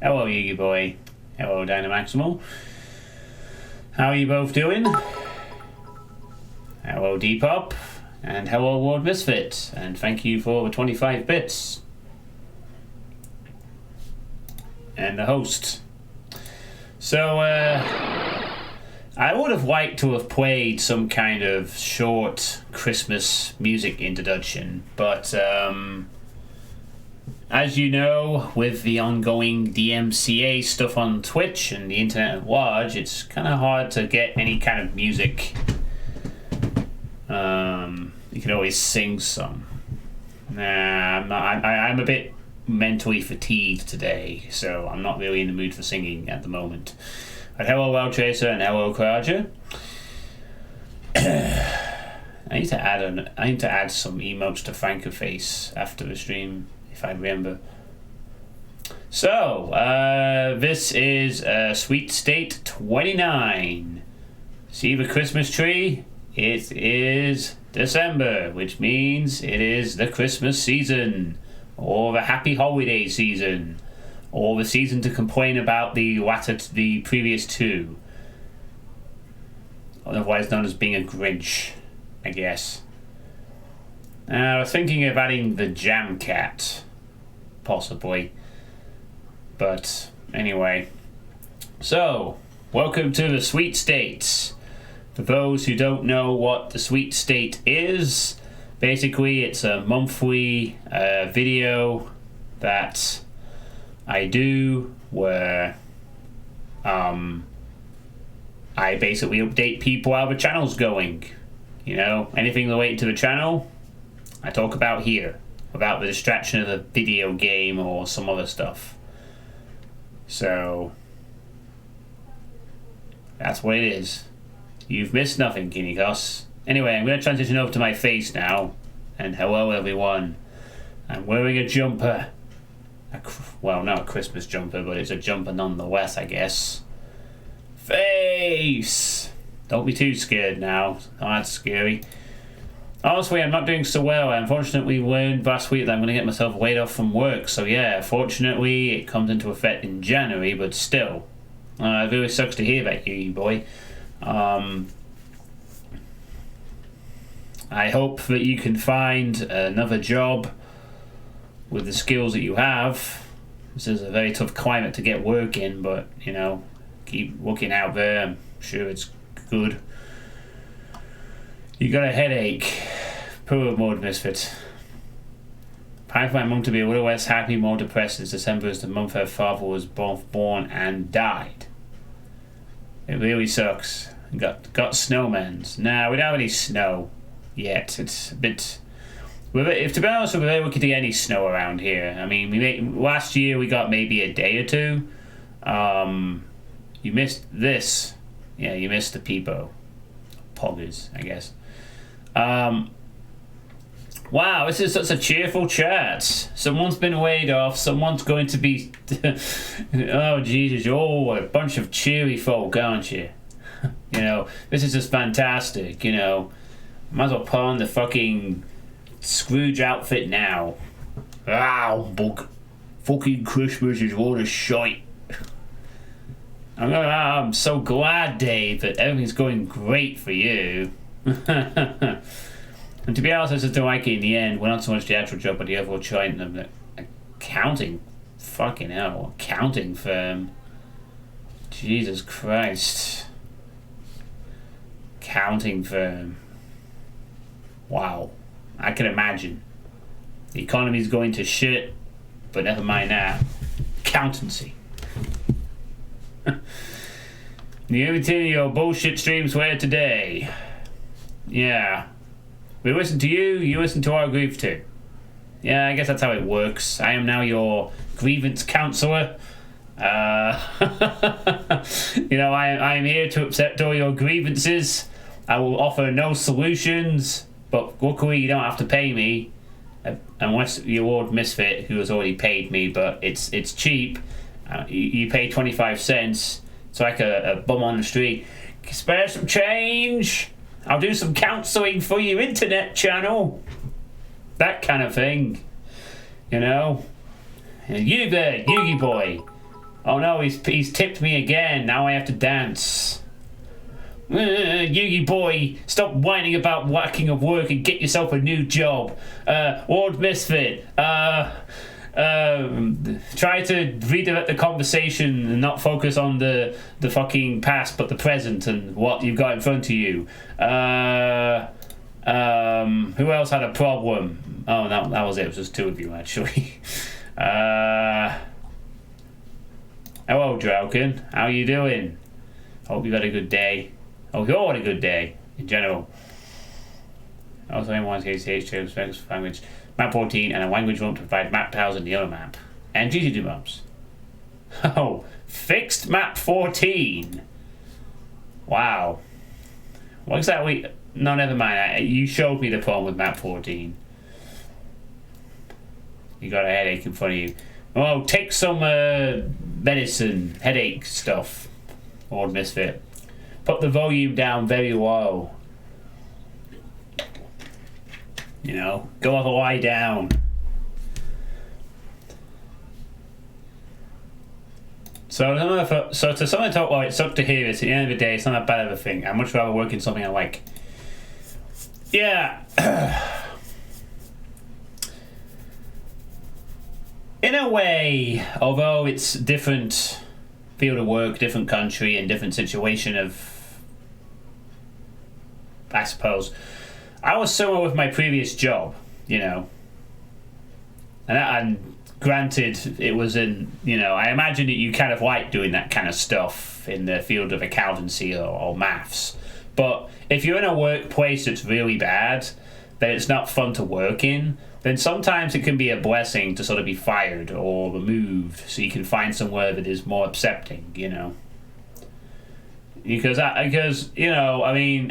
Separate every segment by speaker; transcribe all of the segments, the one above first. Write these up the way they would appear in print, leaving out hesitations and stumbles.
Speaker 1: Hello, Yugi Boy. Hello, Dynamaximal. How are you both doing? Hello, Depop. And hello, World Misfit. And thank you for the 25 bits. And the host. So, I would have liked to have played some kind of short Christmas music introduction, but, as you know, with the ongoing DMCA stuff on Twitch and the internet at large, it's kind of hard to get any kind of music. You can always sing some. Nah, I'm not. I'm a bit mentally fatigued today, so I'm not really in the mood for singing at the moment. But hello, Wild Tracer, and hello, Kraja. I need to add some emotes to Frankerface after the stream, if I remember. So, this is Sweet State 29. See the Christmas tree? It is December, which means it is the Christmas season, or the happy holiday season, or the season to complain about the previous two. Otherwise known as being a Grinch, I guess. I was thinking of adding the Jam Cat, possibly. But anyway. So, welcome to the Sweet States. For those who don't know what the Sweet State is, basically it's a monthly video that I do where I basically update people how the channel's going. You know, anything related to the channel, I talk about here, without the distraction of a video game or some other stuff. So, that's what it is. You've missed nothing, Guinea Goss. Anyway, I'm going to transition over to my face now. And hello, everyone. I'm wearing a jumper. Well, not a Christmas jumper, but it's a jumper nonetheless, I guess. Face! Don't be too scared now. Oh, that's scary. Honestly, I'm not doing so well. I unfortunately learned last week that I'm going to get myself laid off from work. So yeah, fortunately, it comes into effect in January, but still. It really sucks to hear that, you boy. I hope that you can find another job with the skills that you have. This is a very tough climate to get work in, but, you know, keep looking out there. I'm sure it's good. You got a headache. Poor Mode Misfit. I find mum to be a little less happy, more depressed, as December is the month her father was both born and died. It really sucks. Got snowmans. Nah, we don't have any snow yet. It's a bit. If to be honest, we're very lucky to get any snow around here. I mean, last year we got maybe a day or two. You missed this. Yeah, you missed the peepo. Poggers, I guess. Wow, this is such a cheerful chat. Someone's been laid off. Someone's going to be. Oh Jesus, you're all a bunch of cheery folk, aren't you? You know, this is just fantastic. You know, might as well put on the fucking Scrooge outfit now. Ow, bug. Fucking Christmas is all the shite. I'm so glad, Dave, that everything's going great for you. And to be honest, I just don't like it in the end. Well, not so much the actual job, but the overall trying them. Accounting. Fucking hell. Accounting firm. Jesus Christ. Accounting firm. Wow. I can imagine. The economy's going to shit, but never mind that. Accountancy. The only thing your bullshit streams were today. Yeah. We listen to you, you listen to our grief too. Yeah, I guess that's how it works. I am now your grievance counsellor. You know, I am here to accept all your grievances. I will offer no solutions, but luckily you don't have to pay me. Unless you're Lord Misfit, who has already paid me, but it's cheap. You pay 25 cents. It's like a bum on the street. Spare some change. I'll do some counselling for your internet channel. That kind of thing. You know? And you there, Yugi Boy. Oh no, he's tipped me again. Now I have to dance. Yugi boy, stop whining about whacking of work and get yourself a new job. Ward Misfit, try to redirect the conversation and not focus on the fucking past but the present and what you've got in front of you. Who else had a problem? Oh, that was it. It was just two of you, actually. Hello, Drauken. How you doing? Hope you had a good day. Hope you all had a good day, in general. Also, anyone wants HH language. Map 14 and a language won't provide map tiles in the other map. And GTD maps. Oh, fixed map 14. Wow. What exactly? No, never mind. You showed me the problem with map 14. You got a headache in front of you. Oh, take some medicine, headache stuff. Old Misfit. Put the volume down very low. You know, go have a lie down. So to something talk about, it sucked to hear it. At the end of the day, it's not that bad of a thing. I'd much rather work in something I like. Yeah. In a way, although it's different field of work, different country, and different situation of, I suppose, I was similar with my previous job, you know. And granted, it was in, you know, I imagine that you kind of like doing that kind of stuff in the field of accountancy or maths. But if you're in a workplace that's really bad, that it's not fun to work in, then sometimes it can be a blessing to sort of be fired or removed so you can find somewhere that is more accepting, you know. Because you know, I mean,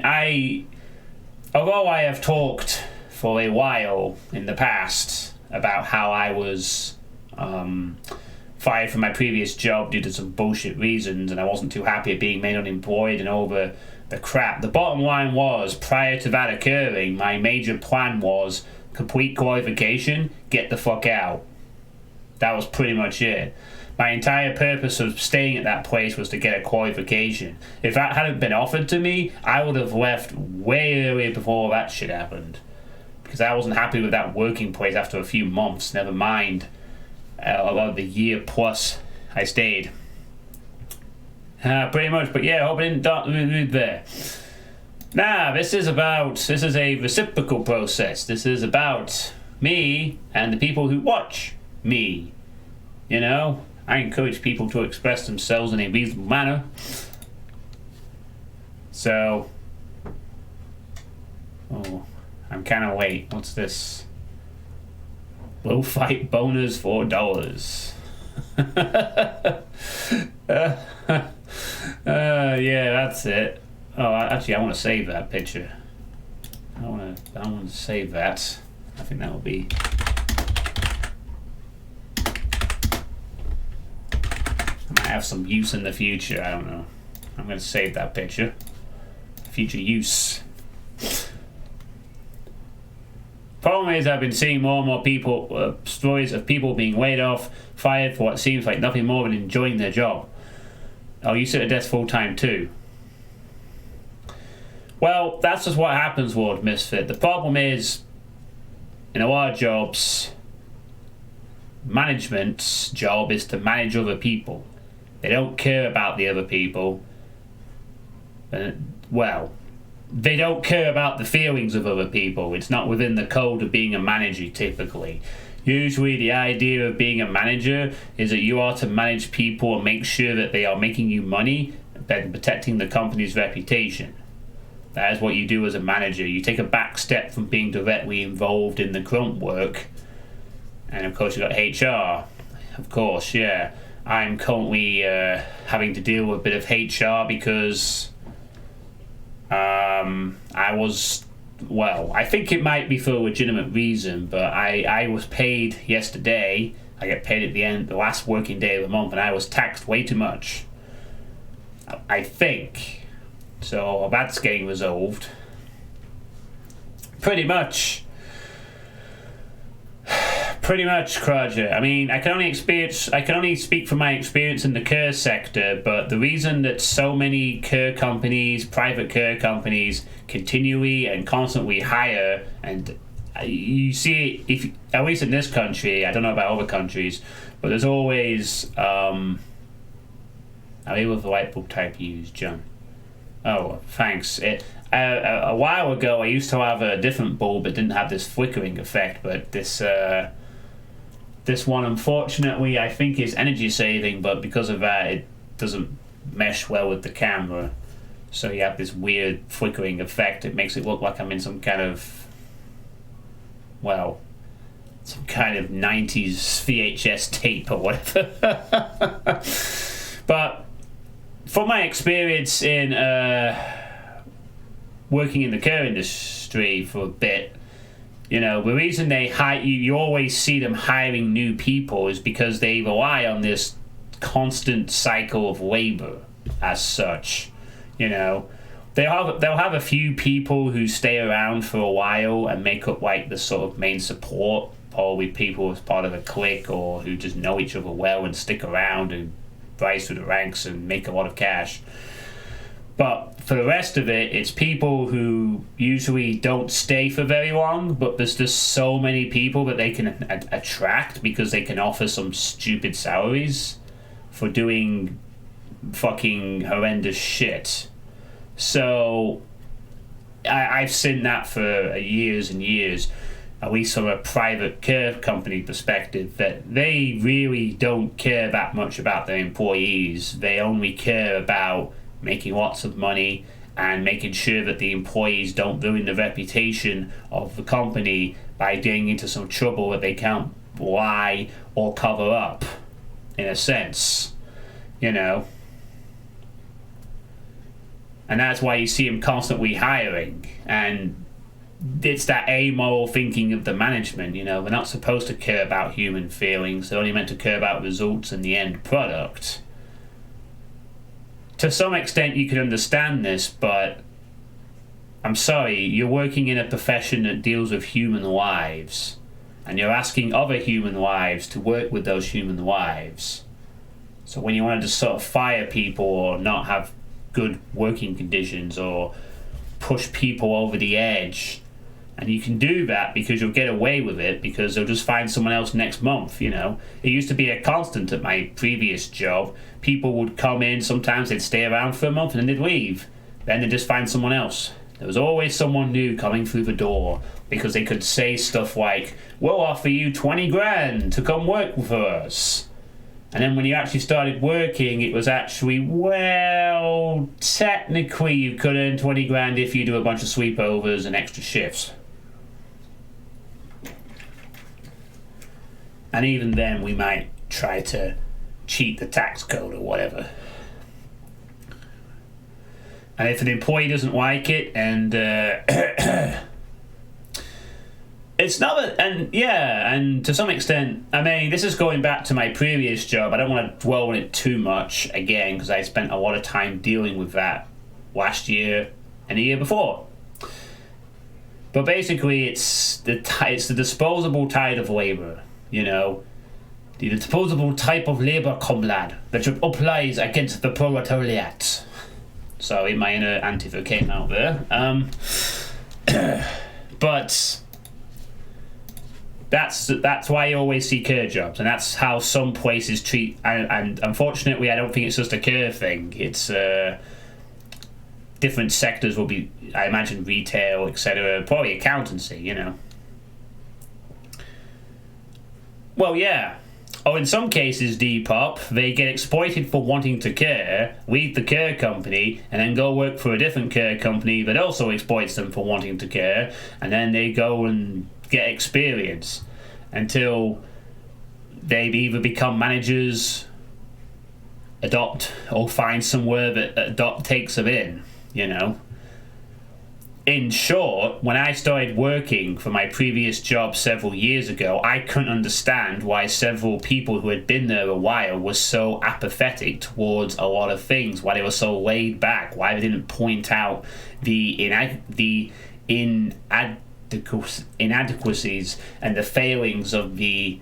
Speaker 1: although I have talked for a while in the past about how I was fired from my previous job due to some bullshit reasons and I wasn't too happy at being made unemployed and all the crap, the bottom line was, prior to that occurring, my major plan was complete qualification, get the fuck out. That was pretty much it. My entire purpose of staying at that place was to get a qualification. If that hadn't been offered to me, I would have left way earlier before that shit happened. Because I wasn't happy with that working place after a few months, never mind the year plus I stayed. Pretty much, but yeah, I hope I didn't there. Nah, this is a reciprocal process. This is about me and the people who watch me. You know, I encourage people to express themselves in a reasonable manner. So, I'm kind of late. What's this? Low fight bonus $4. Yeah, that's it. Oh, actually, I want to save that picture. I want to save that. I think that will be. I might have some use in the future. I don't know. I'm going to save that picture. Future use. Problem is, I've been seeing more and more people stories of people being laid off, fired for what seems like nothing more than enjoying their job. Oh, you sit at a desk full time too. Well, that's just what happens, Lord Misfit. The problem is, in a lot of jobs, management's job is to manage other people. They don't care about the other people. Well, they don't care about the feelings of other people. It's not within the code of being a manager, typically. Usually the idea of being a manager is that you are to manage people and make sure that they are making you money and protecting the company's reputation. That is what you do as a manager. You take a back step from being directly involved in the grunt work. And of course you've got HR. Of course, yeah. I'm currently having to deal with a bit of HR because I think it might be for a legitimate reason, but I was paid yesterday. I get paid at the last working day of the month, and I was taxed way too much. I think. So that's getting resolved. Pretty much, Roger. I mean, I can only speak from my experience in the care sector, but the reason that so many care companies, private care companies, continually and constantly hire, and you see, if at least in this country, I don't know about other countries, but there's always, are you with the light bulb type you use, John? Oh, thanks. A while ago, I used to have a different bulb that didn't have this flickering effect, but this one, unfortunately, I think is energy saving, but because of that, it doesn't mesh well with the camera. So you have this weird flickering effect. It makes it look like I'm in some kind of, well, some kind of 90s VHS tape or whatever. But from my experience in working in the care industry for a bit, you know, the reason they hire you always see them hiring new people is because they rely on this constant cycle of labor as such. You know, they'll have a few people who stay around for a while and make up like the sort of main support, probably people as part of a clique or who just know each other well and stick around and rise through the ranks and make a lot of cash. But for the rest of it, it's people who usually don't stay for very long, but there's just so many people that they can attract because they can offer some stupid salaries for doing fucking horrendous shit. So I've seen that for years and years, at least from a private care company perspective, that they really don't care that much about their employees. They only care about making lots of money and making sure that the employees don't ruin the reputation of the company by getting into some trouble that they can't lie or cover up, in a sense, you know. And that's why you see them constantly hiring, and it's that amoral thinking of the management, you know. They're not supposed to care about human feelings, they're only meant to care about results and the end product. To some extent you can understand this, but I'm sorry, you're working in a profession that deals with human lives, and you're asking other human lives to work with those human lives. So when you want to just sort of fire people or not have good working conditions or push people over the edge, and you can do that because you'll get away with it because they'll just find someone else next month, you know. It used to be a constant at my previous job. People would come in, sometimes they'd stay around for a month and then they'd leave. Then they'd just find someone else. There was always someone new coming through the door because they could say stuff like, we'll offer you 20 grand to come work for us. And then when you actually started working, it was actually, well, technically you could earn 20 grand if you do a bunch of sleepovers and extra shifts. And even then we might try to cheat the tax code or whatever. And if an employee doesn't like it and it's not and to some extent, I mean, this is going back to my previous job. I don't want to dwell on it too much again because I spent a lot of time dealing with that last year and the year before. But basically it's the disposable tide of labor, you know. The disposable type of labour, comrade, that applies against the proletariat. Sorry, my inner Antifa came out there. But that's why you always see care jobs, and that's how some places treat. And unfortunately, I don't think it's just a care thing. It's different sectors will be, I imagine, retail, etc. Probably accountancy, you know. Well, yeah. Oh, in some cases, Depop, they get exploited for wanting to care, leave the care company, and then go work for a different care company that also exploits them for wanting to care, and then they go and get experience until they either become managers, adopt, or find somewhere that adopt takes them in, you know. In short, when I started working for my previous job several years ago, I couldn't understand why several people who had been there a while were so apathetic towards a lot of things, why they were so laid back, why they didn't point out the inadequacies and the failings of the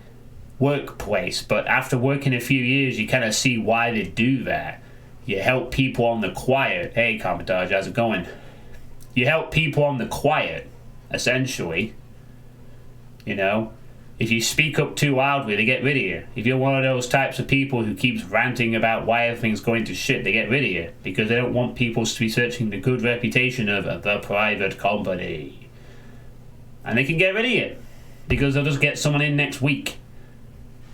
Speaker 1: workplace. But after working a few years, you kind of see why they do that. You help people on the quiet. Hey, Commodore, how's it going? You help people on the quiet, essentially. You know? If you speak up too loudly, they get rid of you. If you're one of those types of people who keeps ranting about why everything's going to shit, they get rid of you. Because they don't want people to be searching the good reputation of the private company. And they can get rid of you. Because they'll just get someone in next week.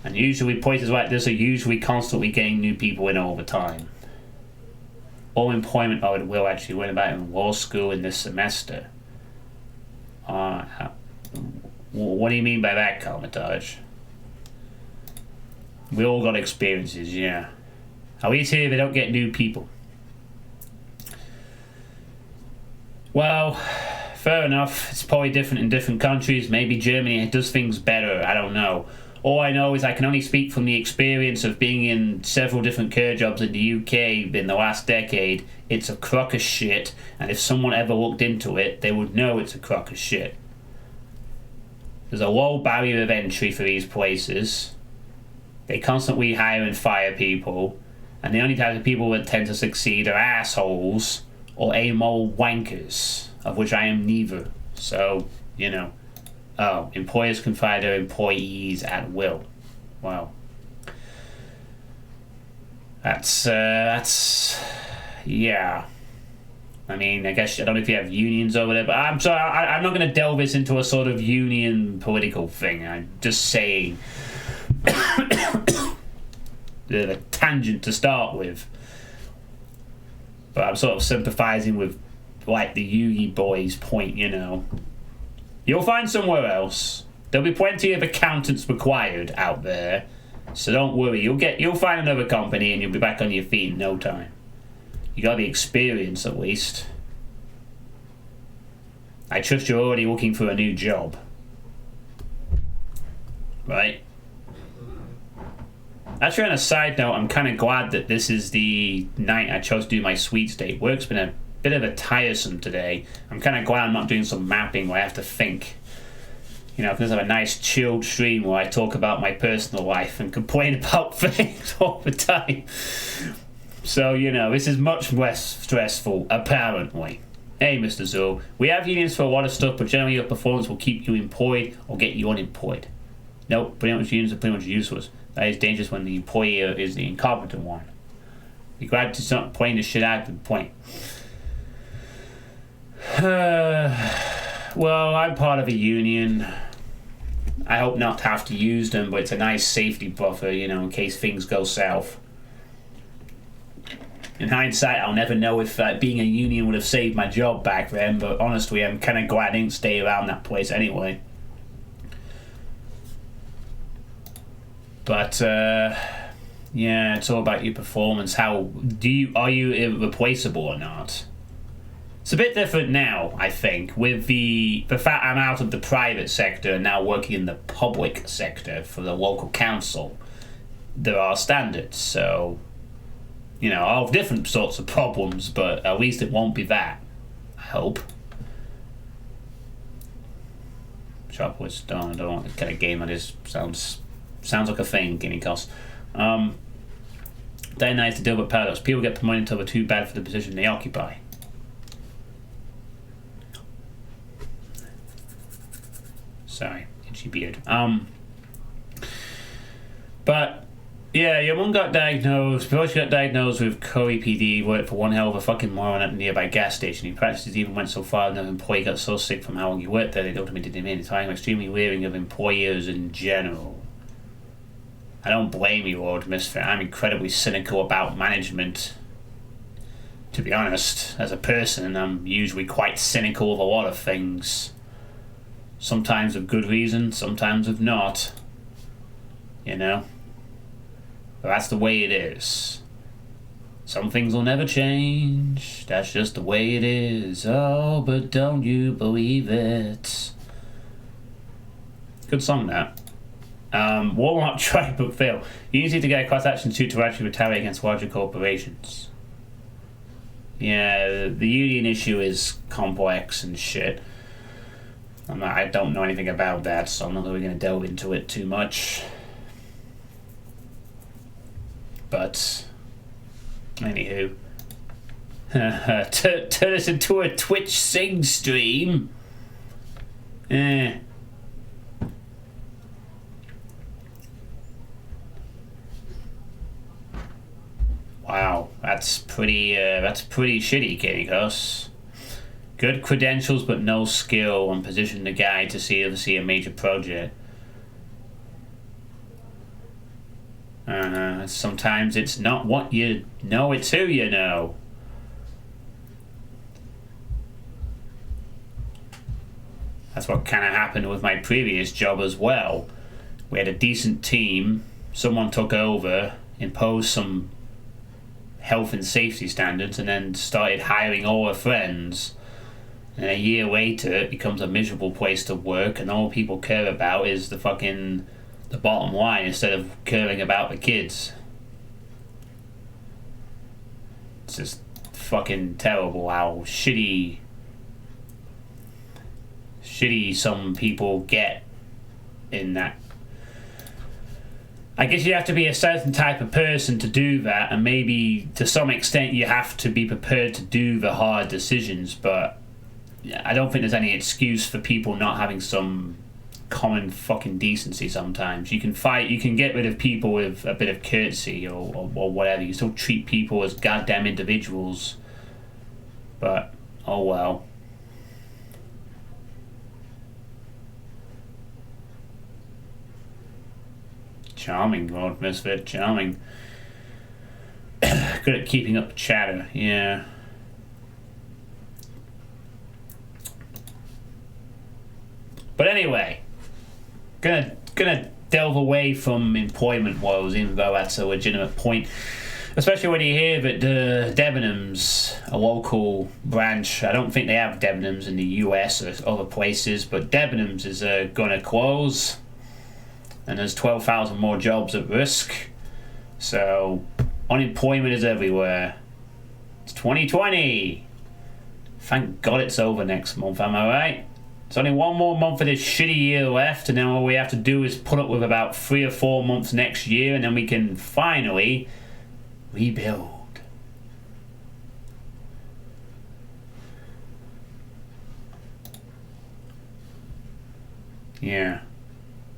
Speaker 1: And usually places like this are usually constantly getting new people in all the time. All employment I will actually learn about in law school in this semester. What do you mean by that, Comatage? We all got experiences, yeah. At least here they don't get new people. Well, fair enough. It's probably different in different countries. Maybe Germany does things better. I don't know. All I know is I can only speak from the experience of being in several different care jobs in the UK in the last decade. It's a crock of shit, and if someone ever looked into it, they would know it's a crock of shit. There's a low barrier of entry for these places. They constantly hire and fire people, and the only type of people that tend to succeed are assholes or amoral wankers, of which I am neither. So, you know. Oh, employers can fire their employees at will. Wow. That's yeah. I mean, I guess I don't know if you have unions over there, but I'm sorry, I'm not going to delve this into a sort of union political thing. I'm just saying the tangent to start with. But I'm sort of sympathising with, like, the Yugi boys' point, you know. You'll find somewhere else. There'll be plenty of accountants required out there, so don't worry. You'll find another company and you'll be back on your feet in no time. You got the experience, at least. I trust you're already looking for a new job. Right? Actually, on a side note, I'm kind of glad that this is the night I chose to do my sweet state. Work's been a bit of a tiresome today. I'm kind of glad I'm not doing some mapping where I have to think. You know, I can just have a nice chilled stream where I talk about my personal life and complain about things all the time. So, you know, this is much less stressful, apparently. Hey, Mr. Zoe, we have unions for a lot of stuff, but generally your performance will keep you employed or get you unemployed. Nope, pretty much unions are pretty much useless. That is dangerous when the employer is the incompetent one. Be glad to start playing the shit out of the point. Well, I'm part of a union. I hope not to have to use them, but it's a nice safety buffer, you know, in case things go south. In hindsight, I'll never know if being a union would have saved my job back then, but honestly, I'm kind of glad I didn't stay around that place anyway. But, yeah, it's all about your performance. Are you irreplaceable or not? It's a bit different now, I think, with the fact I'm out of the private sector and now working in the public sector for the local council. There are standards, so, you know, I'll have different sorts of problems, but at least it won't be that, I hope. Sharpwood Stone, I don't know what kind of game that is. Sounds like a thing, Guinea Cost. Day and night to deal with paradox. People get promoted until they're too bad for the position they occupy. Sorry, itchy beard. But yeah, your mum got diagnosed. Before she got diagnosed with Curry PD, worked for one hell of a fucking moron at a nearby gas station. He practices even went so far that an employee got so sick from how long he worked there they ultimately did him in. I'm extremely weary of employers in general. I don't blame you, Lord Misfit. I'm incredibly cynical about management. To be honest, as a person, I'm usually quite cynical of a lot of things. Sometimes with good reason, sometimes with not. You know? But that's the way it is. Some things will never change. That's just the way it is. Oh, but don't you believe it? Good song, that. Walmart tried but failed. You need to get a class action suit to actually retaliate against larger corporations. Yeah, the union issue is complex and shit. I don't know anything about that, so I'm not really going to delve into it too much. But, anywho. Turn us into a Twitch sing stream. Wow, that's pretty shitty, Kitty Cuss. Good credentials but no skill and position the guy to see a major project. Sometimes it's not what you know, it's who you know. That's what kind of happened with my previous job as well. We had a decent team, someone took over, imposed some health and safety standards, and then started hiring all her friends. And a year later, it becomes a miserable place to work, and all people care about is the bottom line instead of caring about the kids. It's just fucking terrible how shitty some people get in that. I guess you have to be a certain type of person to do that, and maybe to some extent you have to be prepared to do the hard decisions, but I don't think there's any excuse for people not having some common fucking decency sometimes. You can get rid of people with a bit of courtesy or whatever. You still treat people as goddamn individuals. But, oh well. Charming, Lord Misfit, charming. Good at keeping up chatter, yeah. But anyway, gonna delve away from employment woes, even though that's a legitimate point. Especially when you hear that Debenhams, a local branch, I don't think they have Debenhams in the US or other places, but Debenhams is gonna close. And there's 12,000 more jobs at risk. So, unemployment is everywhere. It's 2020. Thank God it's over next month, am I right? There's only one more month of this shitty year left, and then all we have to do is put up with about 3 or 4 months next year, and then we can finally rebuild. Yeah.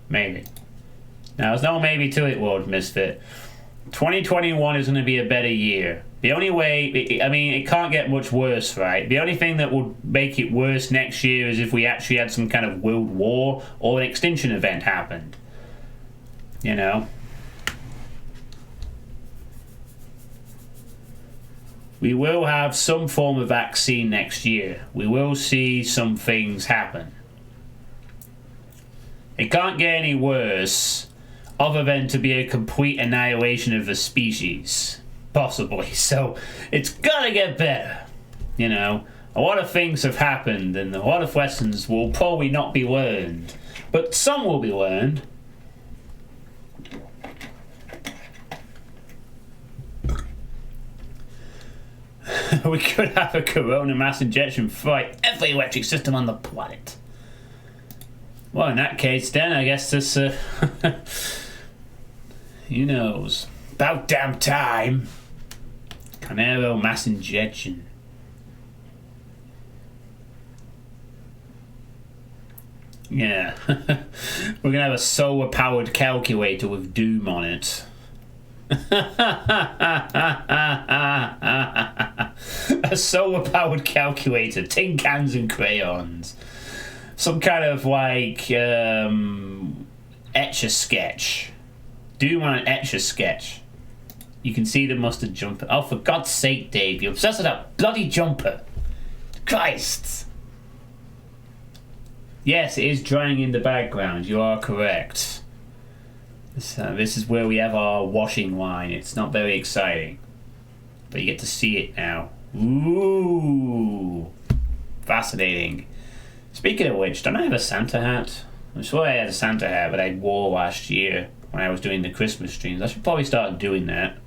Speaker 1: Maybe. Now, there's no maybe to it, Lord Misfit. 2021 is going to be a better year. The only way, it can't get much worse, right? The only thing that would make it worse next year is if we actually had some kind of world war or an extinction event happened. You know? We will have some form of vaccine next year. We will see some things happen. It can't get any worse other than to be a complete annihilation of the species. Possibly. So, it's gonna get better. You know, a lot of things have happened and a lot of lessons will probably not be learned. But some will be learned. We could have a corona mass injection fight every electric system on the planet. Well, in that case, then I guess this, who knows? About damn time. Canero mass injection. Yeah. We're gonna have a solar powered calculator with Doom on it. A solar powered calculator, tin cans and crayons. Some kind of like Etch-a-Sketch. Doom on an Etch-a-Sketch. You can see the mustard jumper. Oh, for God's sake, Dave, you're obsessed with that bloody jumper. Christ. Yes, it is drying in the background. You are correct. This is where we have our washing line. It's not very exciting. But you get to see it now. Ooh. Fascinating. Speaking of which, don't I have a Santa hat? I'm sure I had a Santa hat that I wore last year when I was doing the Christmas streams. I should probably start doing that.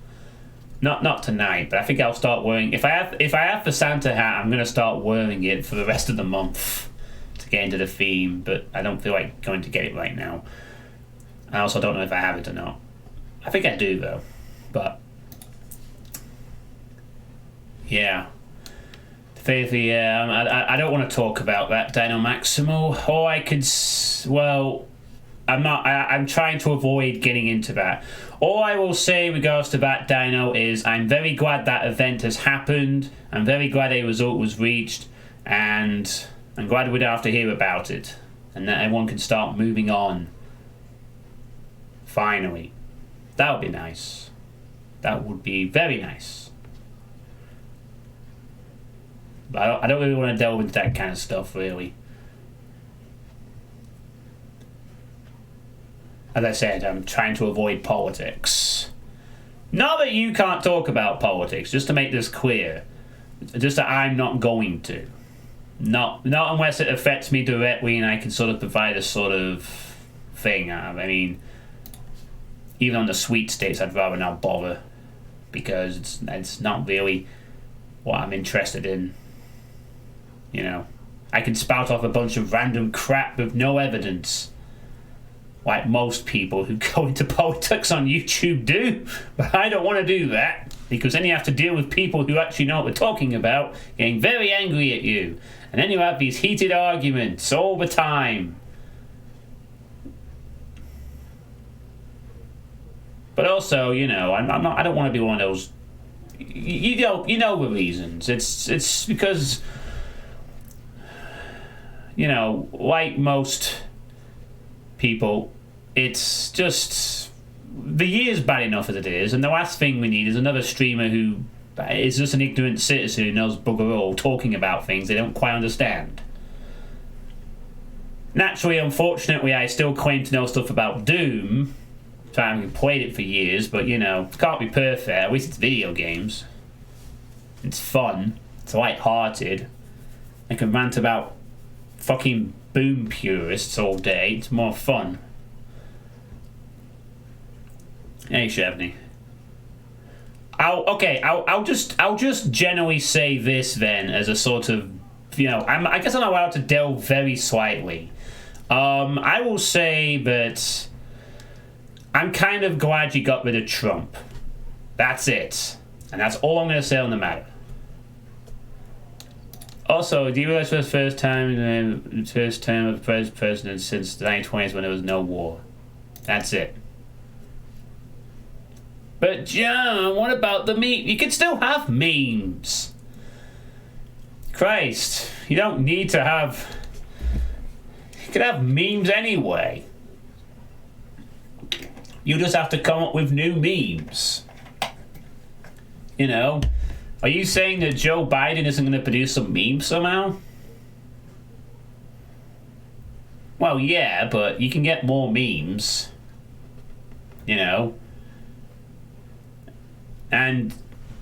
Speaker 1: Not tonight, but I think I'll start wearing... If I have the Santa hat, I'm going to start wearing it for the rest of the month. to get into the theme, but I don't feel like going to get it right now. I also don't know if I have it or not. I think I do though, but yeah. I don't want to talk about that Dino Maximo. Or I could, well, I'm not. I'm trying to avoid getting into that. All I will say in regards to that Dino is I'm very glad that event has happened. I'm very glad a result was reached, and I'm glad we don't have to hear about it, and that everyone can start moving on. Finally, that would be nice. That would be very nice. But I don't really want to delve into that kind of stuff, really. As I said, I'm trying to avoid politics. Not that you can't talk about politics, just to make this clear. Just that I'm not going to. Not unless it affects me directly and I can sort of provide a sort of thing. I mean, even on the sweepstakes, I'd rather not bother. Because it's not really what I'm interested in. You know, I can spout off a bunch of random crap with no evidence, like most people who go into politics on YouTube do. But I don't want to do that, because then you have to deal with people who actually know what we're talking about getting very angry at you, and then you have these heated arguments all the time. But also, you know, I don't want to be one of those. You know the reasons. It's because, you know, like most people, it's just the year's bad enough as it is, and the last thing we need is another streamer who is just an ignorant citizen who knows bugger all, talking about things they don't quite understand. Naturally, unfortunately, I still claim to know stuff about Doom. So I haven't played it for years, but you know, it can't be perfect. At least it's video games. It's fun. It's light-hearted. I can rant about fucking Boom purists all day. It's more fun. Hey, Chevney. I'll just generally say this then as a sort of, you know, I guess I'm allowed to delve very slightly. I will say that I'm kind of glad you got rid of Trump. That's it. And that's all I'm going to say on the matter. Also, do you realize for the first time in the first term of the president since the 1920s when there was no war? That's it. But John, what about the meme? You can still have memes. Christ, you don't need to have... You can have memes anyway. You just have to come up with new memes. You know? Are you saying that Joe Biden isn't going to produce some memes somehow? Well, yeah, but you can get more memes. You know? And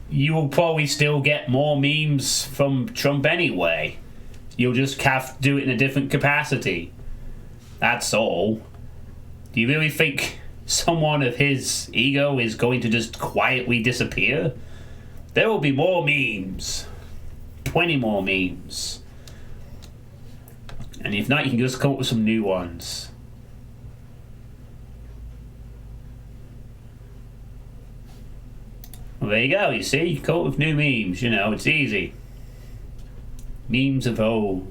Speaker 1: you will probably still get more memes from Trump anyway. You'll just have to do it in a different capacity. That's all. Do you really think someone of his ego is going to just quietly disappear? There will be more memes. Plenty more memes. And if not, you can just come up with some new ones. Well, there you go, you see? You can come up with new memes, you know, it's easy. Memes evolve.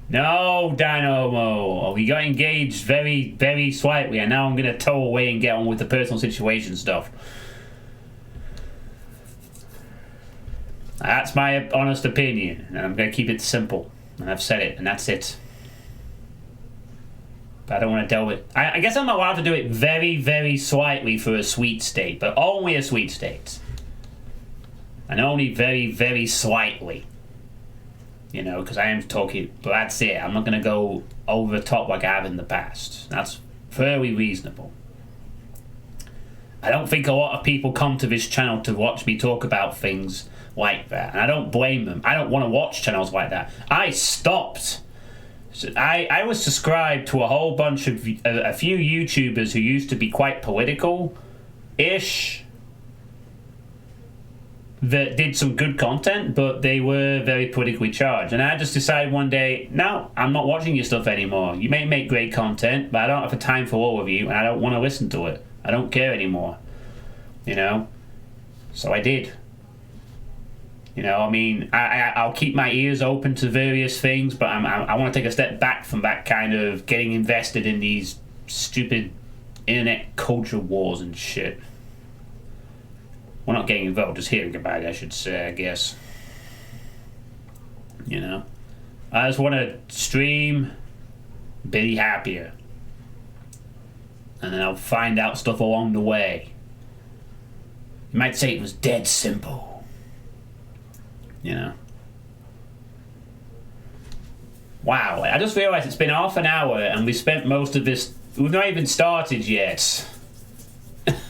Speaker 1: No, Dynamo. We got engaged very, very slightly, and now I'm going to tow away and get on with the personal situation stuff. That's my honest opinion, and I'm going to keep it simple. And I've said it, and that's it. But I don't want to delve it. I guess I'm allowed to do it very, very slightly for a sweet state, but only a sweet state. And only very, very slightly. You know, because I am talking, but that's it. I'm not going to go over the top like I have in the past. That's very reasonable. I don't think a lot of people come to this channel to watch me talk about things like that. And I don't blame them. I don't want to watch channels like that. I stopped. I was subscribed to a whole bunch of, a few YouTubers who used to be quite political-ish. that did some good content, but they were very politically charged. And I just decided one day, no, I'm not watching your stuff anymore. You may make great content, but I don't have the time for all of you, and I don't want to listen to it. I don't care anymore. You know? So I did. You know, I mean, I'll keep my ears open to various things, but I want to take a step back from that kind of getting invested in these stupid internet culture wars and shit. Well, not getting involved, just hearing about it, I should say, I guess. You know? I just want to stream, be happier. And then I'll find out stuff along the way. You might say it was dead simple. You know? Wow, I just realised it's been half an hour and we spent most of this... We've not even started yet.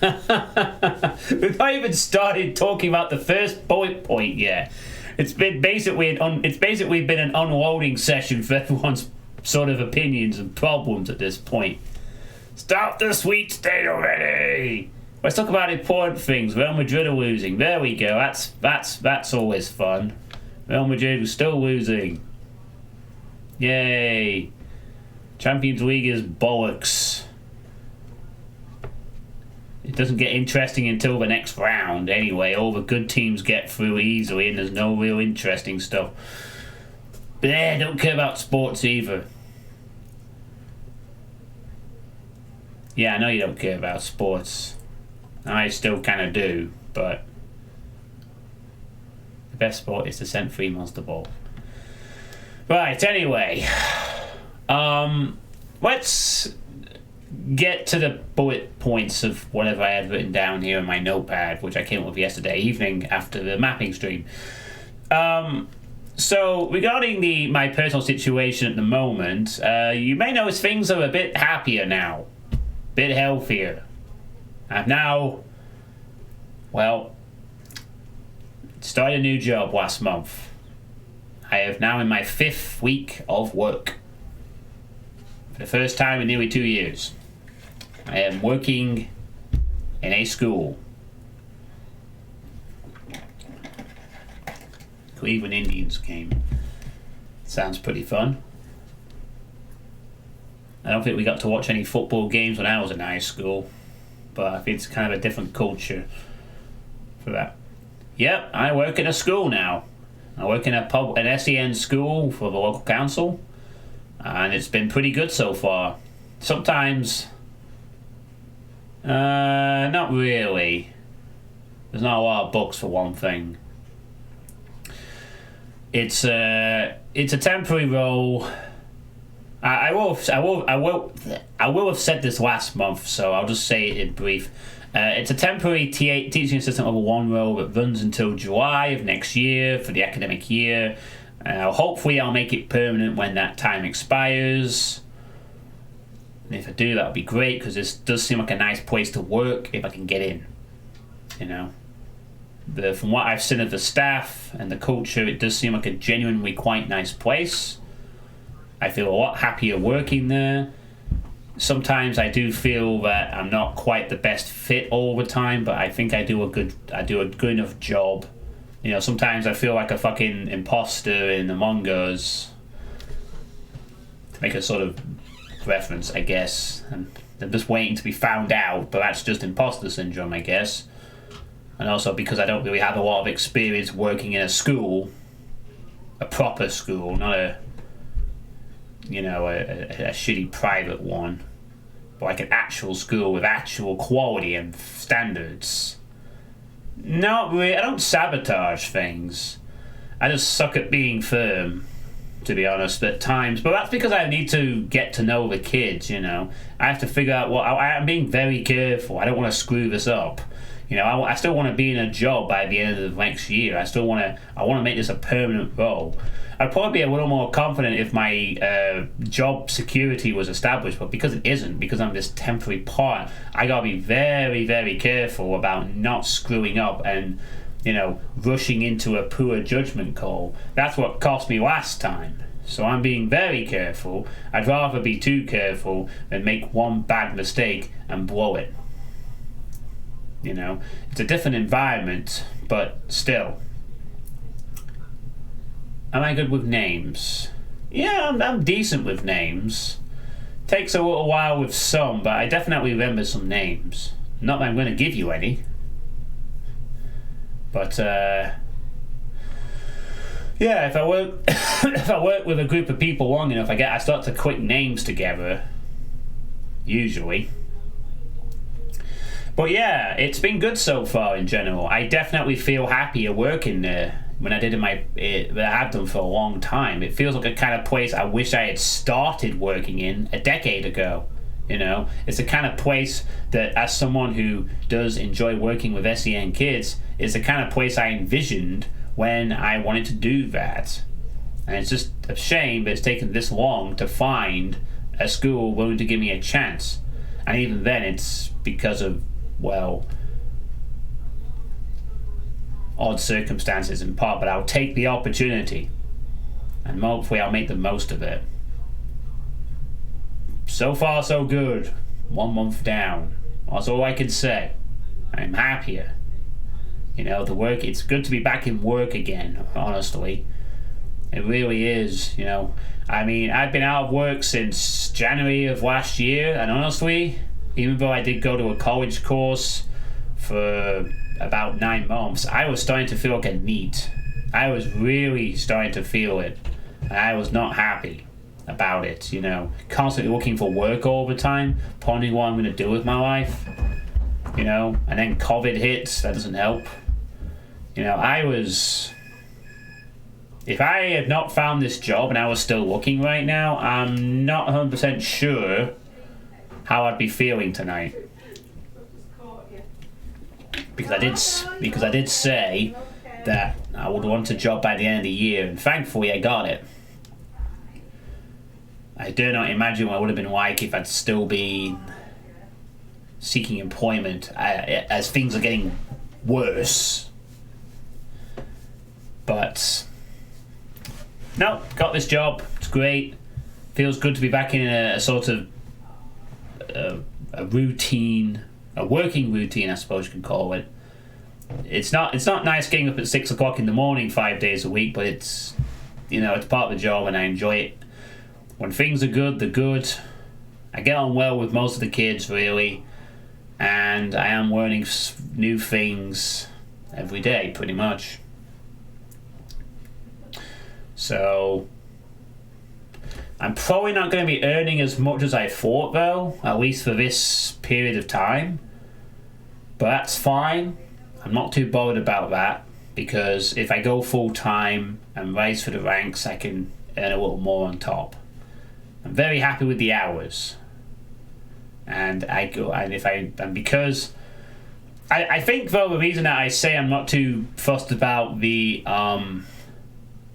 Speaker 1: We've not even started talking about the first bullet point yet. It's been basically been an unloading session for everyone's sort of opinions and problems at this point. Stop the sweet state already. Let's talk about important things. Real Madrid are losing. There we go. That's always fun. Real Madrid was still losing. Yay. Champions League is bollocks. It doesn't get interesting until the next round anyway. All the good teams get through easily and there's no real interesting stuff. But I don't care about sports either. Yeah, I know you don't care about sports. I still kind of do, but the best sport is to send 3 Monster Ball. Right, anyway. Let's get to the bullet points of whatever I had written down here in my notepad, which I came up with yesterday evening after the mapping stream. So regarding my personal situation at the moment, you may notice things are a bit happier now, a bit healthier. I've now, started a new job last month. I am now in my 5th week of work. For the first time in nearly 2 years. I am working in a school. Cleveland Indians game. Sounds pretty fun. I don't think we got to watch any football games when I was in high school, but I think it's kind of a different culture for that. Yep, I work in a school now. I work in an SEN school for the local council, and it's been pretty good so far. Sometimes, not really. There's not a lot of books for one thing. It's a temporary role. I will have said this last month, so I'll just say it in brief. It's a temporary teaching assistant level 1 role that runs until July of next year for the academic year. Hopefully I'll make it permanent when that time expires. And if I do, that would be great, because this does seem like a nice place to work if I can get in. You know? From what I've seen of the staff and the culture, it does seem like a genuinely quite nice place. I feel a lot happier working there. Sometimes I do feel that I'm not quite the best fit all the time, but I think I do a good enough job. You know, sometimes I feel like a fucking imposter in Among Us. To make a sort of reference, I guess. And I'm just waiting to be found out, but that's just imposter syndrome, I guess. And also because I don't really have a lot of experience working in a school, a proper school, not a shitty private one, but like an actual school with actual quality and standards. Not really. I don't sabotage things. I just suck at being firm, to be honest, at times. But that's because I need to get to know the kids, you know. I have to figure out I'm being very careful. I don't want to screw this up. You know, I still want to be in a job by the end of the next year. I want to make this a permanent role. I'd probably be a little more confident if my job security was established, but because it isn't, because I'm this temporary part, I gotta be very, very careful about not screwing up and, you know, rushing into a poor judgment call. That's what cost me last time. So I'm being very careful. I'd rather be too careful than make one bad mistake and blow it. It's a different environment, but still. Am I good with names? Yeah, I'm decent with names. Takes a little while with some, but I definitely remember some names. Not that I'm going to give you any. But, yeah, if I work if I work with a group of people long enough, I start to click names together. Usually. But yeah, it's been good so far in general. I definitely feel happier working there when I did that I've done for a long time. It feels like a kind of place I wish I had started working in a decade ago. It's the kind of place that, as someone who does enjoy working with SEN kids, is the kind of place I envisioned when I wanted to do that. And it's just a shame that it's taken this long to find a school willing to give me a chance. And even then, it's because of, well, odd circumstances in part, but I'll take the opportunity and hopefully I'll make the most of it. So far so good. 1 month down. That's all I can say. I'm happier. The work, it's good to be back in work again, honestly. It really is. I've been out of work since January of last year, and honestly, even though I did go to a college course for about 9 months, I was starting to feel like a NEET. I was really starting to feel it. And I was not happy about it, Constantly looking for work all the time, pondering what I'm going to do with my life, And then COVID hits, that doesn't help. If I had not found this job and I was still looking right now, I'm not 100% sure how I'd be feeling tonight. Because I did say that I would want a job by the end of the year, and thankfully I got it. I dare not imagine what it would have been like if I'd still been seeking employment as things are getting worse. But no, got this job. It's great. Feels good to be back in a sort of a routine, a working routine, I suppose you could call it. It's not nice getting up at 6 o'clock in the morning 5 days a week, but it's it's part of the job and I enjoy it. When things are good, they're good. I get on well with most of the kids, really, and I am learning new things every day, pretty much. So I'm probably not going to be earning as much as I thought, though, at least for this period of time. But that's fine. I'm not too bothered about that, because if I go full time and rise for the ranks, I can earn a little more on top. I'm very happy with the hours, and because I think, though, the reason that I say I'm not too fussed about the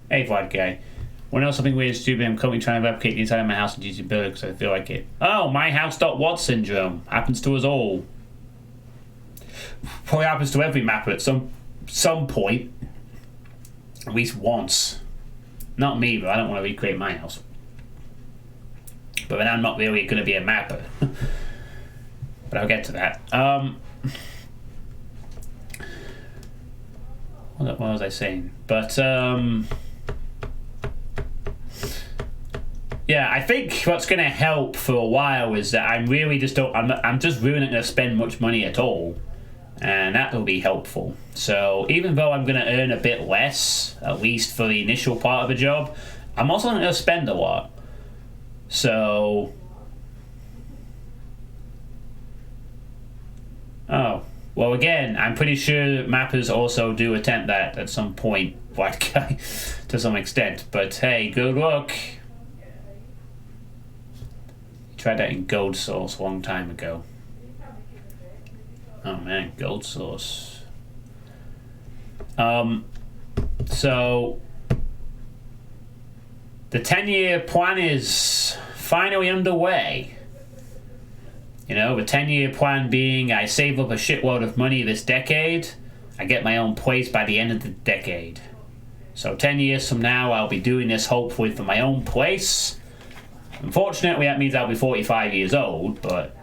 Speaker 1: hey Vlad guy, when else something weird and stupid, I'm currently trying to replicate the inside of my house in GT Burger because I feel like it. Oh, my house.what syndrome happens to us all. Probably happens to every mapper at some point, at least once. Not me, but I don't want to recreate my house. But then I'm not really going to be a mapper. But I'll get to that. What was I saying? But yeah, I think what's going to help for a while is that I'm just really not going to spend much money at all, and that will be helpful. So even though I'm going to earn a bit less, at least for the initial part of the job, I'm also not going to spend a lot. So, oh, well, again, I'm pretty sure mappers also do attempt that at some point, White Guy, to some extent. But hey, good luck. Tried that in Gold Source a long time ago. Oh man, Gold Source. So the 10-year plan is finally underway. The 10-year plan being I save up a shitload of money this decade, I get my own place by the end of the decade. So 10 years from now, I'll be doing this hopefully for my own place. Unfortunately, that means I'll be 45 years old, but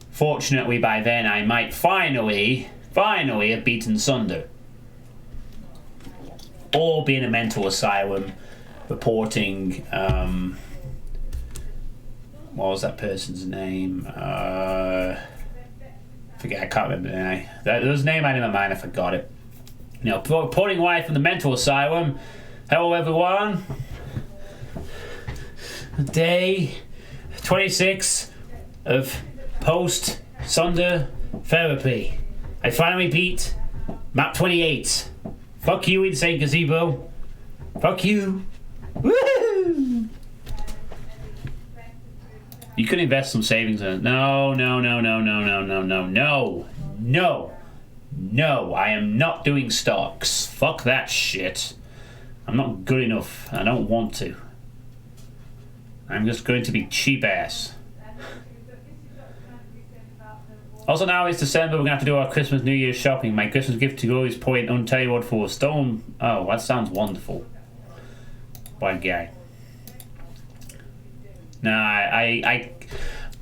Speaker 1: fortunately by then I might finally finally have beaten Sunder. Or be in a mental asylum reporting, what was that person's name? Forget, I can't remember the name. There was a name I had in my mind, I forgot it. You know, reporting live from the mental asylum. Hello everyone. Day 26 of post-Sunder therapy. I finally beat map 28. Fuck you, Insane Gazebo. Fuck you. Woo! You could invest some savings in it. No. No, I am not doing stocks. Fuck that shit. I'm not good enough. I don't want to. I'm just going to be cheap ass. Also, now it's December, we're going to have to do our Christmas New Year's shopping. My Christmas gift to go is point Untailed for a stone. Oh, that sounds wonderful. Bad guy. Nah,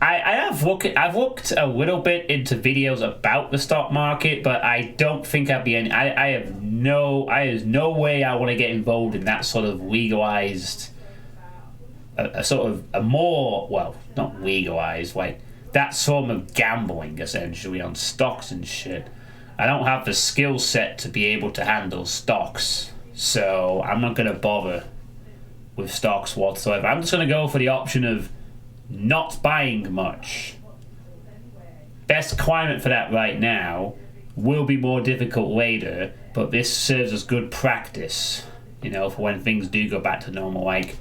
Speaker 1: I've looked a little bit into videos about the stock market, but I don't think I'd be any. There's no way I want to get involved in that sort of legalized, a sort of a more, well, not legalized, like that sort of gambling essentially on stocks and shit. I don't have the skill set to be able to handle stocks, so I'm not gonna bother with stocks whatsoever. I'm just gonna go for the option of not buying much. Best climate for that right now. Will be more difficult later, but this serves as good practice, you know, for when things do go back to normal. Like,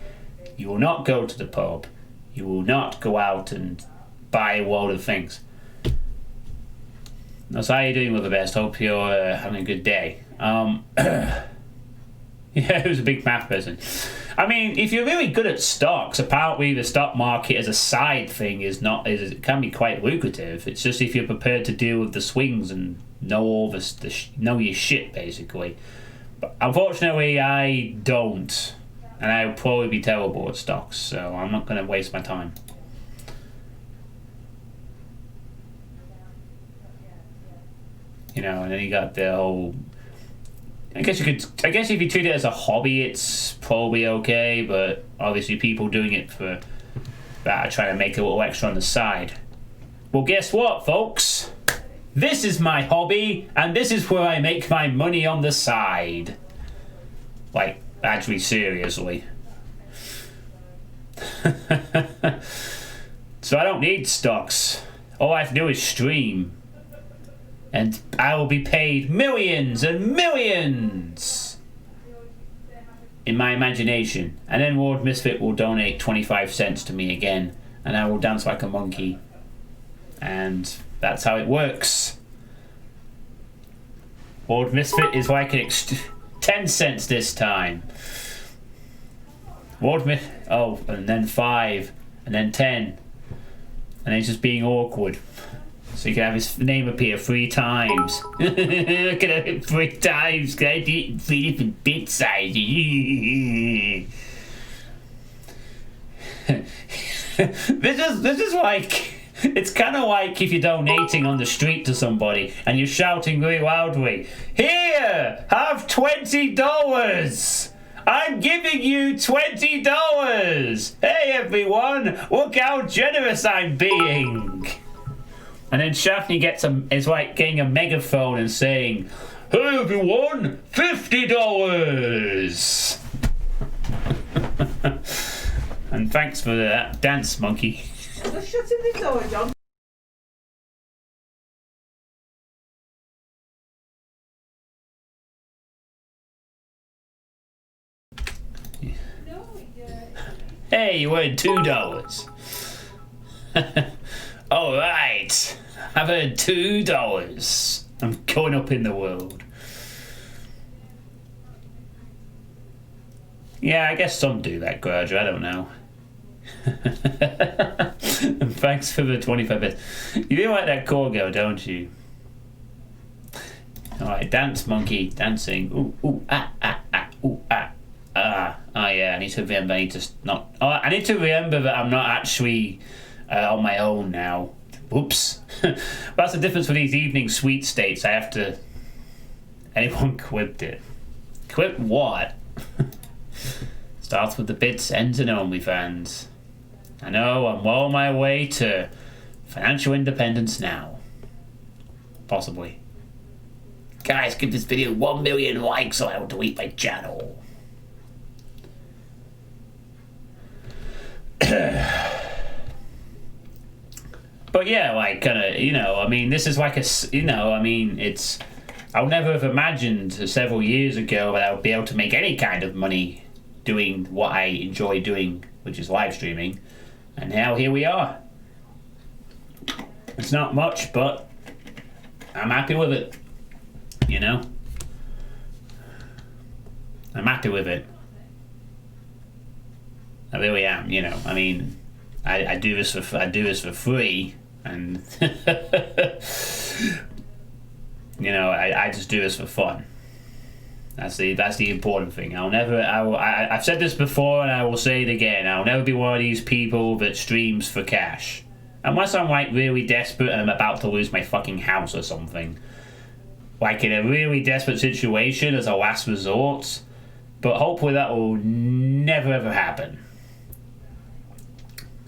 Speaker 1: you will not go to the pub, you will not go out and buy a load of things. That's how you're doing with the best. Hope you're having a good day. Yeah, who's a big math person? I mean, if you're really good at stocks, apparently the stock market as a side thing it can be quite lucrative. It's just if you're prepared to deal with the swings and know all know your shit, basically. But unfortunately, I don't, and I would probably be terrible at stocks, so I'm not going to waste my time. You know, and then you got the whole. I guess if you treat it as a hobby, it's probably okay. But obviously, people doing it for that are trying to make a little extra on the side. Well, guess what, folks? This is my hobby, and this is where I make my money on the side. Like, actually, seriously. So I don't need stocks. All I have to do is stream. And I will be paid millions and millions in my imagination. And then Lord Misfit will donate 25 cents to me again, and I will dance like a monkey. And that's how it works. Lord Misfit is like 10 cents this time. And then 5, and then 10. And then he's just being awkward. So you can have his name appear 3 times. Can have it 3 times. Can I do it in 3 different bit sizes? This is like, it's kind of like if you're donating on the street to somebody and you're shouting really loudly, "Here, have $20. I'm giving you $20. Hey everyone, look how generous I'm being." And then Shaftney is like getting a megaphone and saying, "Hey everyone, $50. And thanks for that dance, monkey.
Speaker 2: Just shutting the door, John.
Speaker 1: Hey, you earned $2. Alright, I've earned $2. I'm going up in the world. Yeah, I guess some do that, Grudge, I don't know. And thanks for the 25 bits. You do like that corgo, don't you? Alright, dance monkey, dancing. Ooh, ooh, ah, ah, ah, ooh, ah. Oh yeah, I need to remember, I need to remember that I'm not actually on my own now. Oops. That's the difference with these evening sweet states. I have to... Anyone quipped it. Quip what? Starts with the bits, ends in OnlyFans. I know, I'm well on my way to financial independence now. Possibly. Guys, give this video 1 million likes or I will delete my channel. But yeah, like, kind of, you know, I mean, this is like a, you know, I mean, it's... I would never have imagined several years ago that I would be able to make any kind of money doing what I enjoy doing, which is live streaming. And now here we are. It's not much, but I'm happy with it. You know? I'm happy with it. I really am, you know. I mean, I do this for free, and you know, I just do this for fun. That's the important thing. I've said this before and I will say it again. I'll never be one of these people that streams for cash. Unless I'm like really desperate and I'm about to lose my fucking house or something. Like in a really desperate situation as a last resort. But hopefully that will never ever happen.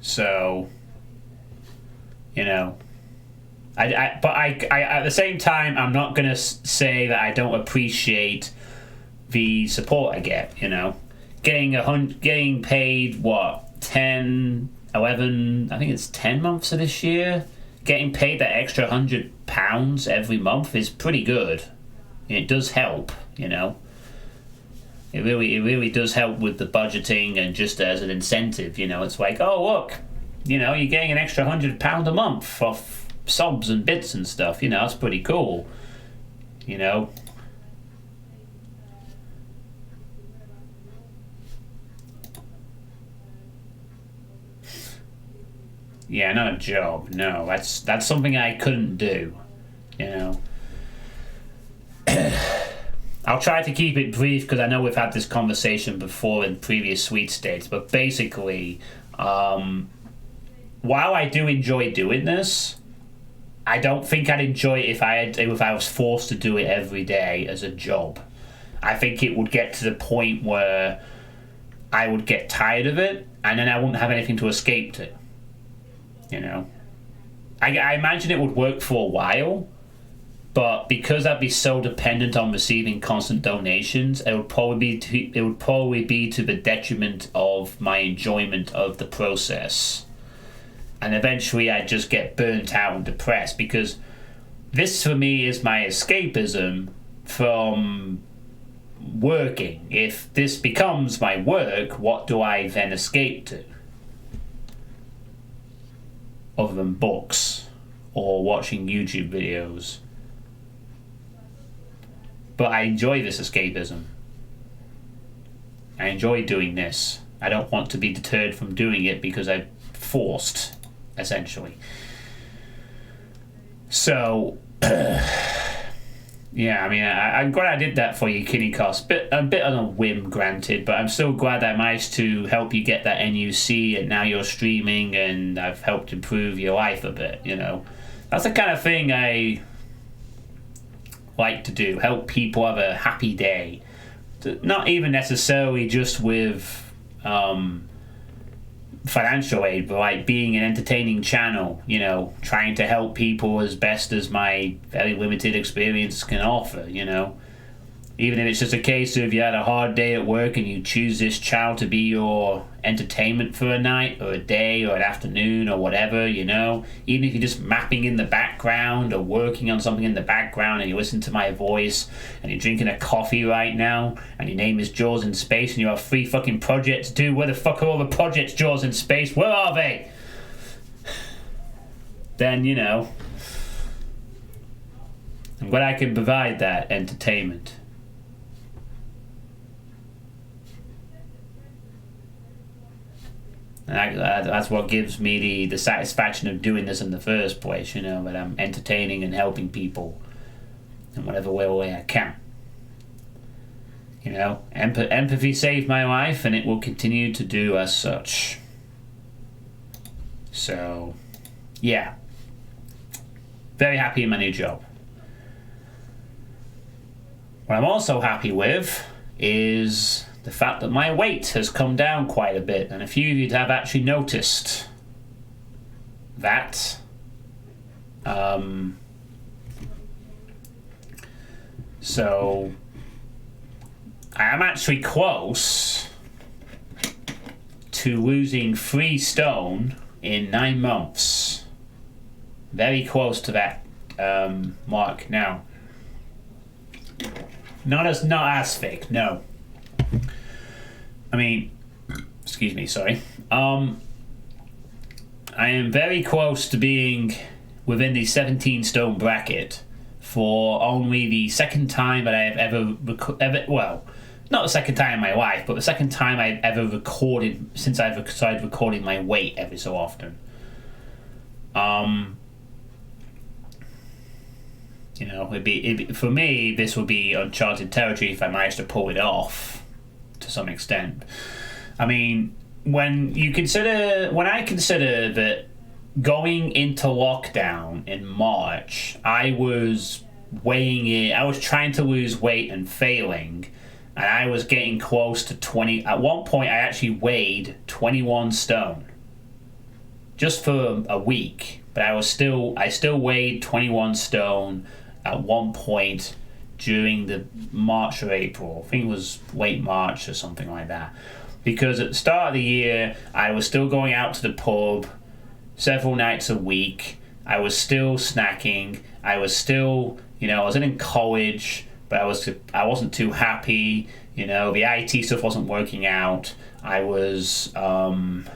Speaker 1: So, you know, but at the same time, I'm not gonna say that I don't appreciate the support I get. You know, getting paid what 10, 11, I think it's 10 months of this year. Getting paid that extra £100 every month is pretty good. It does help, you know. It really does help with the budgeting and just as an incentive, you know. It's like, oh look, you know, you're getting an extra £100 a month off subs and bits and stuff. You know, that's pretty cool. You know. Yeah, not a job. No, that's something I couldn't do. You know. I'll try to keep it brief because I know we've had this conversation before in previous sweet states, but basically, while I do enjoy doing this, I don't think I'd enjoy it if I was forced to do it every day as a job. I think it would get to the point where I would get tired of it, and then I wouldn't have anything to escape to. You know, I imagine it would work for a while. But because I'd be so dependent on receiving constant donations, it would probably be to the detriment of my enjoyment of the process. And eventually I'd just get burnt out and depressed, because this for me is my escapism from working. If this becomes my work, what do I then escape to? Other than books or watching YouTube videos. But I enjoy this escapism. I enjoy doing this. I don't want to be deterred from doing it because I'm forced, essentially. So, yeah, I mean, I'm glad I did that for you, Kinney Cost. A bit on a whim, granted, but I'm so glad that I managed to help you get that NUC, and now you're streaming, and I've helped improve your life a bit, you know. That's the kind of thing I like to do, help people have a happy day. Not even necessarily just with financial aid, but like being an entertaining channel, you know, trying to help people as best as my very limited experience can offer, you know. Even if it's just a case of you had a hard day at work and you choose this channel to be your entertainment for a night or a day or an afternoon or whatever, you know. Even if you're just mapping in the background or working on something in the background and you listen to my voice and you're drinking a coffee right now and your name is Jaws in Space and you have 3 fucking projects to do. Where the fuck are all the projects, Jaws in Space? Where are they? Then, you know, I'm glad I can provide that entertainment. And that's what gives me the satisfaction of doing this in the first place, you know, that I'm entertaining and helping people in whatever way I can. You know, empathy saved my life, and it will continue to do as such. So, yeah. very happy in my new job. What I'm also happy with is the fact that my weight has come down quite a bit, and a few of you have actually noticed that. So I am actually close to losing 3 stone in 9 months. Very close to that mark now. Not as thick, no. I mean, excuse me, sorry. I am very close to being within the 17 stone bracket for only the second time that I have ever well, not the second time in my life, but the second time I've ever recorded since I've started recording my weight every so often. You know, it'd be for me. This would be uncharted territory if I managed to pull it off to some extent. I mean, when I consider that going into lockdown in March, I was weighing it. I was trying to lose weight and failing, and I was getting close to 20. At one point, I actually weighed 21 stone, just for a week. But I still weighed 21 stone at one point during the March or April. I think it was late March or something like that. Because at the start of the year, I was still going out to the pub several nights a week. I was still snacking. I was still, I was in college, but I wasn't too happy. The IT stuff wasn't working out. I wasn't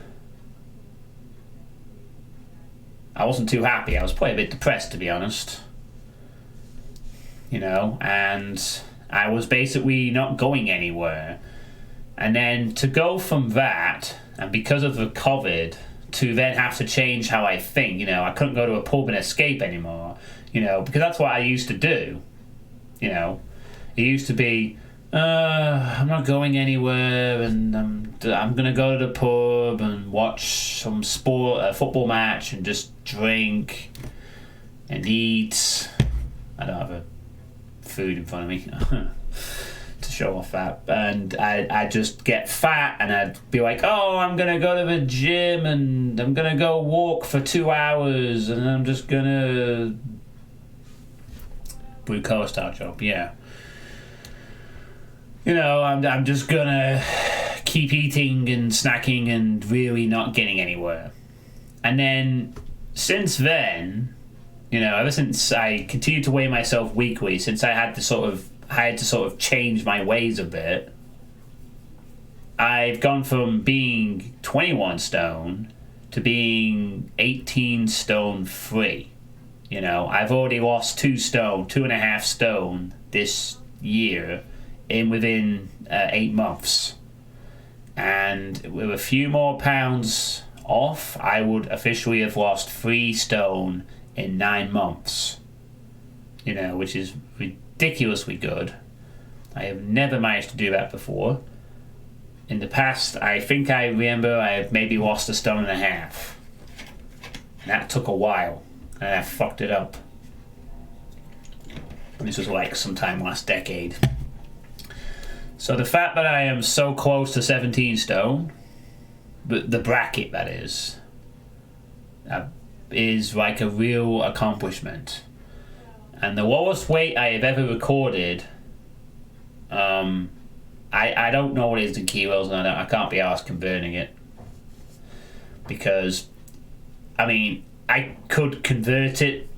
Speaker 1: too happy. I was probably a bit depressed, to be honest. And I was basically not going anywhere. And then to go from that, and because of the COVID, to then have to change how I think, I couldn't go to a pub and escape anymore, because that's what I used to do. It used to be, I'm not going anywhere, and I'm going to go to the pub and watch some a football match, and just drink and eat. I don't have a food in front of me to show off that, and I'd just get fat, and I'd be like, oh, I'm gonna go to the gym, and I'm gonna go walk for 2 hours, and I'm just gonna blue collar style job, yeah. I'm just gonna keep eating and snacking and really not getting anywhere. And then since then, ever since I continued to weigh myself weekly, since I had to sort of change my ways a bit, I've gone from being 21 stone to being 18 stone free. I've already lost 2.5 stone this year within 8 months. And with a few more pounds off, I would officially have lost 3 stone in 9 months, which is ridiculously good. I have never managed to do that before. In the past, I think I remember I have maybe lost 1.5 stone. And that took a while, and I fucked it up. And this was like sometime last decade. So the fact that I am so close to 17 stone, the bracket that is like a real accomplishment. And the lowest weight I have ever recorded, I don't know what it is in kilos, and I can't be arsed converting it, because I could convert it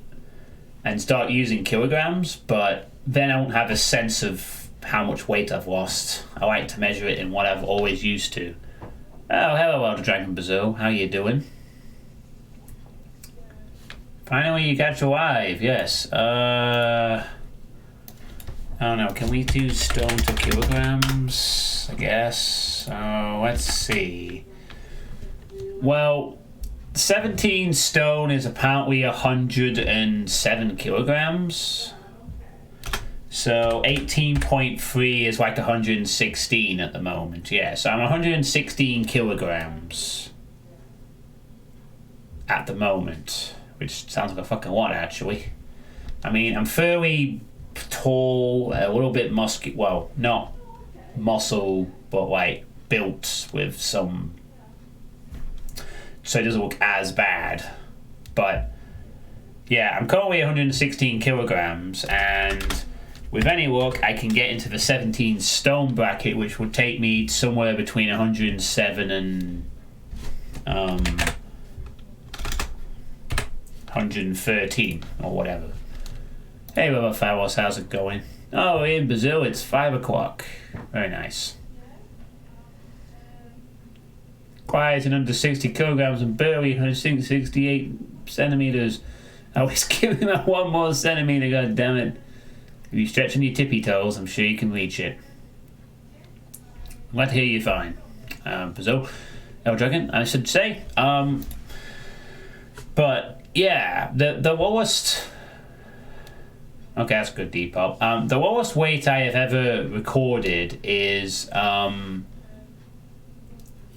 Speaker 1: and start using kilograms, but then I won't have a sense of how much weight I've lost. I like to measure it in what I've always used to. Oh, hello, Elder Dragon Brazil. How you doing? Finally, you got your live. Yes. I don't know. Can we do stone to kilograms? I guess. Let's see. Well, 17 stone is apparently 107 kilograms. So 18.3 is like 116 at the moment. Yeah, so I'm 116 kilograms at the moment, which sounds like a fucking lot, actually. I mean, I'm fairly tall, a little bit muscular. Well, not muscle, but like built with some. So it doesn't look as bad. But yeah, I'm currently 116 kilograms, and with any luck, I can get into the 17 stone bracket, which would take me somewhere between 107 and 113 or whatever. Hey, Brother Faros, how's it going? Oh, in Brazil, it's 5 o'clock. Very nice. Quiet and under 60 kilograms and barely 168 centimeters. I was giving that 1 more centimeter, god damn it. If you stretch on your tippy toes, I'm sure you can reach it. I'm glad to hear you're fine. Brazil, Dragon, I should say. But yeah, the lowest. Okay, that's good, Depop. The lowest weight I have ever recorded is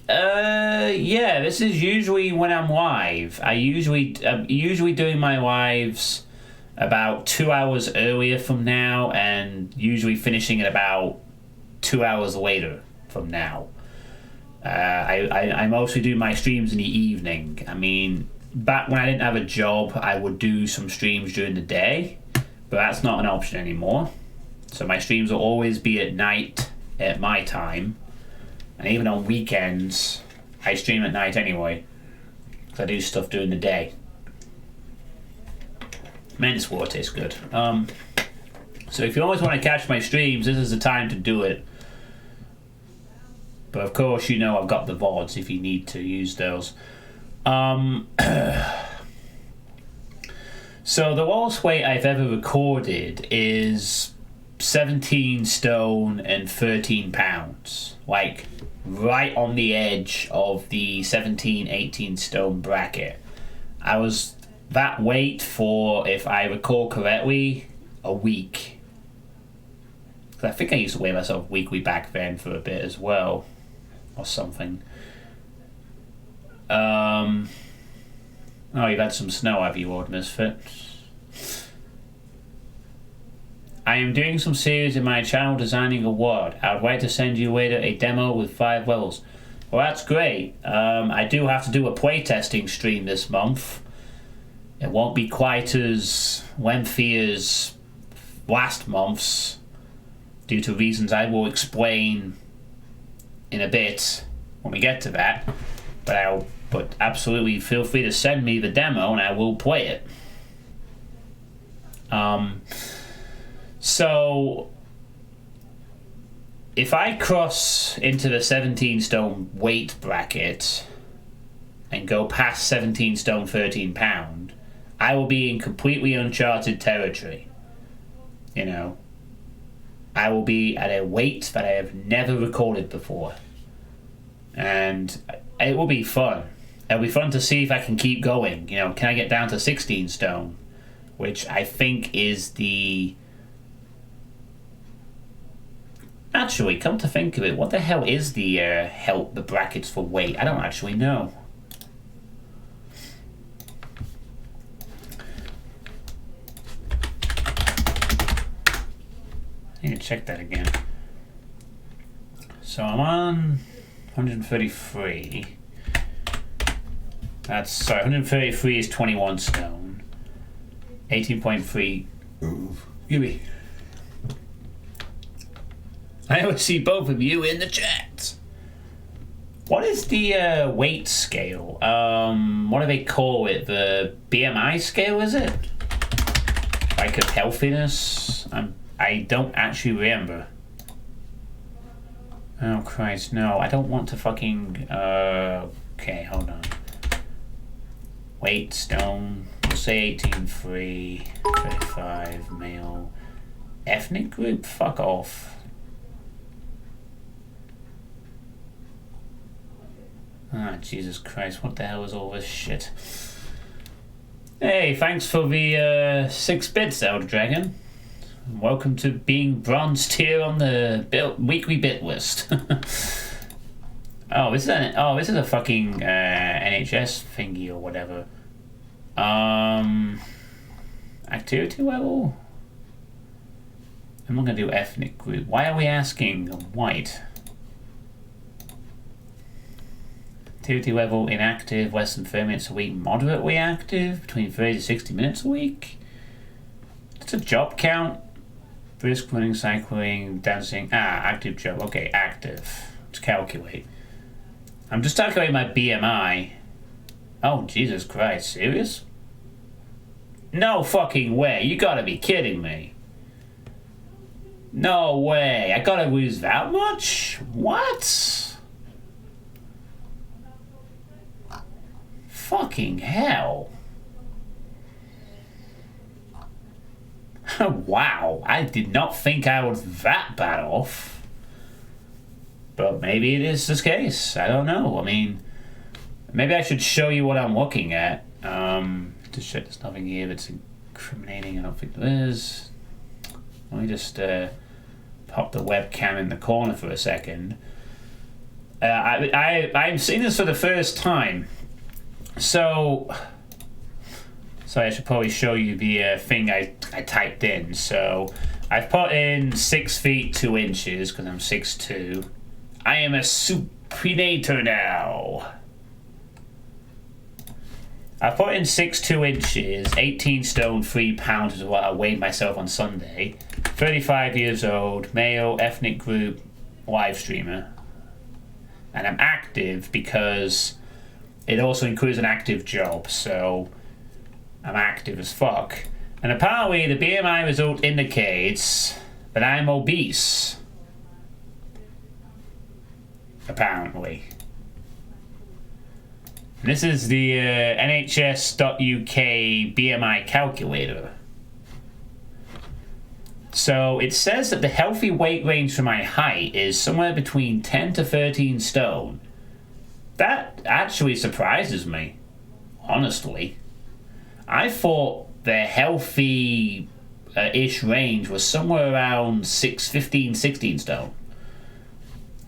Speaker 1: this is usually when I'm live. I'm usually doing my lives about 2 hours earlier from now, and usually finishing at about 2 hours later from now. I mostly do my streams in the evening. I mean, back when I didn't have a job, I would do some streams during the day, but that's not an option anymore. So my streams will always be at night at my time, and even on weekends, I stream at night anyway, because I do stuff during the day. Man, this water tastes good. So if you always want to catch my streams, this is the time to do it. But of course, you know I've got the VODs if you need to use those. So the lowest weight I've ever recorded is 17 stone and 13 pounds. Like, right on the edge of the 17, 18 stone bracket. I was that weight for, if I recall correctly, a week. I think I used to weigh myself weekly back then for a bit as well, or something. Oh, you've had some snow, have you, Lord Misfit? I am doing some series in my channel designing a word. I would like to send you later a demo with 5 levels. Well, that's great. I do have to do a playtesting stream this month. It won't be quite as lengthy as last month's, due to reasons I will explain in a bit when we get to that. But absolutely feel free to send me the demo and I will play it. So if I cross into the 17 stone weight bracket and go past 17 stone 13 pound, I will be in completely uncharted territory. You know, I will be at a weight that I have never recorded before, and it will be fun. It'll be fun to see if I can keep going. You know, can I get down to 16 stone, which I think is the... Actually, come to think of it, what the hell is the the brackets for weight? I don't actually know. I need to check that again. So I'm on 133. That's, sorry, 133 is 21 stone. 18.3. Give me. I always see both of you in the chat. What is the weight scale? What do they call it? The BMI scale, is it? Like of healthiness? I don't actually remember. Oh Christ, no. I don't want to fucking... okay, hold on. Weight, stone. We'll say 18.3. 35, male. Ethnic group? Fuck off. Ah, Jesus Christ, what the hell is all this shit? Hey, thanks for the 6 bits, Elder Dragon. Welcome to being bronze tier on the weekly bit list. this is a fucking NHS thingy or whatever. I Activity level? I'm not going to do ethnic group. Why are we asking white? Activity level inactive, less than 30 minutes a week. Moderately active, between 30 to 60 minutes a week. It's a job count. Brisk running, cycling, dancing. Active job. Okay, active. Let's calculate. I'm just calculating my BMI. Oh, Jesus Christ. Serious? No fucking way. You gotta be kidding me. No way. I gotta lose that much? What? Fucking hell. Wow. I did not think I was that bad off. But maybe it is this case. I don't know. I mean, maybe I should show you what I'm looking at. To check there's nothing here that's incriminating. I don't think there is. Let me just pop the webcam in the corner for a second. I'm seeing this for the first time. So I should probably show you the thing I typed in. So I've put in 6 feet 2 inches because I'm 6'2". I am a supinator now. I put in 6'2" inches, 18 stone, 3 pounds is what I weighed myself on Sunday. 35 years old, male, ethnic group, live streamer. And I'm active because it also includes an active job, so I'm active as fuck. And apparently the BMI result indicates that I'm obese. Apparently. This is the NHS.UK BMI calculator. So it says that the healthy weight range for my height is somewhere between 10 to 13 stone. That actually surprises me, honestly. I thought the healthy-ish range was somewhere around 15, 16 stone.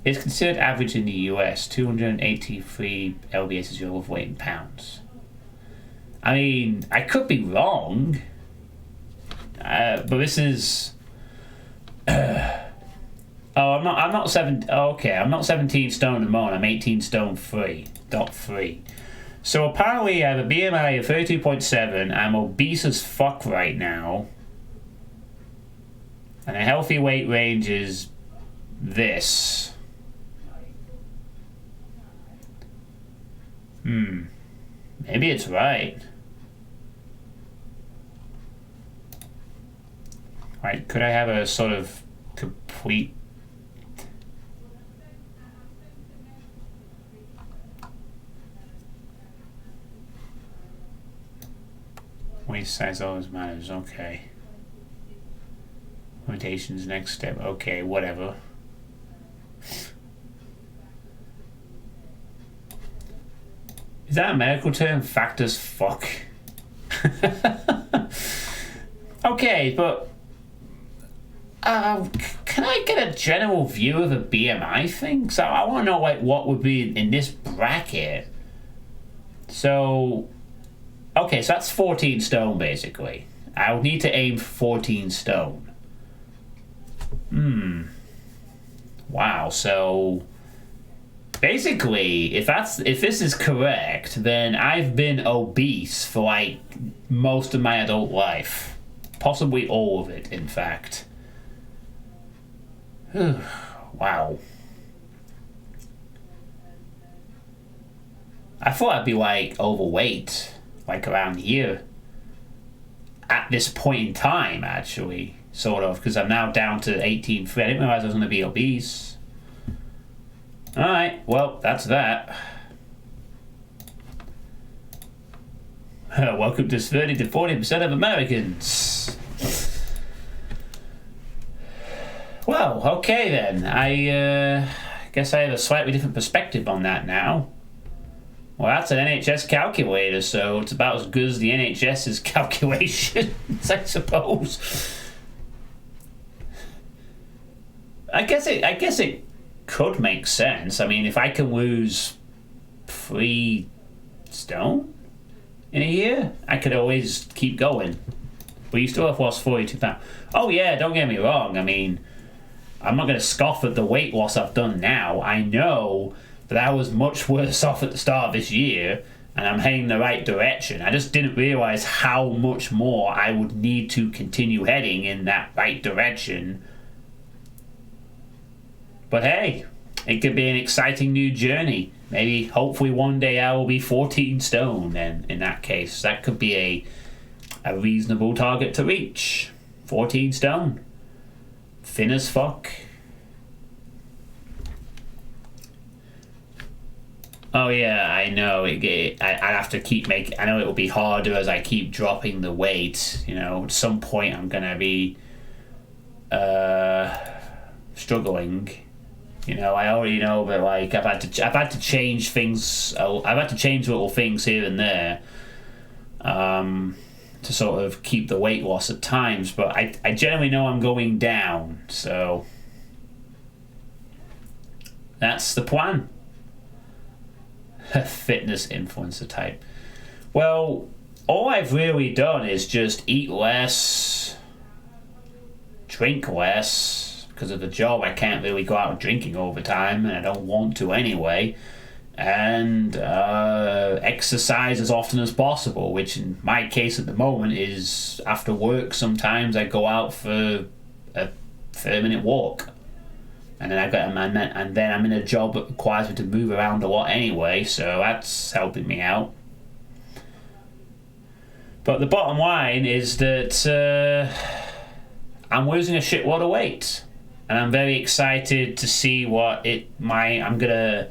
Speaker 1: It's considered average in the US, 283 lbs is your weight in pounds. I mean, I could be wrong, but this is. I'm not 7. Okay, I'm not 17 stone at the moment. I'm 18 stone 3.3. So apparently, I have a BMI of 32.7. I'm obese as fuck right now, and a healthy weight range is this. Maybe it's right. Right, could I have a sort of complete... Waist size always matters, okay. Rotations, next step, okay, whatever. Is that a medical term? Fact as fuck. Okay, but can I get a general view of a BMI thing? So I want to know like what would be in this bracket. So, okay, so that's 14 stone basically. I would need to aim for 14 stone. Wow, so basically, if this is correct, then I've been obese for like most of my adult life. Possibly all of it, in fact. Wow. I thought I'd be like overweight, like around here. At this point in time, actually, sort of, because I'm now down to 18. I didn't realize I was going to be obese. Alright, well, that's that. Welcome to 30 to 40% of Americans. Well, okay then. I guess I have a slightly different perspective on that now. Well, that's an NHS calculator, so it's about as good as the NHS's calculations, I suppose. I guess it could make sense. I mean, if I can lose 3 stone in a year, I could always keep going. But you still have lost 42 pounds. Oh yeah, don't get me wrong. I mean, I'm not going to scoff at the weight loss I've done now. I know that I was much worse off at the start of this year, and I'm heading in the right direction. I just didn't realise how much more I would need to continue heading in that right direction. But hey, it could be an exciting new journey. Maybe, hopefully one day I will be 14 stone, and in that case, that could be a reasonable target to reach. 14 stone. Thin as fuck. Oh yeah, I know. I have to keep making. I know it will be harder as I keep dropping the weight. You know, at some point I'm gonna be struggling. You know, I already know that like I've had to change things. I've had to change little things here and there. To sort of keep the weight loss at times, but I generally know I'm going down, so that's the plan. Fitness influencer type. Well, all I've really done is just eat less, drink less. Because of the job, I can't really go out drinking all the time, and I don't want to anyway. And exercise as often as possible, which in my case at the moment is after work. Sometimes I go out for a 30-minute walk, and then I'm in a job that requires me to move around a lot anyway, so that's helping me out. But the bottom line is that I'm losing a shitload of weight, and I'm very excited to see what I'm gonna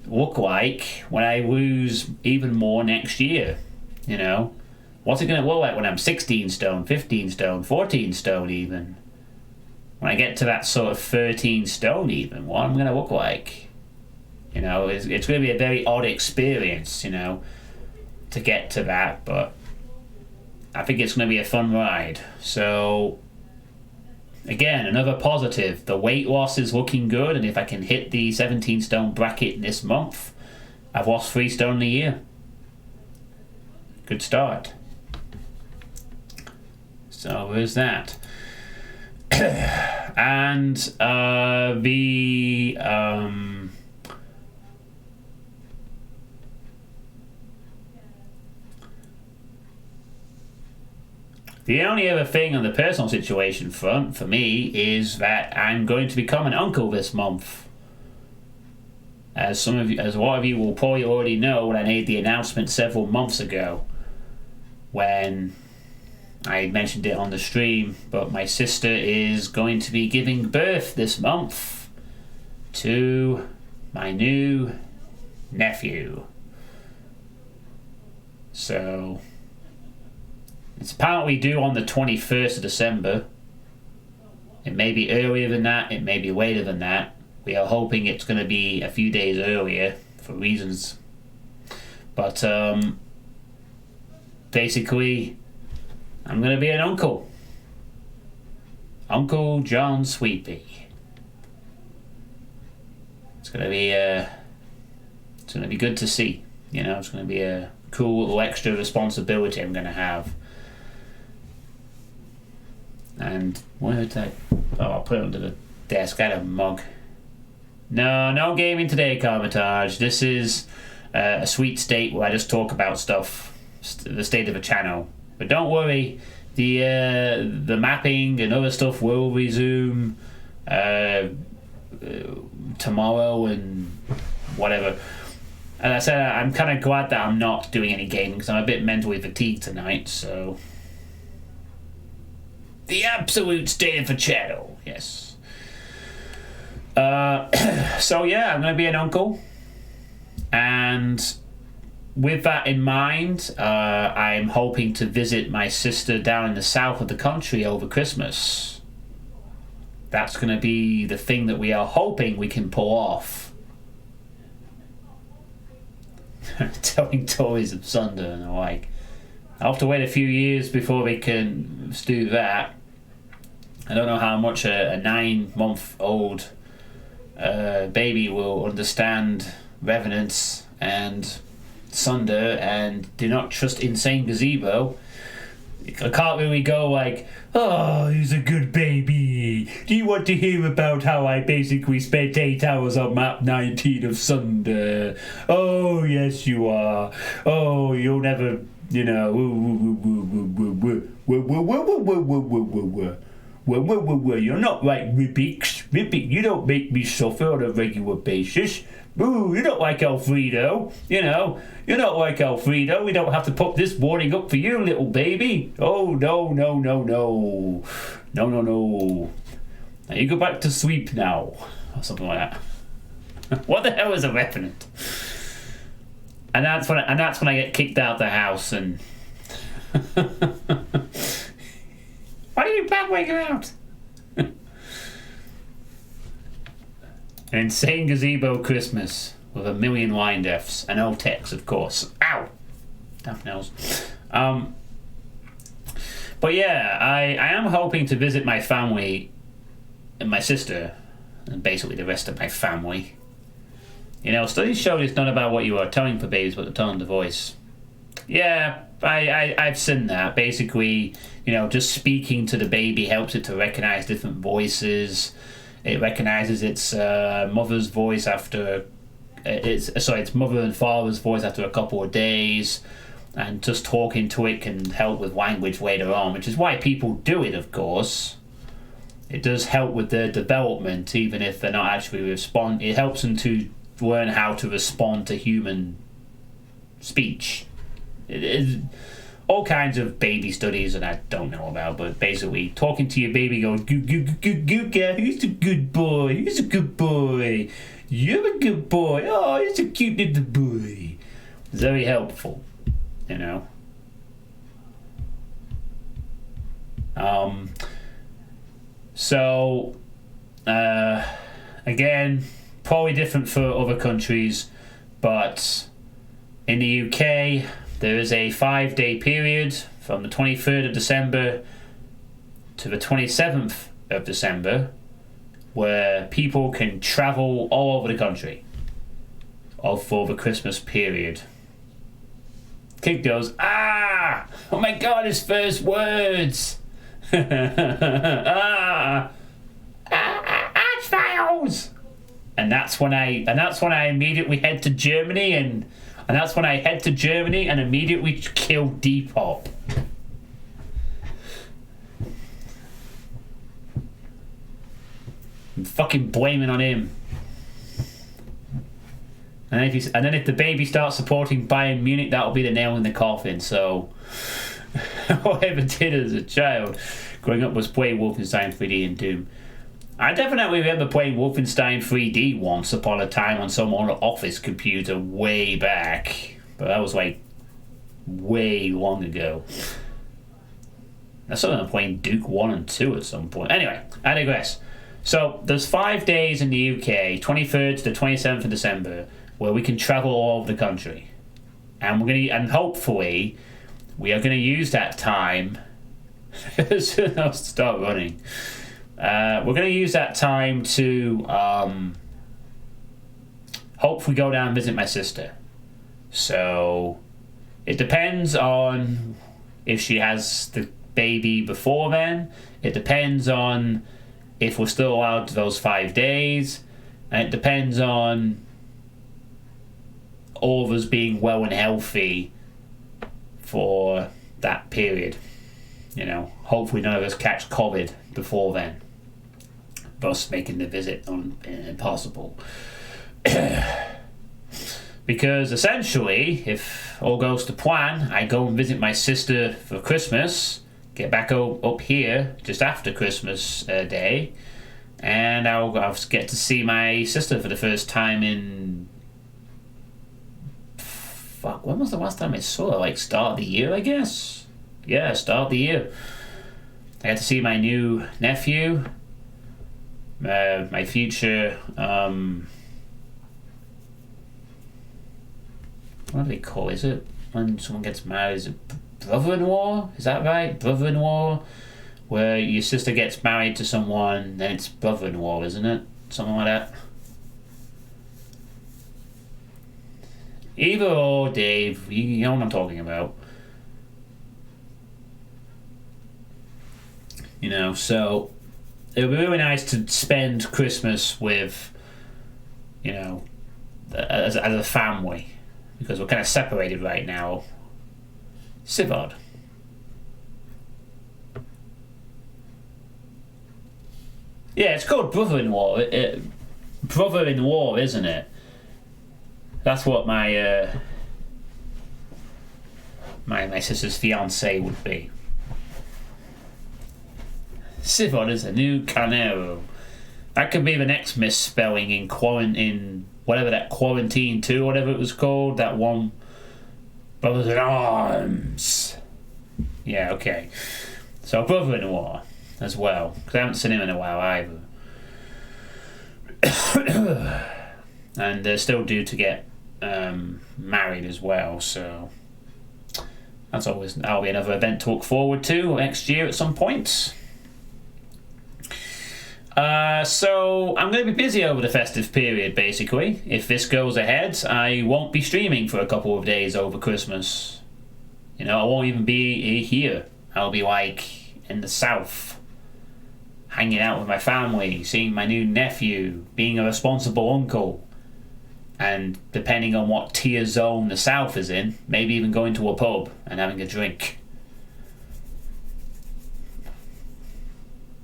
Speaker 1: look like when I lose even more next year. You know, what's it gonna look like when I'm 16 stone, 15 stone, 14 stone even? When I get to that sort of 13 stone even, what I'm gonna look like? You know, it's gonna be a very odd experience, you know, to get to that, but I think it's gonna be a fun ride. So again, another positive. The weight loss is looking good, and if I can hit the 17 stone bracket this month, I've lost 3 stone in a year. Good start. So there's that. And the only other thing on the personal situation front for me is that I'm going to become an uncle this month. As a lot of you will probably already know, when I made the announcement several months ago, when I mentioned it on the stream, but my sister is going to be giving birth this month to my new nephew. So it's apparently due on the 21st of December. It may be earlier than that, it may be later than that. We are hoping it's going to be a few days earlier for reasons. But basically, I'm going to be an uncle. Uncle John Suitepee. It's going to be good to see. You know, it's going to be a cool little extra responsibility I'm going to have. And where did I... Oh, I'll put it under the desk. I had a mug. No gaming today, Carmitage. This is a sweet state where I just talk about stuff, the state of a channel. But don't worry, the mapping and other stuff will resume tomorrow and whatever. As I said, I'm kind of glad that I'm not doing any gaming because I'm a bit mentally fatigued tonight, so... The absolute state of a channel, yes. So yeah, I'm going to be an uncle. And with that in mind, I'm hoping to visit my sister down in the south of the country over Christmas. That's going to be the thing that we are hoping we can pull off. Telling stories of Sunder and the like. I'll have to wait a few years before we can do that. I don't know how much a 9-month-old baby will understand Revenants and Sunder and Do Not Trust Insane Gazebo. I can't really go like, oh, he's a good baby. Do you want to hear about how I basically spent 8 hours on map 19 of Sunday? Oh, yes, you are. Oh, you'll never, you know. You're not like Rubik's. Rubik, you don't make me suffer on a regular basis. Ooh, you're not like Alfredo. You know, you're not like Alfredo. We don't have to put this warning up for you, little baby. Oh, no, no, no, no. No, no, no. Now you go back to sleep now. Or something like that. What the hell is a revenant? And that's when I get kicked out of the house and... Why are you back waking out? An insane gazebo Christmas with a million line deaths and no text, of course. Ow! Damn nails. But yeah, I am hoping to visit my family and my sister and basically the rest of my family. You know, studies show it's not about what you are telling for babies, but the tone of the voice. Yeah, I've seen that. Basically, you know, just speaking to the baby helps it to recognize different voices. It recognizes its mother's voice after its mother and father's voice after a couple of days, and just talking to it can help with language later on, which is why people do it, of course. It does help with their development, even if they're not actually respond. It helps them to learn how to respond to human speech. It is all kinds of baby studies that I don't know about, but basically talking to your baby going, Gooka, who's a good boy? Who's a good boy? You're a good boy. Oh, you're a cute little boy. Very helpful, you know. So, again, probably different for other countries, but in the UK, there is a 5-day period from the 23rd of December to the 27th of December where people can travel all over the country for the Christmas period. Kid goes, ah! Oh my God, his first words! ah! Archfiles! And that's when I immediately head to Germany and that's when I head to Germany and immediately kill Depop. I'm fucking blaming on him. And then if the baby starts supporting Bayern Munich, that'll be the nail in the coffin. So all I ever did as a child growing up was play Wolfenstein 3D and Doom. I definitely remember playing Wolfenstein 3D once upon a time on some office computer way back. But that was like way long ago. I saw them playing Duke 1 and 2 at some point. Anyway, I digress. So there's 5 days in the UK, 23rd to the 27th of December, where we can travel all over the country. And hopefully we are going to use that time as soon as I start running. We're going to use that time to hopefully go down and visit my sister. So it depends on if she has the baby before then. It depends on if we're still allowed those 5 days. And it depends on all of us being well and healthy for that period. You know, hopefully none of us catch COVID before then, thus making the visit impossible. Because essentially, if all goes to plan, I go and visit my sister for Christmas, get back up here just after Christmas Day, and I'll get to see my sister for the first time in... Fuck, when was the last time I saw her? Like, start of the year, I guess? Yeah, start of the year. I got to see my new nephew, my future, what do they call it? Is it when someone gets married? Is it brother-in-law? Is that right? Brother-in-law? Where your sister gets married to someone, then it's brother-in-law, isn't it? Something like that. Either or, Dave. You know what I'm talking about. So it would be really nice to spend Christmas with, as a family, because we're kind of separated right now. Sivard. Yeah, it's called brother-in-law. Brother-in-law, isn't it? That's what my my sister's fiance would be. Sivard is a new Carnero. That could be the next misspelling in quarantine, whatever that Quarantine 2, whatever it was called. That one, Brothers in Arms. Yeah, okay. So brother-in-law as well, because I haven't seen him in a while either. And they're still due to get married as well, so that'll be another event to look forward to next year at some point. So I'm going to be busy over the festive period, basically. If this goes ahead, I won't be streaming for a couple of days over Christmas. I won't even be here. I'll be in the south, hanging out with my family, seeing my new nephew, being a responsible uncle, and depending on what tier zone the south is in, maybe even going to a pub and having a drink.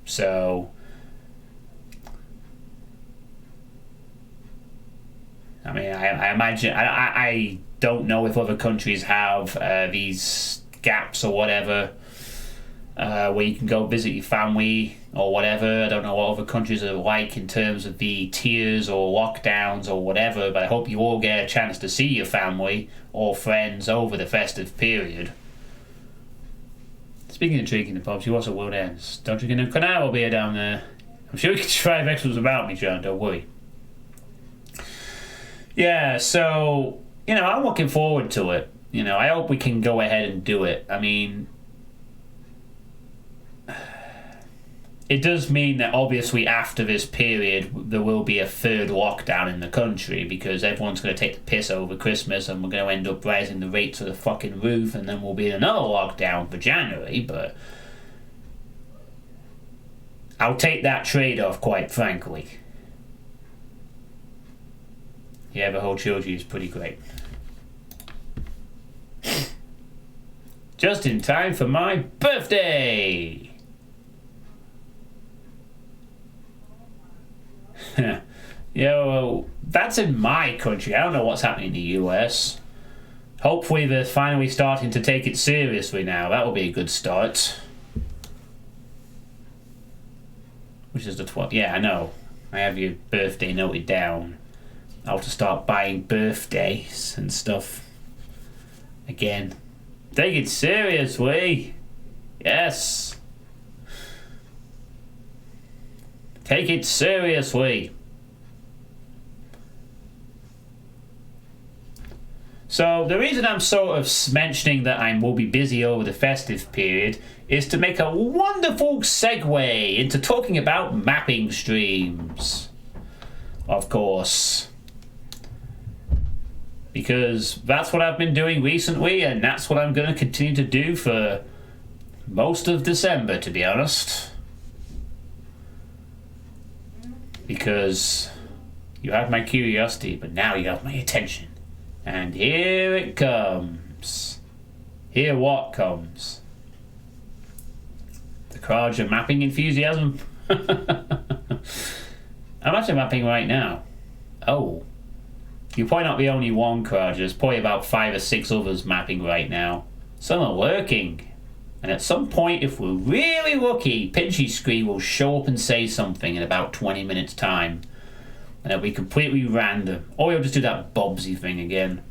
Speaker 1: So I mean, I imagine, I don't know if other countries have these gaps or whatever, where you can go visit your family or whatever. I don't know what other countries are like in terms of the tiers or lockdowns or whatever, but I hope you all get a chance to see your family or friends over the festive period. Speaking of drinking the pubs, you also will ends. Don't drink in a canal beer down there. I'm sure you can try vegetables without me, John, don't worry. Yeah, so, I'm looking forward to it. I hope we can go ahead and do it. I mean, it does mean that obviously after this period there will be a third lockdown in the country, because everyone's going to take the piss over Christmas and we're going to end up raising the rate to the fucking roof, and then we'll be in another lockdown for January, but I'll take that trade-off, quite frankly. Yeah, the whole trilogy is pretty great. Just in time for my birthday! Yeah, well, that's in my country. I don't know what's happening in the US. Hopefully they're finally starting to take it seriously now. That will be a good start. Which is the 12th. Yeah, I know. I have your birthday noted down. I'll have to start buying birthdays and stuff again. Take it seriously. Yes. Take it seriously. So the reason I'm sort of mentioning that I will be busy over the festive period is to make a wonderful segue into talking about mapping streams. Of course. Because that's what I've been doing recently, and that's what I'm going to continue to do for most of December, to be honest. Because you have my curiosity, but now you have my attention. And here it comes. Here what comes? The crowds of mapping enthusiasm. I'm actually mapping right now. Oh. You're probably not the only one, Crowd. There's probably about 5 or 6 others mapping right now. Some are working. And at some point, if we're really lucky, Pinchy Screen will show up and say something in about 20 minutes' time. And it'll be completely random. Or he'll just do that Bobsy thing again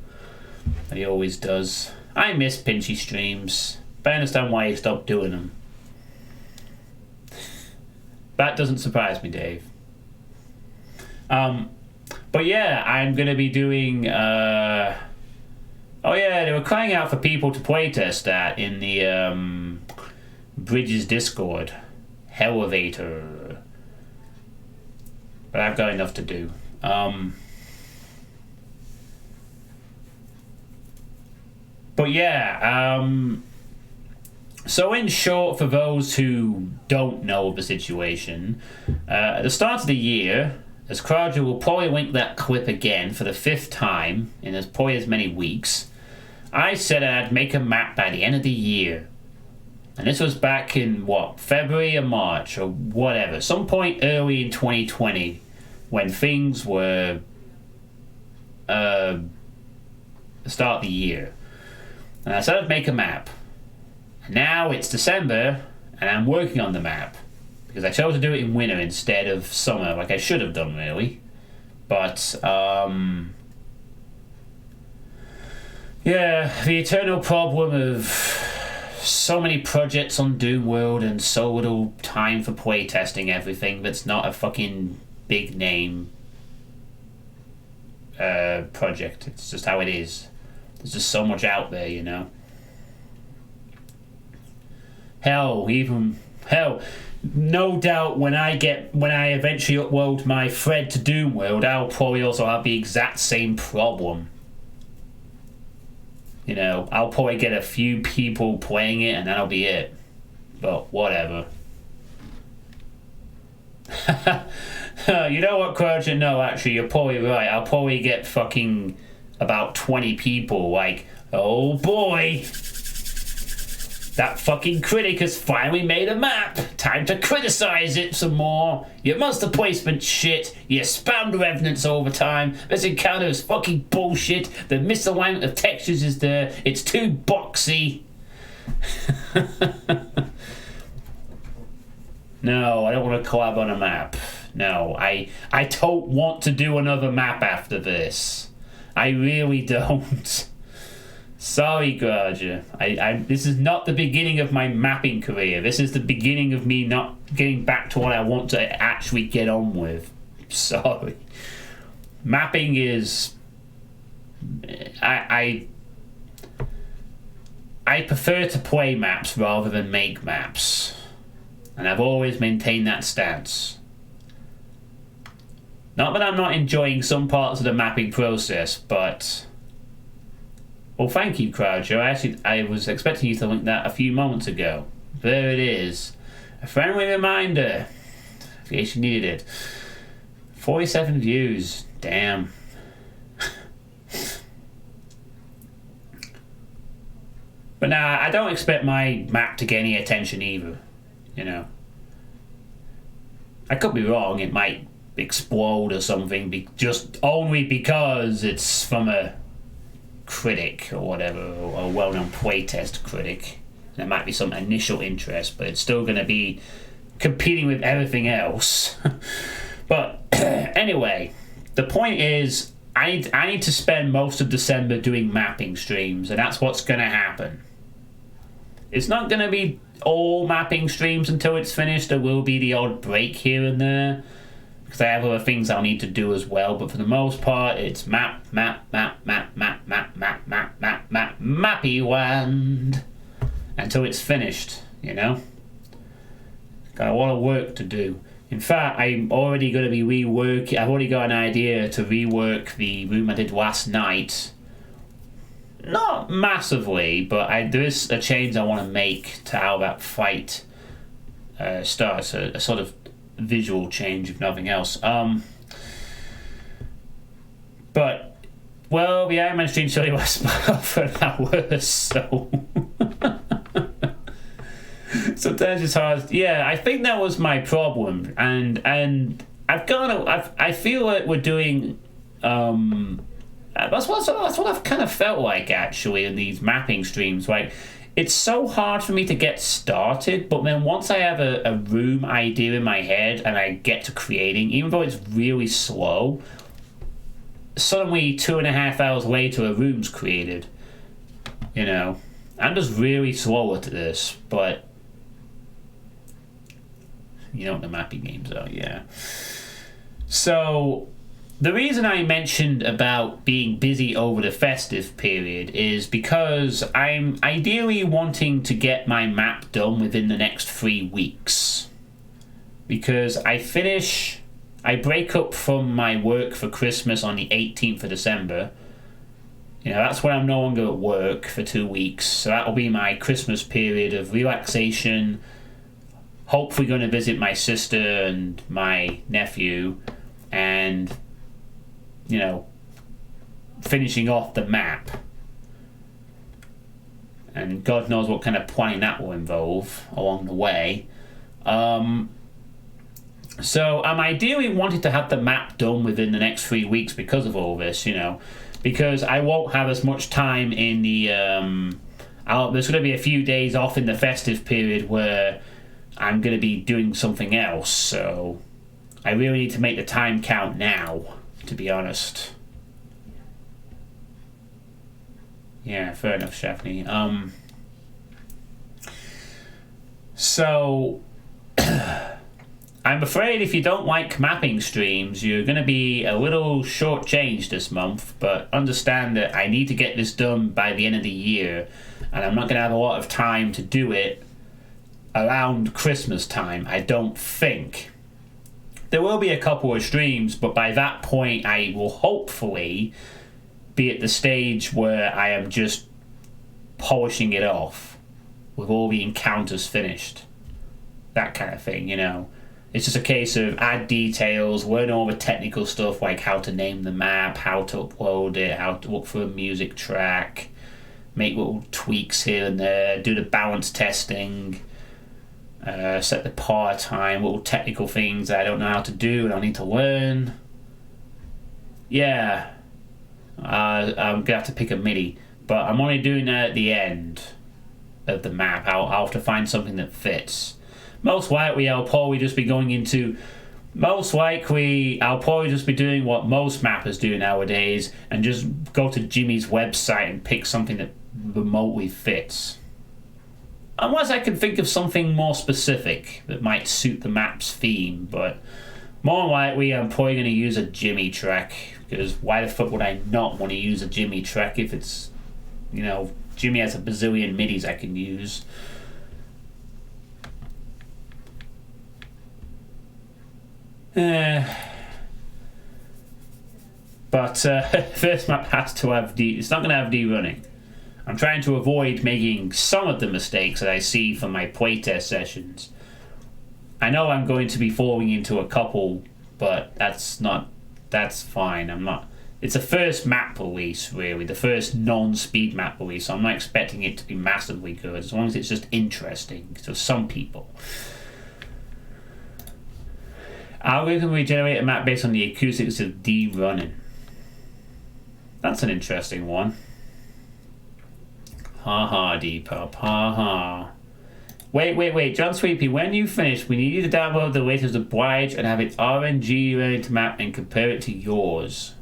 Speaker 1: that he always does. I miss Pinchy streams, but I understand why he stopped doing them. That doesn't surprise me, Dave. But yeah, I'm going to be doing... oh yeah, they were crying out for people to playtest that in the Bridges Discord. Elevator. But I've got enough to do. But yeah, so in short, for those who don't know of the situation, at the start of the year, as Crowder will probably link that clip again for the 5th time in as probably as many weeks, I said I'd make a map by the end of the year. And this was back in, February or March or whatever, some point early in 2020 when things were the start of the year. And I said I'd make a map. And now it's December and I'm working on the map. Because I chose to do it in winter instead of summer, like I should have done, really. But, yeah, the eternal problem of so many projects on Doomworld and so little time for playtesting everything that's not a fucking big name project. It's just how it is. There's just so much out there, you know. Hell, no doubt when I eventually upload my thread to Doomworld, I'll probably also have the exact same problem. You know, I'll probably get a few people playing it and that'll be it. But whatever. You know what, Croger? No, actually, you're probably right. I'll probably get fucking about 20 people like, oh boy, that fucking critic has finally made a map. Time to criticize it some more. Your monster placement shit. You spammed revenants all the time. This encounter is fucking bullshit. The misalignment of textures is there. It's too boxy. No, I don't want to collab on a map. No, I don't want to do another map after this. I really don't. Sorry, Garger. This is not the beginning of my mapping career. This is the beginning of me not getting back to what I want to actually get on with. Sorry. Mapping is... I prefer to play maps rather than make maps. And I've always maintained that stance. Not that I'm not enjoying some parts of the mapping process, but... Well, thank you, Crowder. I was expecting you to link that a few moments ago. There it is. A friendly reminder. In case you needed it. 47 views. Damn. But nah, I don't expect my map to get any attention either. You know. I could be wrong. It might explode or something. Just only because it's from a critic or whatever, or a well-known playtest critic. There might be some initial interest, but it's still going to be competing with everything else. But anyway, the point is, I need to spend most of December doing mapping streams, and that's what's going to happen. It's not going to be all mapping streams until it's finished. There will be the odd break here and there, because I have other things I'll need to do as well, but for the most part, it's mappy land until it's finished, you know? Got a lot of work to do. In fact, I'm already going to be reworking. I've already got an idea to rework the room I did last night. Not massively, but there is a change I want to make to how that fight starts. A sort of visual change, if nothing else. But, well, the Iron Man stream surely was for an hour, so... Sometimes it's hard. Yeah, I think that was my problem, and I feel like we're doing. That's what I've kind of felt like actually in these mapping streams. Like, it's so hard for me to get started, but then once I have a room idea in my head and I get to creating, even though it's really slow, suddenly 2.5 hours later a room's created. You know, I'm just really slow at this, but. You know what the mapping games are, yeah. So, the reason I mentioned about being busy over the festive period is because I'm ideally wanting to get my map done within the next 3 weeks. Because I break up from my work for Christmas on the 18th of December. You know, that's when I'm no longer at work for 2 weeks. So that'll be my Christmas period of relaxation, hopefully going to visit my sister and my nephew, and finishing off the map. And God knows what kind of planning that will involve along the way. So I'm ideally wanting to have the map done within the next 3 weeks because of all this, because I won't have as much time in the there's going to be a few days off in the festive period where I'm going to be doing something else, so I really need to make the time count now, to be honest. Yeah, fair enough, Stephanie. So I'm afraid if you don't like mapping streams, you're going to be a little shortchanged this month, but understand that I need to get this done by the end of the year, and I'm not going to have a lot of time to do it around Christmas time, I don't think. There will be a couple of streams, but by that point I will hopefully be at the stage where I am just polishing it off with all the encounters finished. That kind of thing, It's just a case of add details, learn all the technical stuff like how to name the map, how to upload it, how to look for a music track, make little tweaks here and there, do the balance testing, set the par time, little technical things that I don't know how to do and I need to learn. Yeah, I'm going to have to pick a MIDI, but I'm only doing that at the end of the map. I'll have to find something that fits. Most likely I'll probably just be doing what most mappers do nowadays and just go to Jimmy's website and pick something that remotely fits. Unless I can think of something more specific that might suit the map's theme, but more likely I'm probably going to use a Jimmy track, because why the fuck would I not want to use a Jimmy track if it's, Jimmy has a bazillion MIDIs I can use. But first map has to have D. It's not going to have D running. I'm trying to avoid making some of the mistakes that I see from my playtest sessions. I know I'm going to be falling into a couple, but that's fine. I'm not. It's a first map release, really, the first non-speed map release, so I'm not expecting it to be massively good, as long as it's just interesting to some people. Algorithm regenerate a map based on the acoustics of D running. That's an interesting one. Ha ha, Depop, ha ha. Wait, John Suitepee, when you finish, we need you to download the latest oblige and have its RNG ready to map and compare it to yours.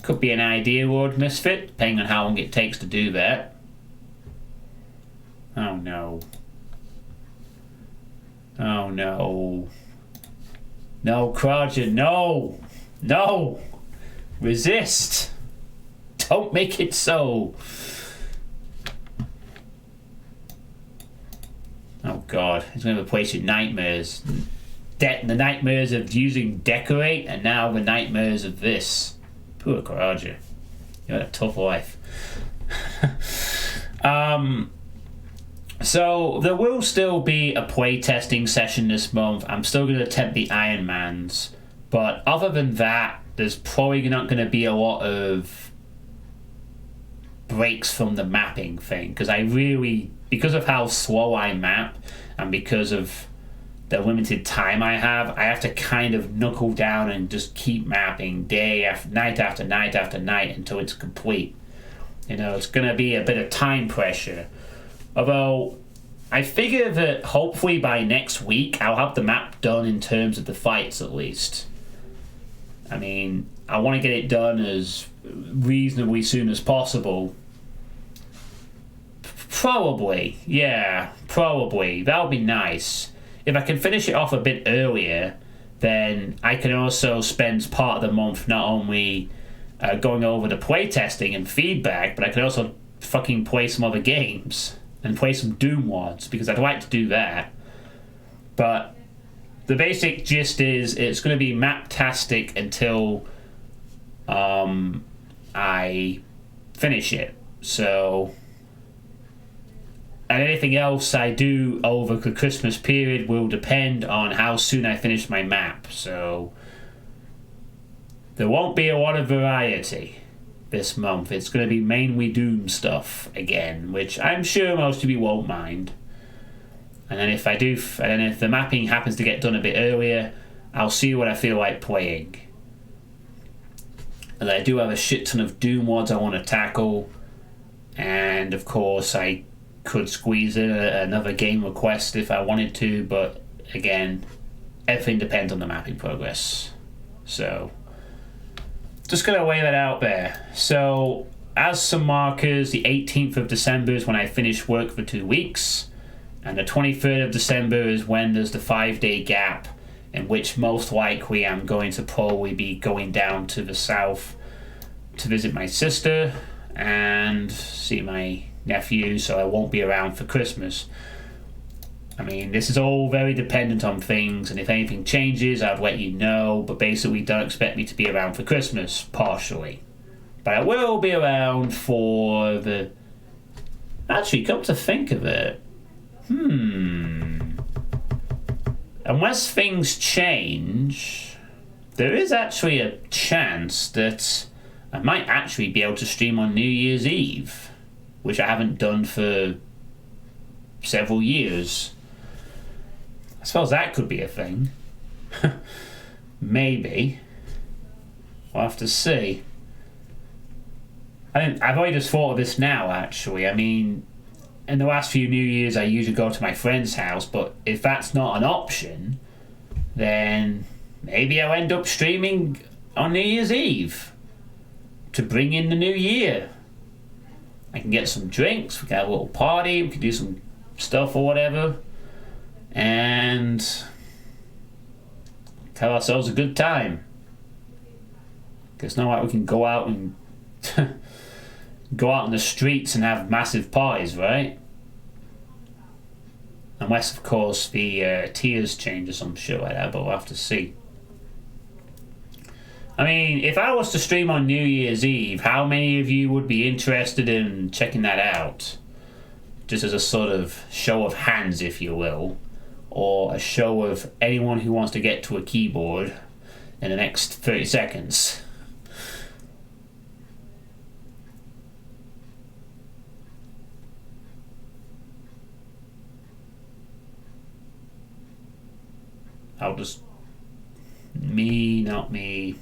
Speaker 1: Could be an idea, Lord Misfit, depending on how long it takes to do that. Oh no. Oh no. No, Kraja, no! No! Resist! Don't make it so! Oh god, he's going to replace your nightmares. The nightmares of using decorate, and now the nightmares of this. Poor Kraja. You had a tough life. So there will still be a playtesting session this month. I'm still going to attempt the Ironmans, but other than that, there's probably not going to be a lot of breaks from the mapping thing, because of how slow I map and because of the limited time I have to kind of knuckle down and just keep mapping night after night after night until it's complete. It's going to be a bit of time pressure. Although, I figure that hopefully by next week I'll have the map done in terms of the fights at least. I mean, I want to get it done as reasonably soon as possible. Probably. That would be nice. If I can finish it off a bit earlier, then I can also spend part of the month not only going over the playtesting and feedback, but I can also fucking play some other games and play some Doom Wads, because I'd like to do that. But the basic gist is it's going to be map-tastic until I finish it. So And anything else I do over the Christmas period will depend on how soon I finish my map. So there won't be a lot of variety this month. It's going to be mainly Doom stuff again, which I'm sure most of you won't mind. And then if the mapping happens to get done a bit earlier, I'll see what I feel like playing. And I do have a shit ton of Doom mods I want to tackle. And of course I could squeeze in another game request if I wanted to, but again, everything depends on the mapping progress. So just gonna weigh that out there. So as some markers, the 18th of December is when I finish work for 2 weeks, and the 23rd of December is when there's the 5-day gap, in which most likely I'm going to probably be going down to the south to visit my sister and see my nephew, so I won't be around for Christmas. I mean, this is all very dependent on things, and if anything changes, I'll let you know, but basically don't expect me to be around for Christmas, partially. But I will be around for the... Actually, come to think of it, unless things change, there is actually a chance that I might actually be able to stream on New Year's Eve, which I haven't done for several years. I suppose that could be a thing. Maybe. We'll have to see. I've only just thought of this now, actually. I mean, in the last few New Year's, I usually go to my friend's house, but if that's not an option, then maybe I'll end up streaming on New Year's Eve to bring in the new year. I can get some drinks, we can have a little party, we can do some stuff or whatever, and tell ourselves a good time. It's not like we can go out and go out in the streets and have massive parties, right? Unless, of course, the tiers change or some shit like that, but we'll have to see. I mean, if I was to stream on New Year's Eve, how many of you would be interested in checking that out? Just as a sort of show of hands, if you will. Or a show of anyone who wants to get to a keyboard in the next 30 seconds. I'll just... Me, not me.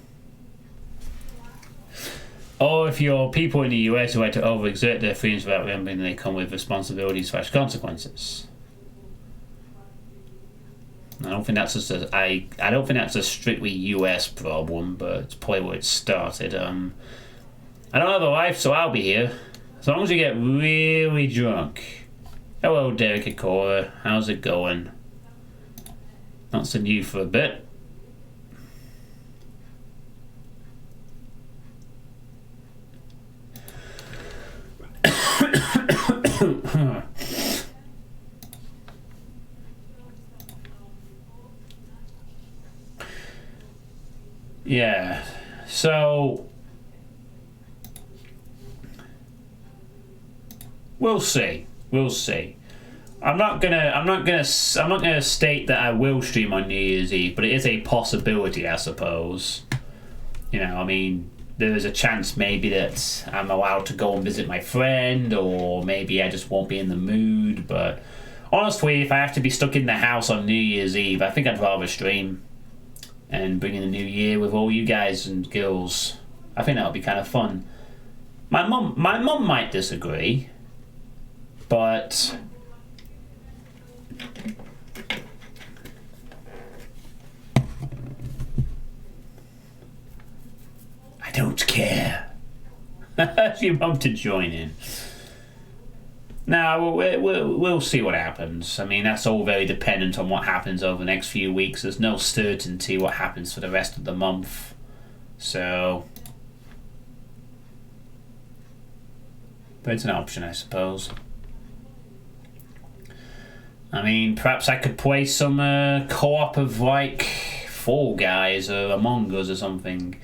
Speaker 1: Or if you're people in the US who like to overexert their freedoms without remembering they come with responsibilities/consequences. I don't think that's just I don't think that's a strictly US problem, but it's probably where it started. I don't have a wife, so I'll be here. As long as you get really drunk. Hello, Derek Akora. How's it going? Not seen you for a bit. Yeah, so we'll see. I'm not gonna state that I will stream on New Year's Eve, but it is a possibility, I suppose. You know, I mean, there is a chance maybe that I'm allowed to go and visit my friend, or maybe I just won't be in the mood. But honestly, if I have to be stuck in the house on New Year's Eve, I think I'd rather stream and bring in the new year with all you guys and girls. I think that would be kind of fun. My mum might disagree, but I don't care. Ask your mum to join in. Now, we'll see what happens. I mean, that's all very dependent on what happens over the next few weeks. There's no certainty what happens for the rest of the month. So, but it's an option, I suppose. I mean, perhaps I could play some co-op of, like, Fall Guys or Among Us or something.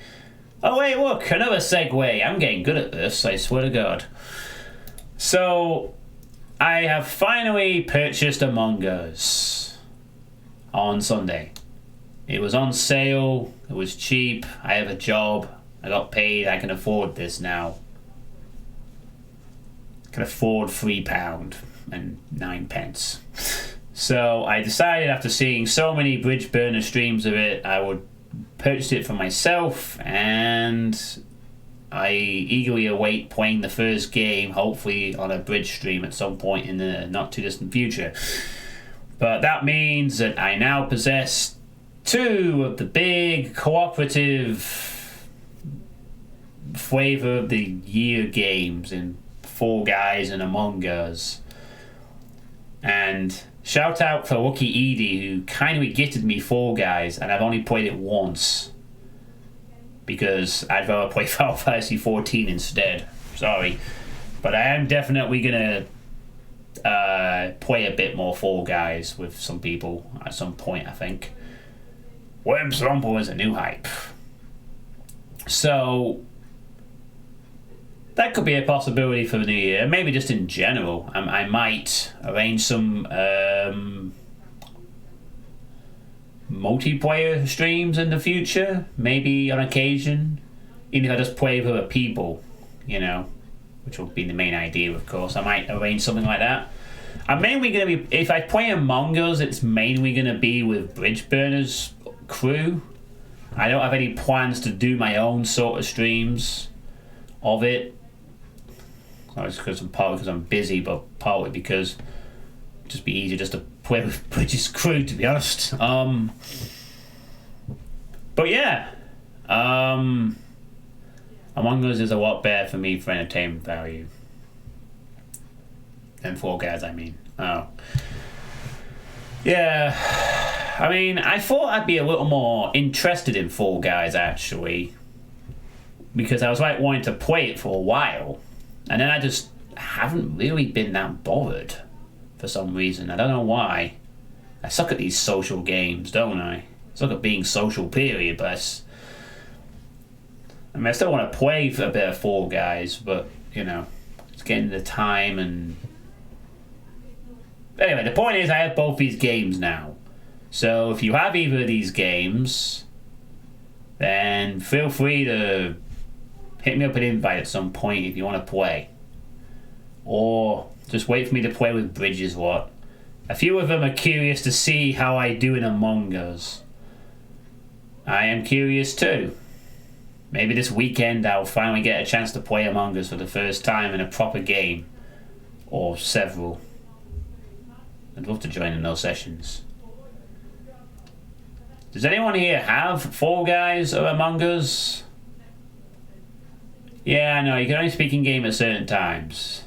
Speaker 1: Oh, wait, look, another segue. I'm getting good at this, I swear to God. So, I have finally purchased Among Us on Sunday. It was on sale, it was cheap, I have a job, I got paid, I can afford this now. I can afford £3.09. So I decided after seeing so many Bridge Burner streams of it, I would purchase it for myself, and I eagerly await playing the first game, hopefully on a Bridge stream at some point in the not too distant future. But that means that I now possess 2 of the big cooperative flavor of the year games in Fall Guys and Among Us. And shout out for Lucky Edie, who kindly gifted me Fall Guys, and I've only played it once because I'd rather play Final Fantasy 14 instead. Sorry, but I am definitely gonna play a bit more Fall Guys with some people at some point, I think. Worms Rumble is a new hype, so that could be a possibility for the new year. Maybe just in general. I might arrange some multiplayer streams in the future. Maybe on occasion. Even if I just play with other people, you know. Which will be the main idea, of course. I might arrange something like that. I'm mainly going to be... If I play Among Us, it's mainly going to be with Bridge Burner's crew. I don't have any plans to do my own sort of streams of it. It's partly because I'm busy, but partly because it'd just be easier just to play with Bridges' crew, to be honest. But yeah, Among Us is a lot better for me for entertainment value than Fall Guys. I mean, yeah. I mean, I thought I'd be a little more interested in Fall Guys actually, because I was like wanting to play it for a while. And then I just haven't really been that bothered for some reason. I don't know why. I suck at these social games, don't I? I suck at being social, period. But I still want to play for a bit of Fall Guys, but, you know, it's getting the time and... Anyway, the point is I have both these games now. So if you have either of these games, then feel free to... hit me up an invite at some point if you want to play. Or just wait for me to play with Bridges lot. A few of them are curious to see how I do in Among Us. I am curious too. Maybe this weekend I'll finally get a chance to play Among Us for the first time in a proper game. Or several. I'd love to join in those sessions. Does anyone here have Fall Guys or Among Us? Yeah, I know, you can only speak in game at certain times.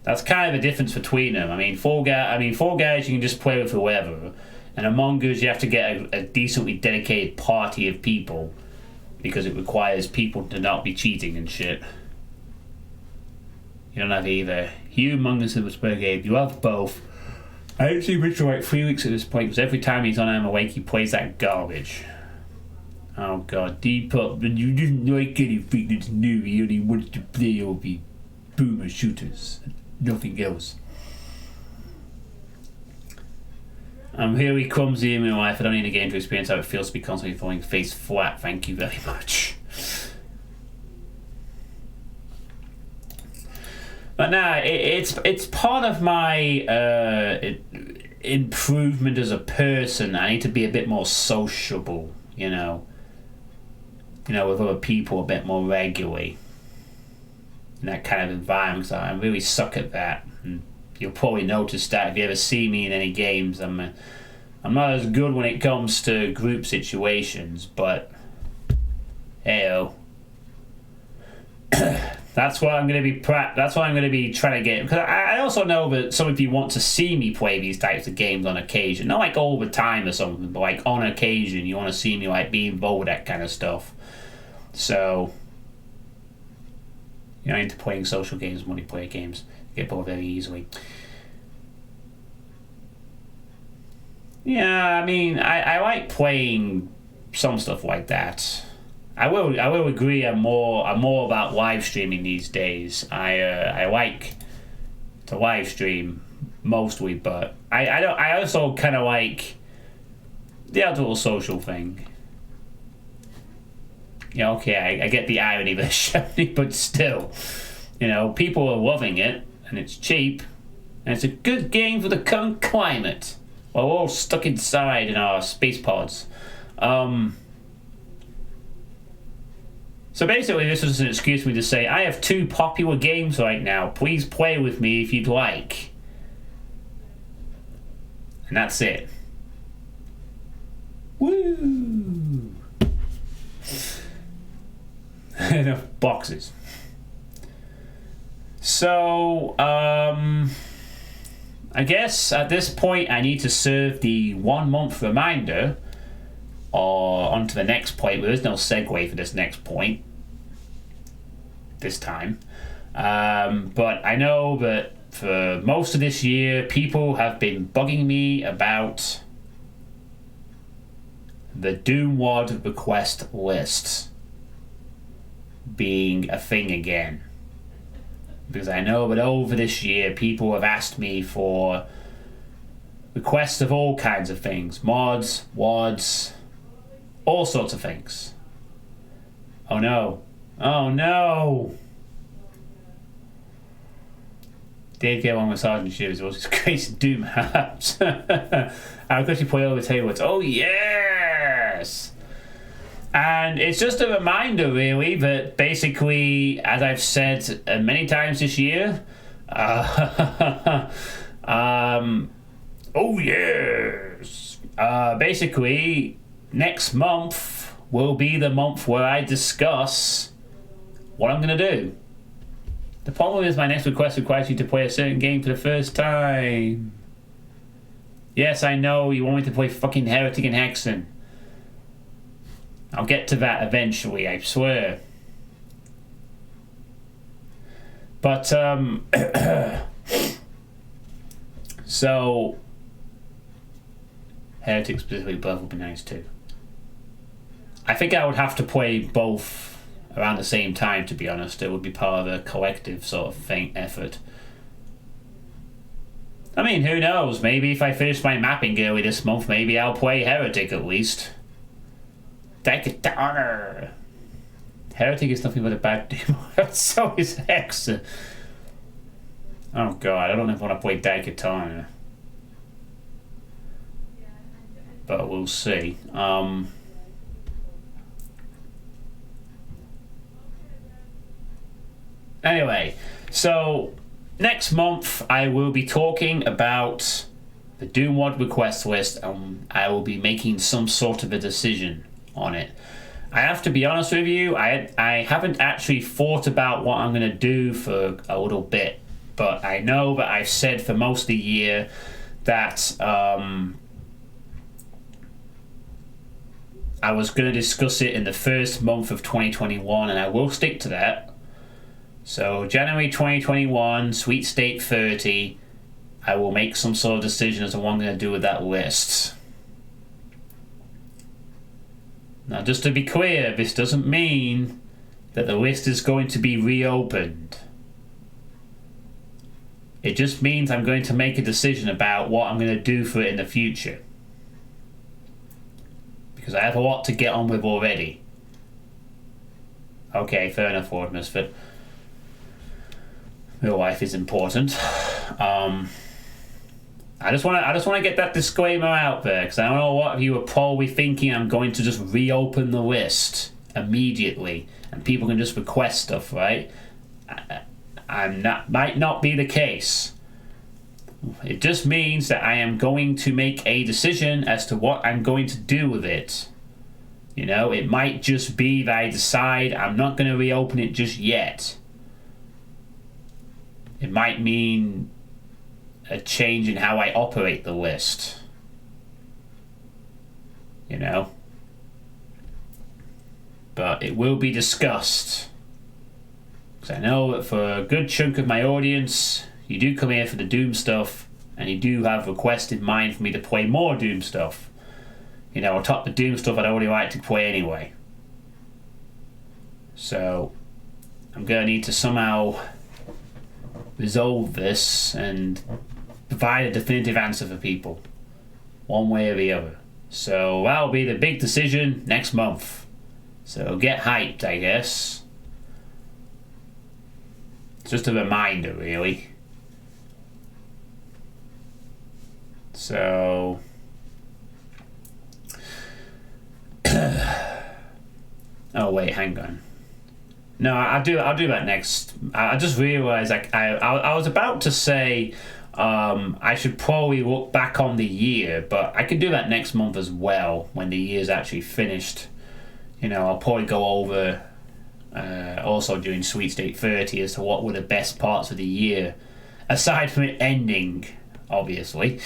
Speaker 1: That's kind of the difference between them. I mean, Fall Guys you can just play with whoever. And Among Us you have to get a decently dedicated party of people. Because it requires people to not be cheating and shit. You don't have either. Hugh, Among Us and Whisper Game, you have both. I haven't seen Richard like 3 weeks at this point, because every time he's on I'm Awake he plays that garbage. Oh god, Depop, but you didn't like anything that's new, you only wanted to play all the boomer shooters, nothing else. I'm really clumsy in my life, I don't need a game to experience how it feels to be constantly falling face flat, thank you very much. But nah, it's part of my improvement as a person. I need to be a bit more sociable, you know, with other people a bit more regularly. In that kind of environment, so I really suck at that. And you'll probably notice that if you ever see me in any games, I'm not as good when it comes to group situations, but heyo. That's what I'm going to be. That's what I'm going to be trying to get. Because I also know that some of you want to see me play these types of games on occasion, not like all the time or something, but like on occasion, you want to see me like be involved with that kind of stuff. So, into playing social games, multiplayer games, get bored very easily. Yeah, I mean, I like playing some stuff like that. I will agree. I'm more about live streaming these days. I like to live stream mostly, but I also kind of like the odd little social thing. Yeah, okay, I get the irony there, Shani, but still, people are loving it, and it's cheap, and it's a good game for the current climate. While we're all stuck inside in our space pods. So basically, this is an excuse for me to say, I have 2 popular games right now. Please play with me if you'd like. And that's it. Woo! Enough boxes. So, I guess at this point I need to serve the 1 month reminder or onto the next point. Well, there's no segue for this next point this time. But I know that for most of this year, people have been bugging me about the Doomwad request list being a thing again. Because I know that over this year, people have asked me for requests of all kinds of things. Mods, WADs, all sorts of things. Oh no. Oh no! Dave get one with Sergeant Shoes. It was just crazy Doom Habs. I'll quickly play over the table. Oh yes! And it's just a reminder, really, that basically, as I've said many times this year, oh yes, basically, next month will be the month where I discuss what I'm going to do. The problem is my next request requires you to play a certain game for the first time. Yes, I know, you want me to play fucking Heretic and Hexen. I'll get to that eventually, I swear. But, so, Heretic specifically, both would be nice too. I think I would have to play both around the same time, to be honest. It would be part of a collective sort of effort. I mean, who knows? Maybe if I finish my mapping early this month, maybe I'll play Heretic at least. Daikatana. Heretic is nothing but a bad demo. So is Hexa. Oh god, I don't know if I want to play Daikatana. But we'll see. Anyway, so next month I will be talking about the Doomwad request list, and I will be making some sort of a decision on it. I have to be honest with you, I haven't actually thought about what I'm going to do for a little bit, but I know that I've said for most of the year that I was going to discuss it in the first month of 2021, and I will stick to that. So January 2021, Sweet State 30, I will make some sort of decision as to what I'm going to do with that list. Now, just to be clear, this doesn't mean that the list is going to be reopened. It just means I'm going to make a decision about what I'm going to do for it in the future. Because I have a lot to get on with already. Okay, fair enough, Lord Misfit. Real life is important. I just want to get that disclaimer out there, because I don't know what you are probably thinking I'm going to just reopen the list immediately and people can just request stuff, right? Might not be the case. It just means that I am going to make a decision as to what I'm going to do with it. You know, it might just be that I decide I'm not going to reopen it just yet. It might mean a change in how I operate the list. You know? But it will be discussed. Because I know that for a good chunk of my audience, you do come here for the Doom stuff, and you do have requests in mind for me to play more Doom stuff. You know, on top of the Doom stuff I'd already like to play anyway. So, I'm going to need to somehow resolve this and provide a definitive answer for people, one way or the other. So that'll be the big decision next month. So get hyped, I guess. Just a reminder, really. So oh wait, hang on. No, I'll do that next. I just realised I was about to say I should probably look back on the year, but I could do that next month as well when the year's actually finished. You know, I'll probably go over also during Sweet 30 as to what were the best parts of the year, aside from it ending, obviously.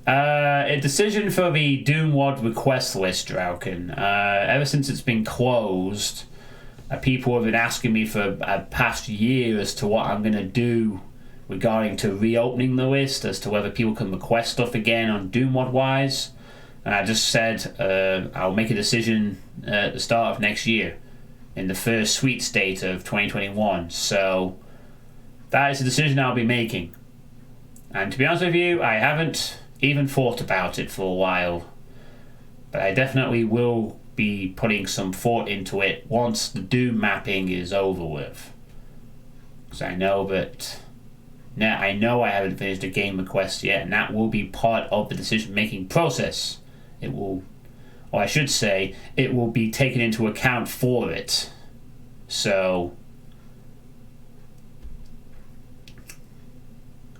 Speaker 1: A decision for the Doomwad request list, Drauken. Ever since it's been closed, people have been asking me for a past year as to what I'm going to do regarding to reopening the list, as to whether people can request stuff again on Doomwad wise. And I just said I'll make a decision at the start of next year, in the first sweet state of 2021. So that is a decision I'll be making. And to be honest with you, I haven't even thought about it for a while, but I definitely will be putting some thought into it once the Doom mapping is over with. Because I know that now I haven't finished a game request yet, and that will be part of the decision-making process. It will, or I should say, it will be taken into account for it. So,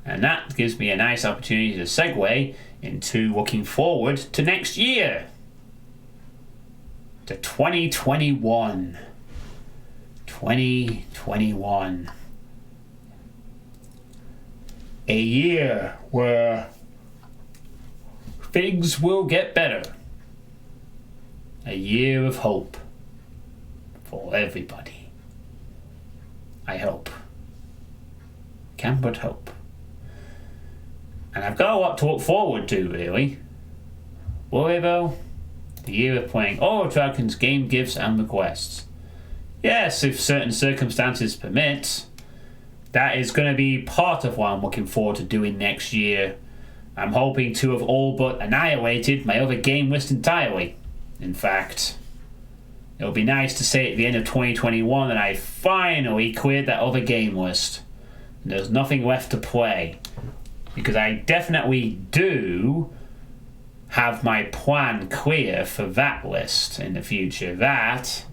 Speaker 1: and that gives me a nice opportunity to segue into looking forward to next year. To 2021. 2021. A year where things will get better. A year of hope for everybody. I hope. Can but hope. And I've got a lot to look forward to, really. Will I, though? The year of playing all of Drauken's game gifts and requests. Yes, if certain circumstances permit. That is going to be part of what I'm looking forward to doing next year. I'm hoping to have all but annihilated my other game list entirely. In fact, it'll be nice to say at the end of 2021 that I finally cleared that other game list. And there's nothing left to play. Because I definitely do have my plan clear for that list in the future. That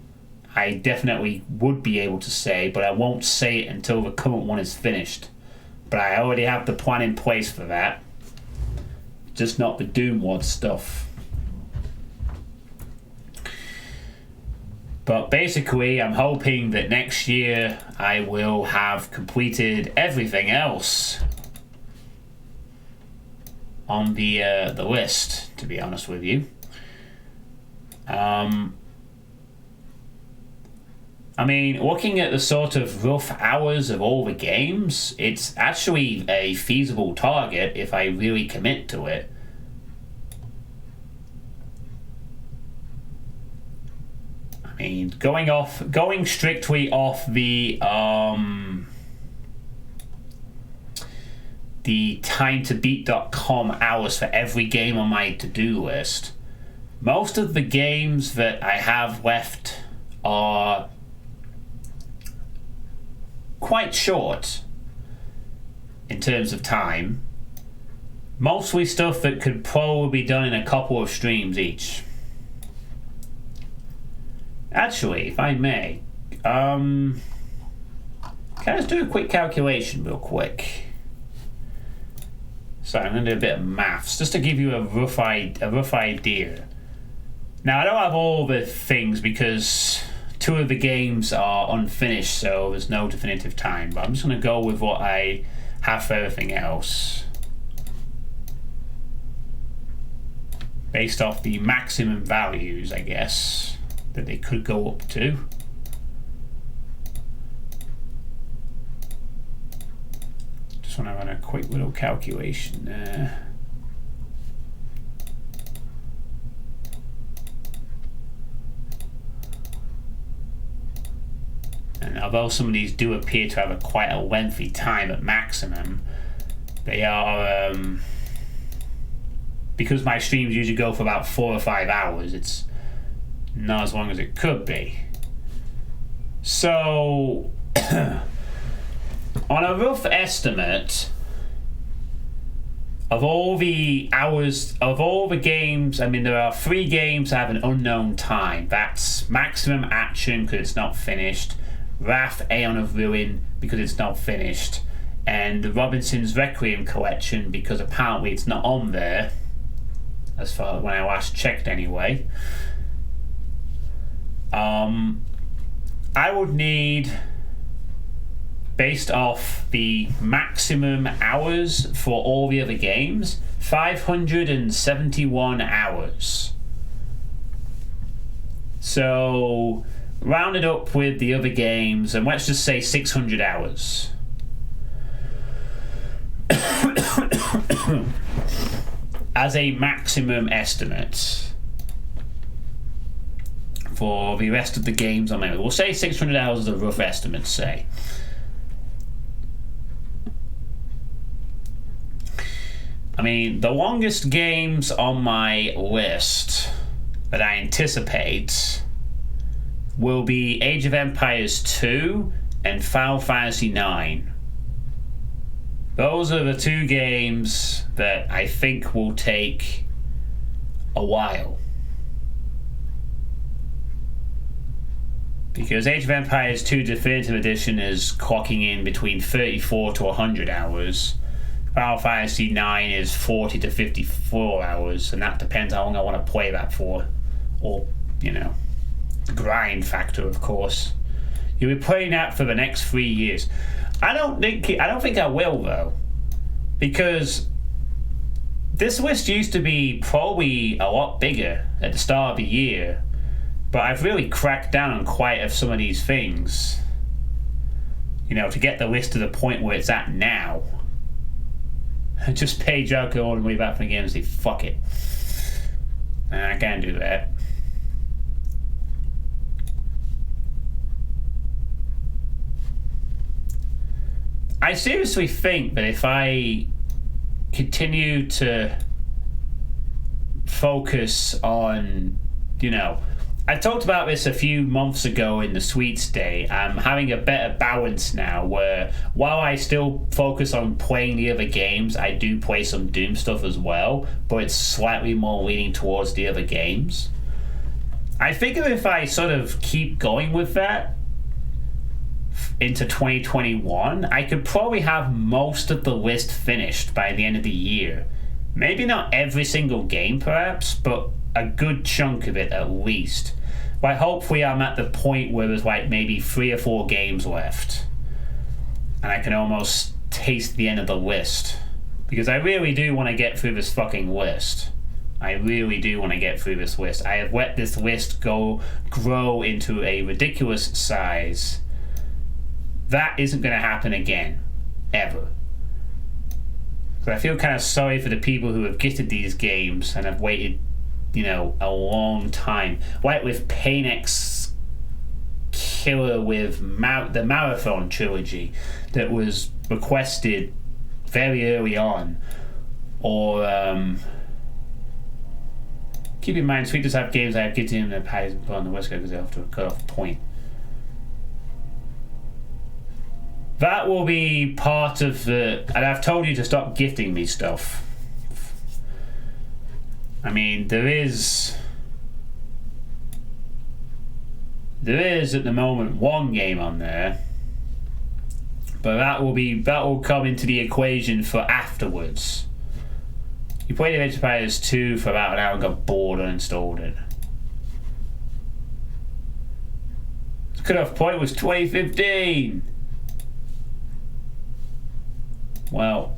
Speaker 1: I definitely would be able to say, but I won't say it until the current one is finished. But I already have the plan in place for that. Just not the Doomwad stuff. But basically, I'm hoping that next year I will have completed everything else on the list, to be honest with you. I mean, looking at the sort of rough hours of all the games, it's actually a feasible target if I really commit to it. I mean, going strictly off the timetobeat.com hours for every game on my to-do list, most of the games that I have left are quite short in terms of time. Mostly stuff that could probably be done in a couple of streams each. Actually, if I may, can I just do a quick calculation real quick? So I'm going to do a bit of maths just to give you a rough idea. Now, I don't have all the things because 2 of the games are unfinished, so there's no definitive time. But I'm just going to go with what I have for everything else, based off the maximum values, I guess, that they could go up to. Just want to run a quick little calculation there. And although some of these do appear to have quite a lengthy time at maximum, they are, because my streams usually go for about 4 or 5 hours, it's not as long as it could be. So, on a rough estimate, of all the hours, of all the games, I mean, there are 3 games that have an unknown time. That's Maximum Action, because it's not finished, Wrath, Aeon of Ruin, because it's not finished, and the Robinson's Requiem Collection, because apparently it's not on there, as far as when I last checked anyway. I would need, based off the maximum hours for all the other games, 571 hours. So, round it up with the other games, and let's just say 600 hours. As a maximum estimate for the rest of the games on my list. We'll say 600 hours is a rough estimate, say. I mean, the longest games on my list that I anticipate will be Age of Empires 2 and Final Fantasy 9. Those are the 2 games that I think will take a while. Because Age of Empires 2 Definitive Edition is clocking in between 34 to 100 hours. Final Fantasy 9 is 40 to 54 hours, and that depends how long I want to play that for. Or, you know, the grind factor, of course. You'll be playing that for the next 3 years. I don't think I will, though. Because this list used to be probably a lot bigger at the start of the year. But I've really cracked down on quite of some of these things. You know, to get the list to the point where it's at now. Just page out, go all the way back from the game and say, fuck it. And I can't do that. I seriously think that if I continue to focus on, you know, I talked about this a few months ago in the Sweets Day. I'm having a better balance now where while I still focus on playing the other games, I do play some Doom stuff as well, but it's slightly more leaning towards the other games. I figure if I sort of keep going with that into 2021, I could probably have most of the list finished by the end of the year. Maybe not every single game perhaps, but a good chunk of it at least. But hopefully I'm at the point where there's like maybe 3 or 4 games left and I can almost taste the end of the list, because I really do want to get through this fucking list. I really do want to get through this list. I have let this list grow into a ridiculous size. That isn't going to happen again, ever. So I feel kind of sorry for the people who have gifted these games and have waited, you know, a long time. Like with Painx Killer with the Marathon trilogy that was requested very early on. Or, keep in mind, Sweet does have games I have gifted in the past and put on the West Coast because they have to cut off point. That will be part of the... And I've told you to stop gifting me stuff. I mean, there is at the moment 1 game on there, but that will come into the equation for afterwards. You played Age of Empires 2 for about an hour and got bored and installed it. The cutoff point was 2015. Well,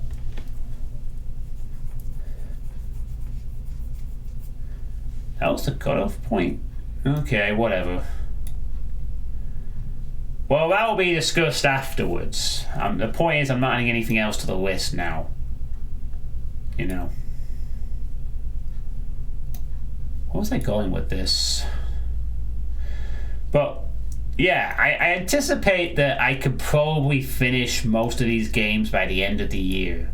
Speaker 1: that was the cutoff point. Okay, whatever. Well, that will be discussed afterwards. The point is, I'm not adding anything else to the list now. You know. What was I going with this? But yeah, I anticipate that I could probably finish most of these games by the end of the year.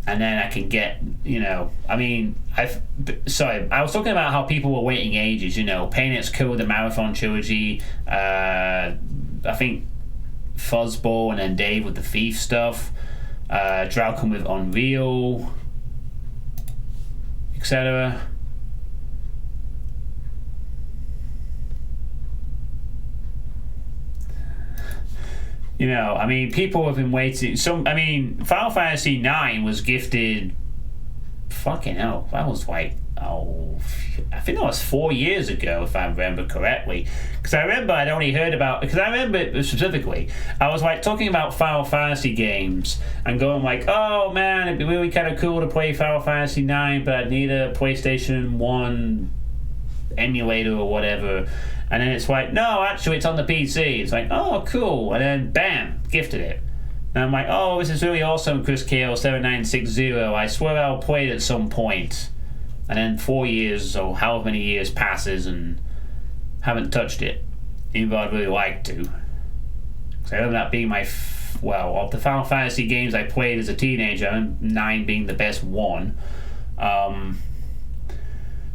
Speaker 1: And then I can get, I mean, I was talking about how people were waiting ages, Pain It's Cool, the Marathon Trilogy, I think Fuzzball, and then Dave with the Thief stuff, Draucon with Unreal, etc. I mean, people have been waiting. Final Fantasy IX was gifted. Fucking hell, that was like, I think that was 4 years ago, if I remember correctly. Because I remember I'd only heard about. Because I remember specifically, I was like talking about Final Fantasy games and going like, oh man, it'd be really kind of cool to play Final Fantasy IX, but I'd need a PlayStation 1 emulator or whatever. And then it's like, no, actually, it's on the PC. It's like, oh, cool. And then, bam, gifted it. And I'm like, oh, this is really awesome, Chris KL7960. I swear I'll play it at some point. And then 4 years or however many years passes and haven't touched it, even though I'd really like to. Because I remember that being of the Final Fantasy games I played as a teenager, I remember 9 being the best one.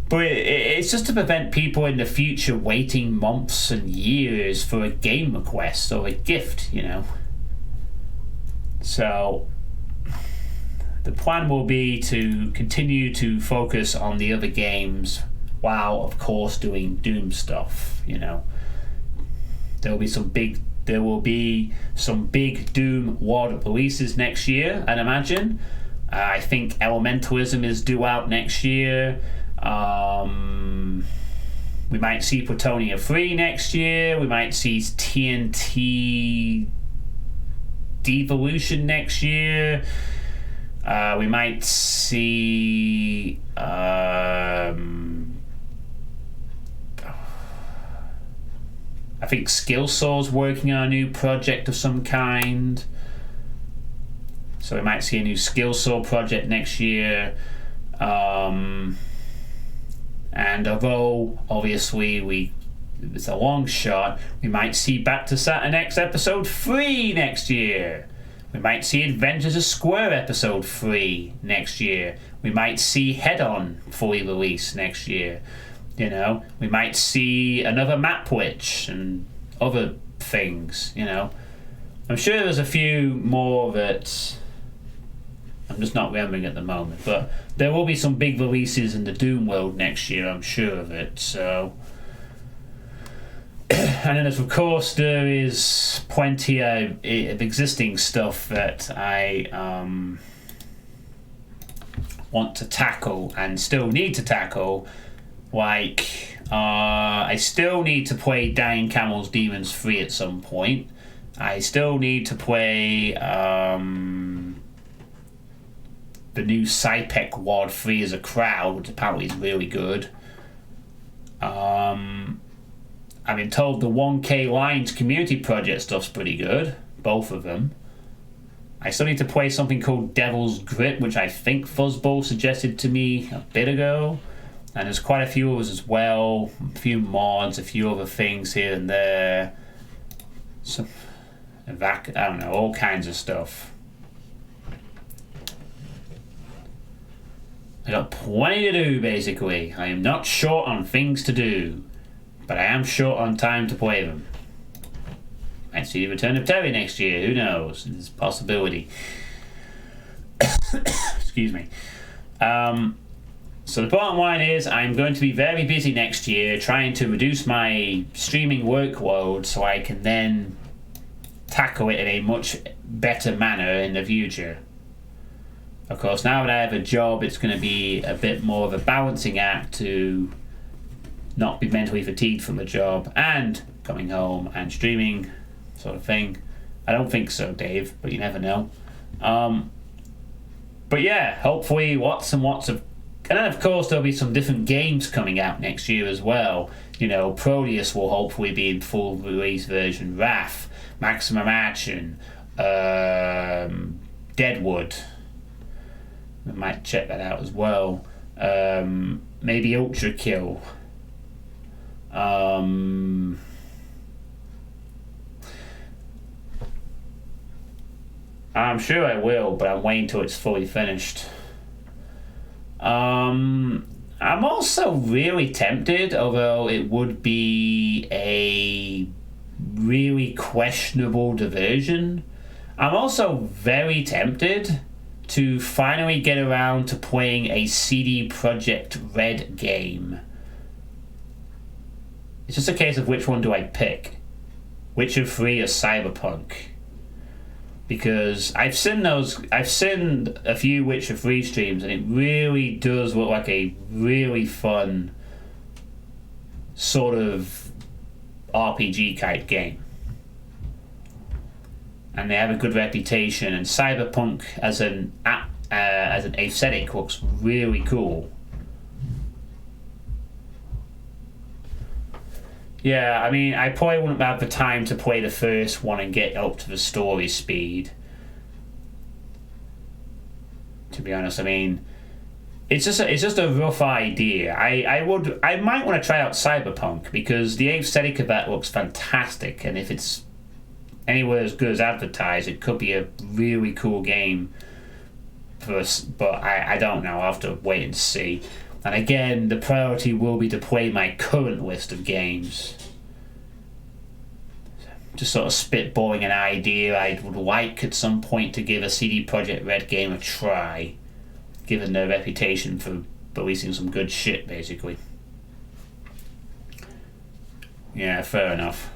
Speaker 1: But it's just to prevent people in the future waiting months and years for a game request or a gift, So, the plan will be to continue to focus on the other games while, of course, doing Doom stuff, There will be some big Doom WOD releases next year, I'd imagine. I think Elementalism is due out next year. We might see Plutonia 3 next year. We might see TNT Devolution next year. We might see I think Skillsaw's working on a new project of some kind. So we might see a new Skillsaw project next year. And although, obviously, it's a long shot, we might see Back to Saturn X Episode 3 next year. We might see Adventures of Square Episode 3 next year. We might see Head-On fully released next year. We might see another Map Witch and other things, I'm sure there's a few more that I'm just not remembering at the moment, but there will be some big releases in the Doom world next year, I'm sure of it, so. And then, of course, there is plenty of existing stuff that I want to tackle and still need to tackle, like, I still need to play Dying Camels Demons 3 at some point. I still need to play, the new Cypec WOD 3 as a crowd, which apparently is really good. I've been told the 1K Lines community project stuff's pretty good, both of them. I still need to play something called Devil's Grip, which I think Fuzzball suggested to me a bit ago. And there's quite a few others as well, a few mods, a few other things here and there. I don't know, all kinds of stuff. I got plenty to do, basically. I am not short on things to do, but I am short on time to play them. Might see the return of Terry next year, who knows? There's a possibility. Excuse me. So the bottom line is I'm going to be very busy next year trying to reduce my streaming workload so I can then tackle it in a much better manner in the future. Of course, now that I have a job, it's going to be a bit more of a balancing act to not be mentally fatigued from the job and coming home and streaming sort of thing. I don't think so, Dave, but you never know. But yeah, hopefully lots and lots of... And then, of course, there'll be some different games coming out next year as well. Proteus will hopefully be in full release version. Wrath, Maximum Action, Deadwood. We might check that out as well. Maybe Ultra Kill. I'm sure I will, but I'm waiting till it's fully finished. I'm also really tempted, although it would be a really questionable diversion. I'm also very tempted to finally get around to playing a CD Projekt Red game. It's just a case of which one do I pick? Witcher 3 or Cyberpunk? Because I've seen a few Witcher 3 streams, and it really does look like a really fun sort of RPG type game. And they have a good reputation, and Cyberpunk as an aesthetic looks really cool. Yeah, I mean, I probably wouldn't have the time to play the first one and get up to the story speed. To be honest, I mean, it's just a rough idea. I might want to try out Cyberpunk because the aesthetic of that looks fantastic, and if it's anywhere as good as advertised, it could be a really cool game for us. But I don't know. I'll have to wait and see. And again, the priority will be to play my current list of games. Just sort of spitballing an idea I would like at some point to give a CD Projekt Red game a try, given their reputation for releasing some good shit, basically. Yeah, fair enough.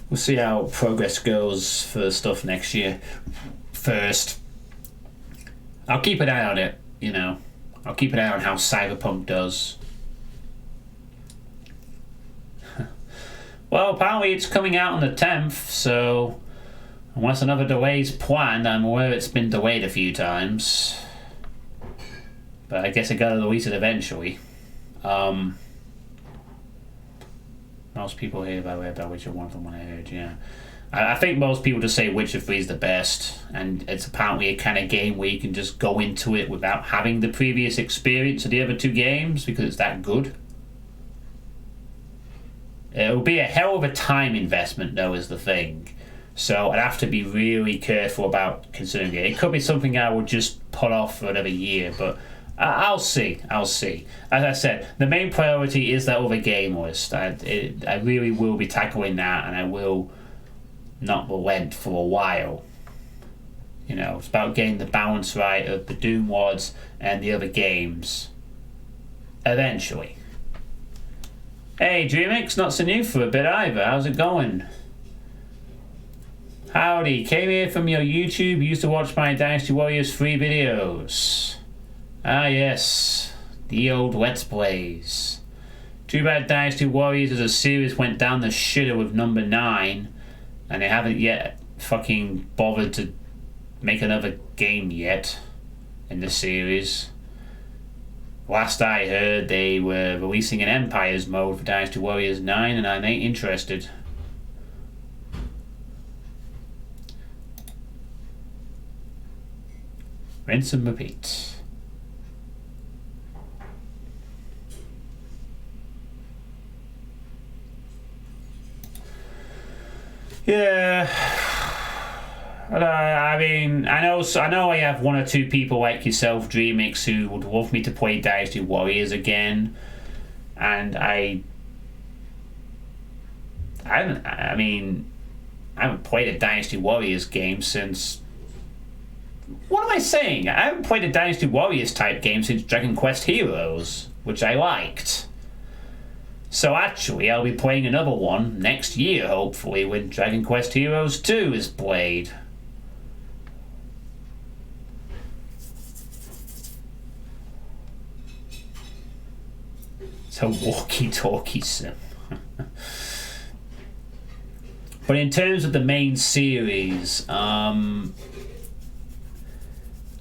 Speaker 1: We'll see how progress goes for stuff next year. First, I'll keep an eye on it, you know. I'll keep an eye on how Cyberpunk does. Well, apparently it's coming out on the 10th, so unless another delay's planned, I'm aware it's been delayed a few times. But I guess I gotta release it eventually. Most people hear about Witcher 1 from what I heard, yeah. I think most people just say Witcher 3 is the best, and it's apparently a kind of game where you can just go into it without having the previous experience of the other two games because it's that good. It'll be a hell of a time investment, though, is the thing. So I'd have to be really careful about considering it. It could be something I would just put off for another year, but I'll see. As I said, the main priority is that other game list. I really will be tackling that, and I will not relent for a while. You know, it's about getting the balance right of the Doom Wads and the other games. Eventually. Hey, DreamX, not so new for a bit either. How's it going? Howdy, came here from your YouTube. Used to watch my Dynasty Warriors 3 videos. Ah, yes. The old Let's Plays. Too bad Dynasty Warriors as a series went down the shitter with number 9. And they haven't yet fucking bothered to make another game yet in the series. Last I heard, they were releasing an Empires mode for Dynasty Warriors 9, and I ain't interested. Rinse and repeat. Yeah, I mean, I know I have one or two people like yourself, DreamX, who would love me to play Dynasty Warriors again, and I haven't played a Dynasty Warriors game since. What am I saying? I haven't played a Dynasty Warriors type game since Dragon Quest Heroes, which I liked. So actually, I'll be playing another one next year, hopefully, when Dragon Quest Heroes 2 is played. It's a walkie-talkie sim. But in terms of the main series, I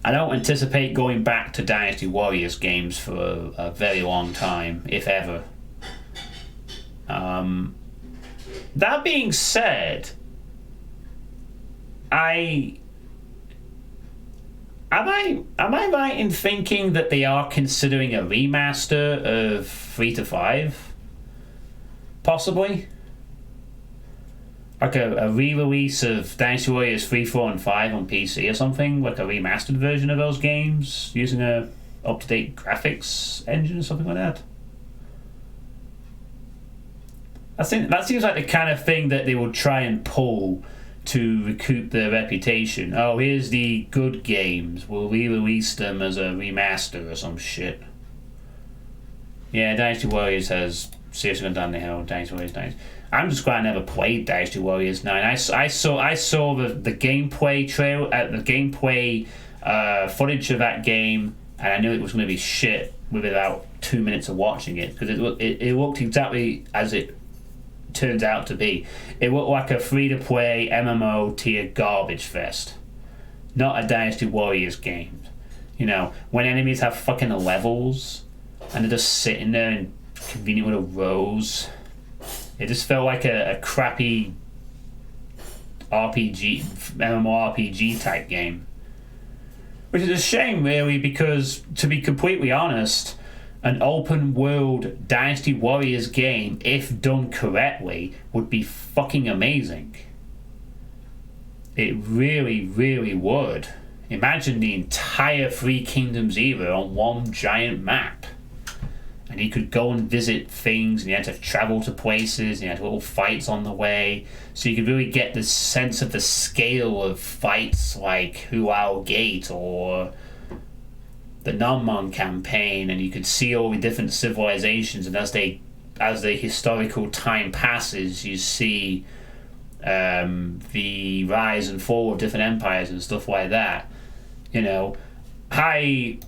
Speaker 1: don't anticipate going back to Dynasty Warriors games for a very long time, if ever. That being said, am I right in thinking that they are considering a remaster of 3 to 5? Possibly. like a re-release of Dynasty Warriors 3, 4, and 5 on PC or something, like a remastered version of those games using a up-to-date graphics engine or something like that. I think that seems like the kind of thing that they would try and pull to recoup their reputation. Oh, here's the good games. We'll re-release them as a remaster or some shit. Yeah, Dynasty Warriors has seriously gone down the hill. Dynasty Warriors 9. I'm just glad I never played Dynasty Warriors 9. I saw the gameplay trail at the gameplay footage of that game, and I knew it was going to be shit within about 2 minutes of watching it, because it looked exactly as it turns out to be. It looked like a free-to-play MMO tier garbage fest, not a Dynasty Warriors game. You know, when enemies have fucking levels and they're just sitting there in convenient little rows. It just felt like a crappy RPG, MMORPG type game. Which is a shame, really, because, to be completely honest, an open world Dynasty Warriors game, if done correctly, would be fucking amazing. It really, really would. Imagine the entire Three Kingdoms era on one giant map. And you could go and visit things, and you had to travel to places, and you had little fights on the way. So you could really get the sense of the scale of fights like Huao Gate or the Nanman campaign, and you could see all the different civilizations, and as the historical time passes, you see the rise and fall of different empires and stuff like that. You know, I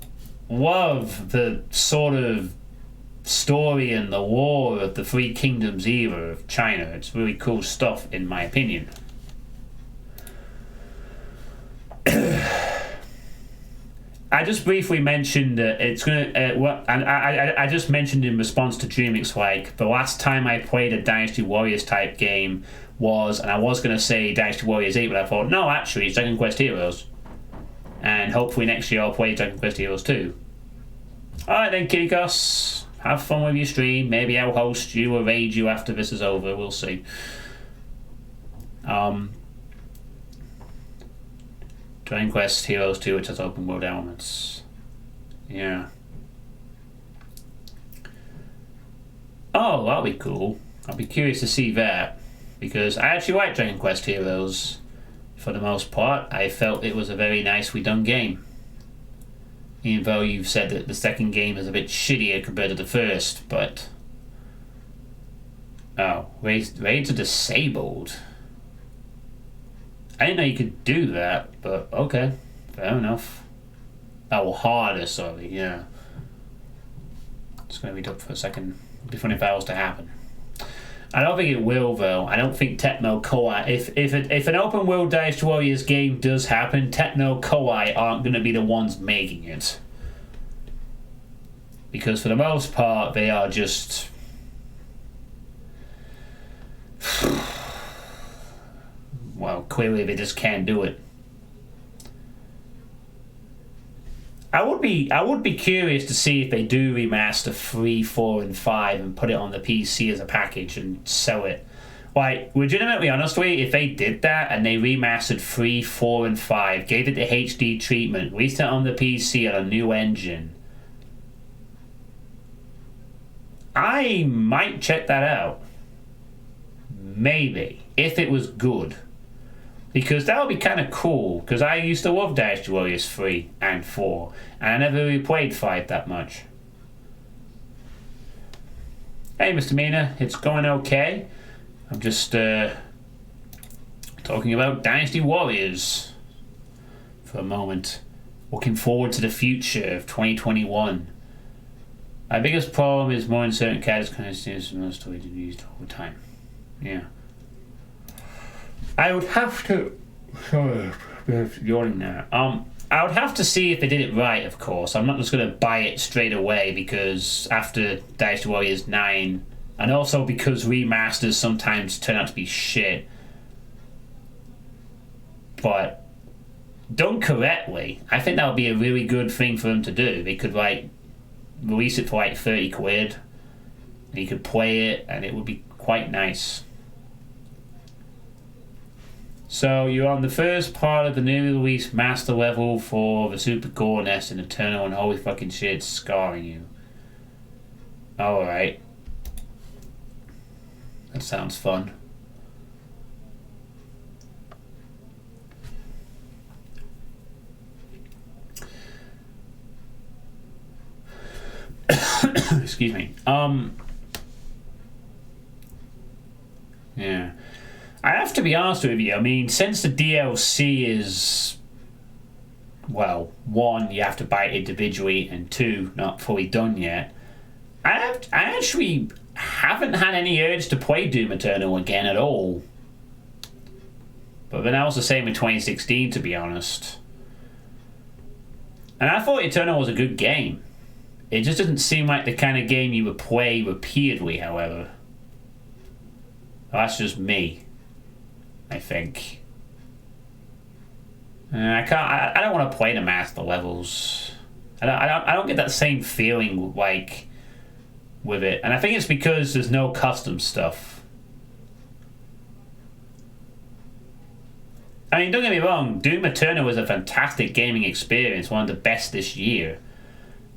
Speaker 1: love the sort of story and the lore of the Three Kingdoms era of China. It's really cool stuff, in my opinion. I just briefly mentioned that it's gonna. I just mentioned in response to Dreamix, like the last time I played a Dynasty Warriors type game was, and I was gonna say Dynasty Warriors 8, but I thought no, actually it's Dragon Quest Heroes, and hopefully next year I'll play Dragon Quest Heroes 2. All right then, Kirikos. Have fun with your stream. Maybe I'll host you or raid you after this is over. We'll see. Dragon Quest Heroes 2, which has open world elements. Yeah. Oh, that'll be cool. I'll be curious to see that, because I actually like Dragon Quest Heroes for the most part. I felt it was a very nicely done game. Even though you've said that the second game is a bit shittier compared to the first, but... Oh, raids are disabled. I didn't know you could do that, but okay, fair enough. Oh, harder, sorry, yeah. It's going to be up for a second. It'd be funny if that was to happen. I don't think it will, though. I don't think Techno Koei... If an open world Dynasty Warriors game does happen, Techno Koei aren't going to be the ones making it. Because for the most part, they are just... Well, clearly they just can't do it. I would be curious to see if they do remaster 3, 4, and 5 and put it on the PC as a package and sell it. Like, legitimately, honestly, if they did that and they remastered 3, 4, and 5, gave it the HD treatment, released it on the PC on a new engine, I might check that out. Maybe. If it was good. Because that would be kind of cool, because I used to love Dynasty Warriors 3 and 4, and I never really played 5 that much. Hey, Mr. Mina, it's going okay. I'm just talking about Dynasty Warriors for a moment. Looking forward to the future of 2021. My biggest problem is more uncertain characters kind of seems most of it used all the time. Yeah. I would have to... Sorry, yawning now. I would have to see if they did it right, of course. I'm not just going to buy it straight away, because after Dynasty Warriors 9, and also because remasters sometimes turn out to be shit. But done correctly, I think that would be a really good thing for them to do. They could, like, release it for like 30 quid, and you could play it, and it would be quite nice. So you're on the first part of the newly released master level for the Super Gore Nest in Eternal, and holy fucking shit, scarring you. Alright. That sounds fun. Excuse me. Yeah. I have to be honest with you. I mean, since the DLC is, well, one, you have to buy it individually, and two, not fully done yet, I actually haven't had any urge to play Doom Eternal again at all. But then that was the same with 2016, to be honest. And I thought Eternal was a good game. It just doesn't seem like the kind of game you would play repeatedly, however. Well, that's just me, I think. I don't want to play the master levels. I don't get that same feeling like with it, and I think it's because there's no custom stuff. I mean, don't get me wrong, Doom Eternal was a fantastic gaming experience, one of the best this year.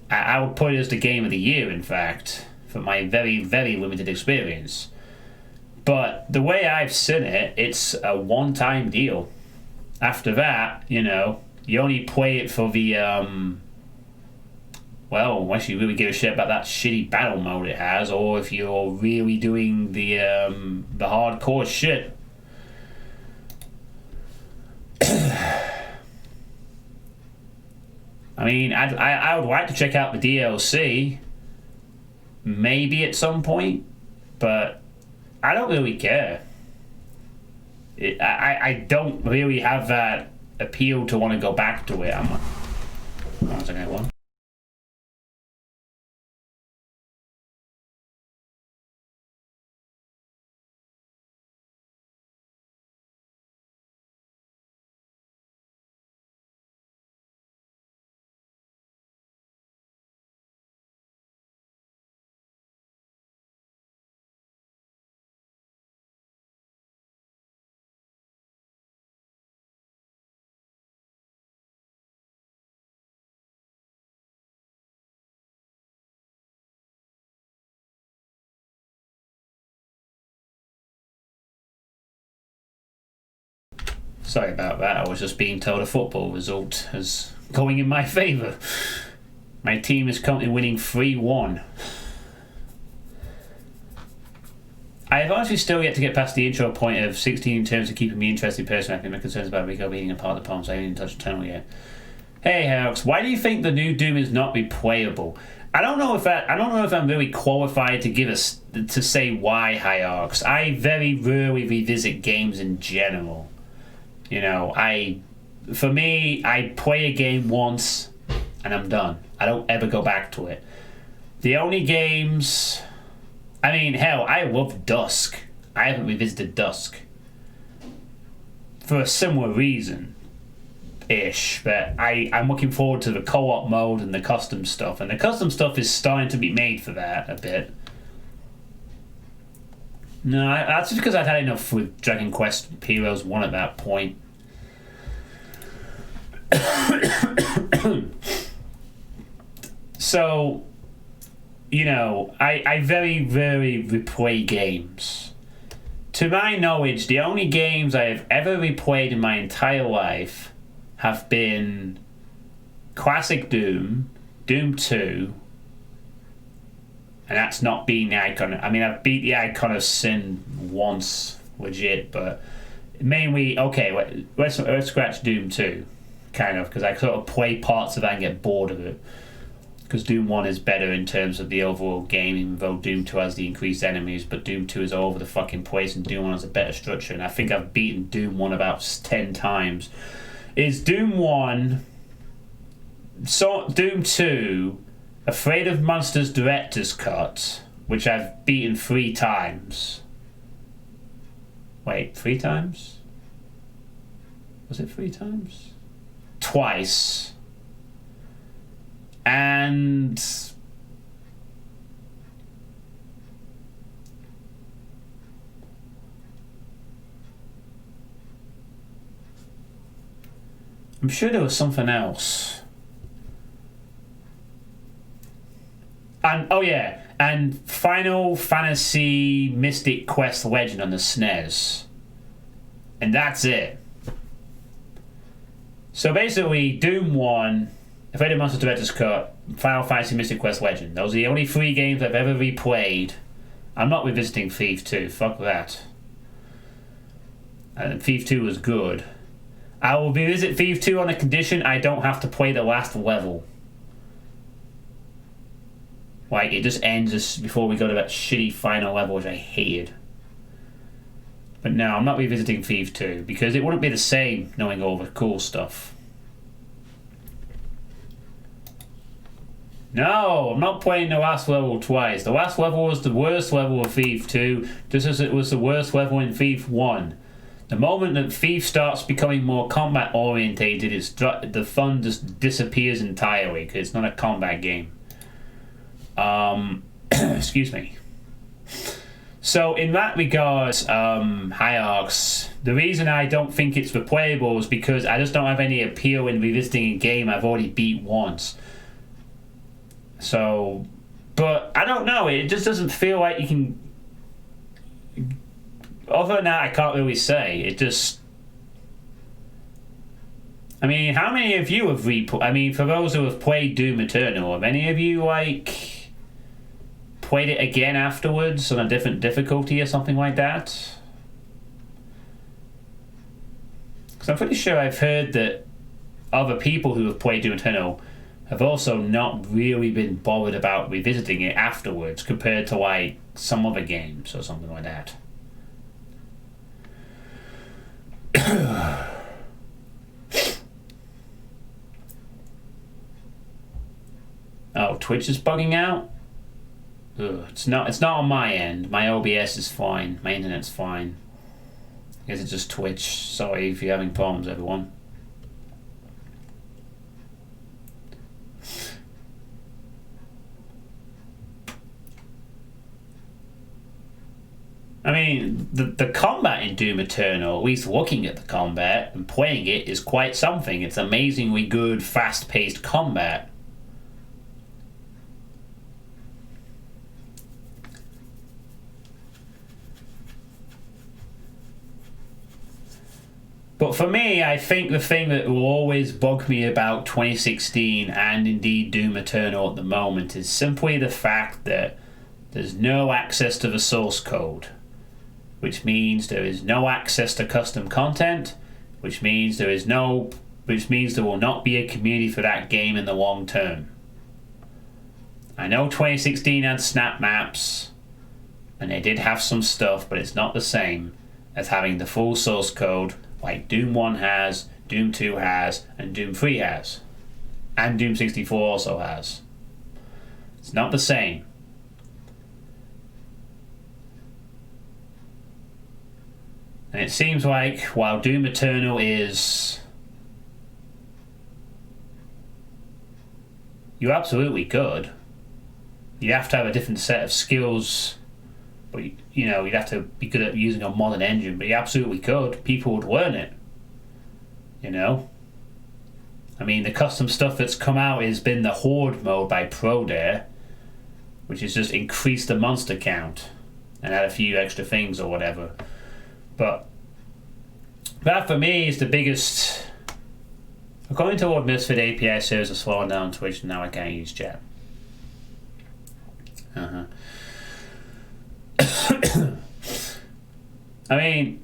Speaker 1: I would put it as the game of the year, in fact, for my very, very limited experience. But the way I've seen it, it's a one-time deal. After that, you only play it for the, well, unless you really give a shit about that shitty battle mode it has, or if you're really doing the hardcore shit. I mean, I would like to check out the DLC, maybe at some point, but I don't really care. I don't really have that appeal to want to go back to it. One second, one. Sorry about that. I was just being told a football result is going in my favour. My team is currently winning 3-1. I have actually still yet to get past the intro point of 16 in terms of keeping me interested personally. I think my concerns about Rico being a part of the poem, so I haven't even touched Eternal yet. Hey Alex, why do you think the new Doom is not replayable? I don't know if I'm really qualified to say why, Hierarchs. I very rarely revisit games in general. For me, I play a game once and I'm done. I don't ever go back to it. The only games, I mean, hell, I love Dusk. I haven't revisited Dusk for a similar reason. But I'm looking forward to the co-op mode and the custom stuff, and the custom stuff is starting to be made for that a bit. No, that's just because I'd had enough with Dragon Quest Heroes 1 at that point. So, I very rarely replay games. To my knowledge, the only games I have ever replayed in my entire life have been Classic Doom, Doom 2, and that's not being the Icon. I mean, I've beat the Icon of Sin once, legit, but mainly, okay, let's scratch Doom 2, kind of, because I sort of play parts of that and get bored of it. Because Doom 1 is better in terms of the overall game, even though Doom 2 has the increased enemies, but Doom 2 is all over the fucking place, and Doom 1 has a better structure, and I think I've beaten Doom 1 about 10 times. Is Doom 1, Doom 2, Afraid of Monsters Director's Cut, which I've beaten 3 times. Wait, 3 times? Was it 3 times? Twice. And I'm sure there was something else. And oh yeah, and Final Fantasy Mystic Quest Legend on the SNES. And that's it. So basically, Doom 1, Fate Monsters Director's Cut, Final Fantasy Mystic Quest Legend. Those are the only 3 games I've ever replayed. I'm not revisiting Thief 2. Fuck that. And Thief 2 was good. I will revisit Thief 2 on the condition I don't have to play the last level. Like, it just ends just before we go to that shitty final level, which I hated. But no, I'm not revisiting Thief 2, because it wouldn't be the same knowing all the cool stuff. No, I'm not playing the last level twice. The last level was the worst level of Thief 2, just as it was the worst level in Thief 1. The moment that Thief starts becoming more combat orientated, the fun just disappears entirely, because it's not a combat game. Excuse me. So in that regard, Hierarchs, the reason I don't think it's replayable is because I just don't have any appeal in revisiting a game I've already beat once. So, but I don't know, it just doesn't feel like you can... Other than that, I can't really say. It just... I mean, how many of you have I mean, for those who have played Doom Eternal, have any of you, like... played it again afterwards on a different difficulty or something like that? Because I'm pretty sure I've heard that other people who have played Doom Eternal have also not really been bothered about revisiting it afterwards compared to like some other games or something like that. Oh, Twitch is bugging out? Ugh, it's not on my end. My OBS is fine. My internet's fine. I guess it's just Twitch. Sorry if you're having problems, everyone. I mean, the combat in Doom Eternal, at least looking at the combat and playing it, is quite something. It's amazingly good, fast-paced combat. But for me, I think the thing that will always bug me about 2016 and indeed Doom Eternal at the moment is simply the fact that there's no access to the source code, which means there is no access to custom content, which means there will not be a community for that game in the long term. I know 2016 had snap maps, and they did have some stuff, but it's not the same as having the full source code like Doom 1 has, Doom 2 has, and Doom 3 has. And Doom 64 also has. It's not the same. And it seems like while Doom Eternal is... You're absolutely good. You have to have a different set of skills. But, you know, you'd have to be good at using a modern engine, but you absolutely could. People would learn it. You know? I mean, the custom stuff that's come out has been the Horde mode by ProDare, which has just increased the monster count and add a few extra things or whatever. But that, for me, is the biggest... According to what Misfit API servers are slowing down Twitch, and now I can't use chat. I mean,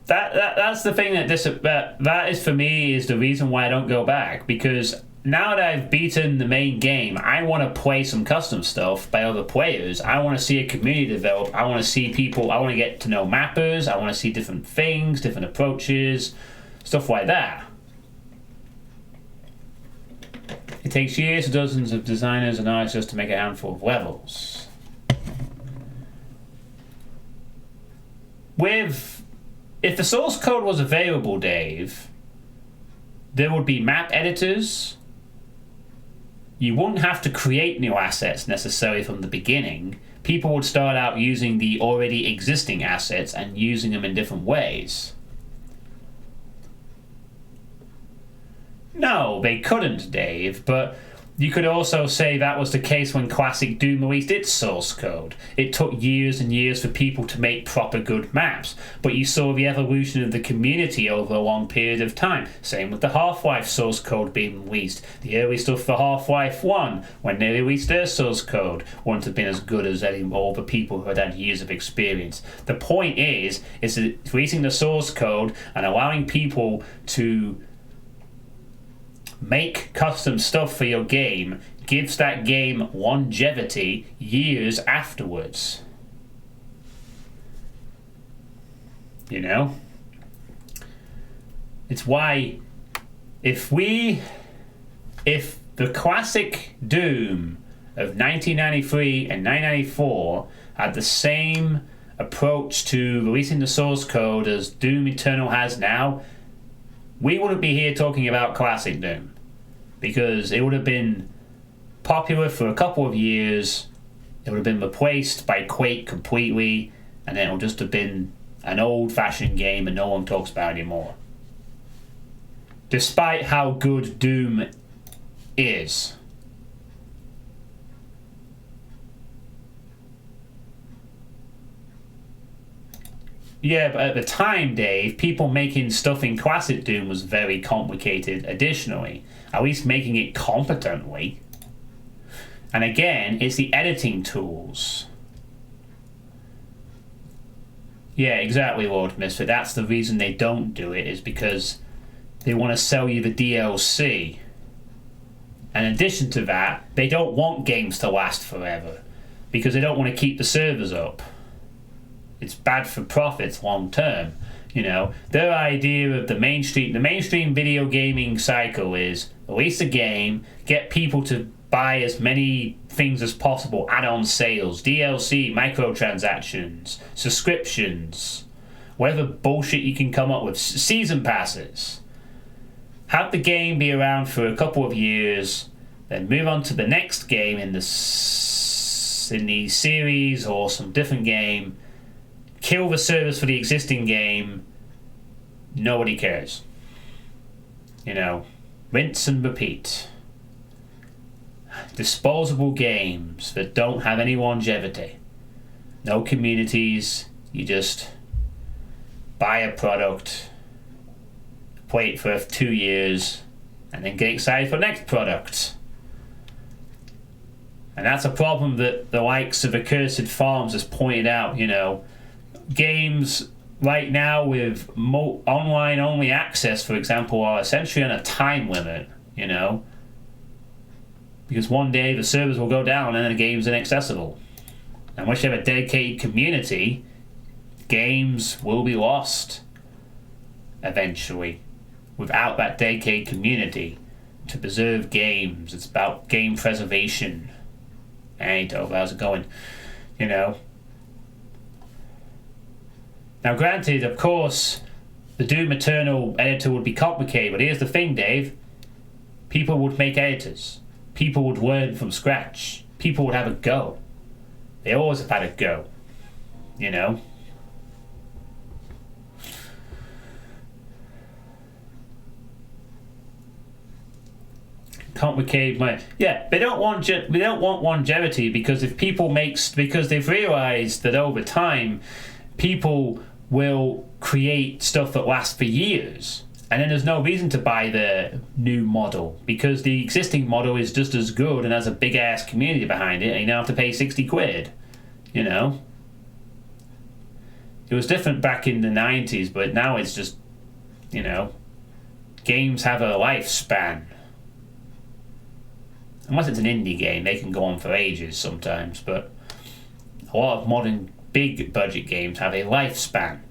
Speaker 1: that's the thing that is for me is the reason why I don't go back, because now that I've beaten the main game, I want to play some custom stuff by other players. I want to see a community develop. I want to see people. I want to get to know mappers. I want to see different things, different approaches, stuff like that. It takes years, dozens of designers and artists just to make a handful of levels. If the source code was available, Dave, there would be map editors. You wouldn't have to create new assets necessarily from the beginning. People would start out using the already existing assets and using them in different ways. No, they couldn't, Dave, but you could also say that was the case when Classic Doom released its source code. It took years and years for people to make proper good maps, but you saw the evolution of the community over a long period of time. Same with the Half-Life source code being released. The early stuff for Half-Life 1, when they released their source code, wouldn't have been as good as all the people who had years of experience. The point is that releasing the source code and allowing people to make custom stuff for your game gives that game longevity years afterwards. You know? It's why if the classic Doom of 1993 and 1994 had the same approach to releasing the source code as Doom Eternal has now, we wouldn't be here talking about classic Doom, because it would have been popular for a couple of years, it would have been replaced by Quake completely, and then it would just have been an old-fashioned game and no one talks about it anymore. Despite how good Doom is. Yeah, but at the time, Dave, people making stuff in classic Doom was very complicated additionally. At least making it competently. And again, it's the editing tools. Yeah, exactly, Lord Misfit. That's the reason they don't do it, is because they want to sell you the DLC. And in addition to that, they don't want games to last forever, because they don't want to keep the servers up. It's bad for profits long term. You know, their idea of the mainstream video gaming cycle is release a game, get people to buy as many things as possible, add-on sales, DLC, microtransactions, subscriptions, whatever bullshit you can come up with, season passes. Have the game be around for a couple of years, then move on to the next game in the series or some different game. Kill the service for the existing game. Nobody cares. You know, rinse and repeat. Disposable games that don't have any longevity. No communities. You just buy a product, play it for 2 years, and then get excited for the next product. And that's a problem that the likes of Accursed Farms has pointed out, you know. Games right now with online only access, for example, are essentially on a time limit, you know, because one day the servers will go down and then the game's inaccessible. Unless you have a dedicated community, games will be lost eventually without that dedicated community to preserve games. It's about game preservation. Hey, Dove, how's it going? You know. Now, granted, of course, the Doom Eternal editor would be complicated, but here's the thing, Dave. People would make editors. People would learn from scratch. People would have a go. They always have had a go, you know? Complicated, yeah. They don't want longevity because because they've realized that over time, people will create stuff that lasts for years, and then there's no reason to buy the new model because the existing model is just as good and has a big ass community behind it, and you don't have to pay 60 quid. You know, it was different back in the 90s, but now it's just, you know, games have a lifespan. Unless it's an indie game, they can go on for ages sometimes, but a lot of modern big budget games have a lifespan.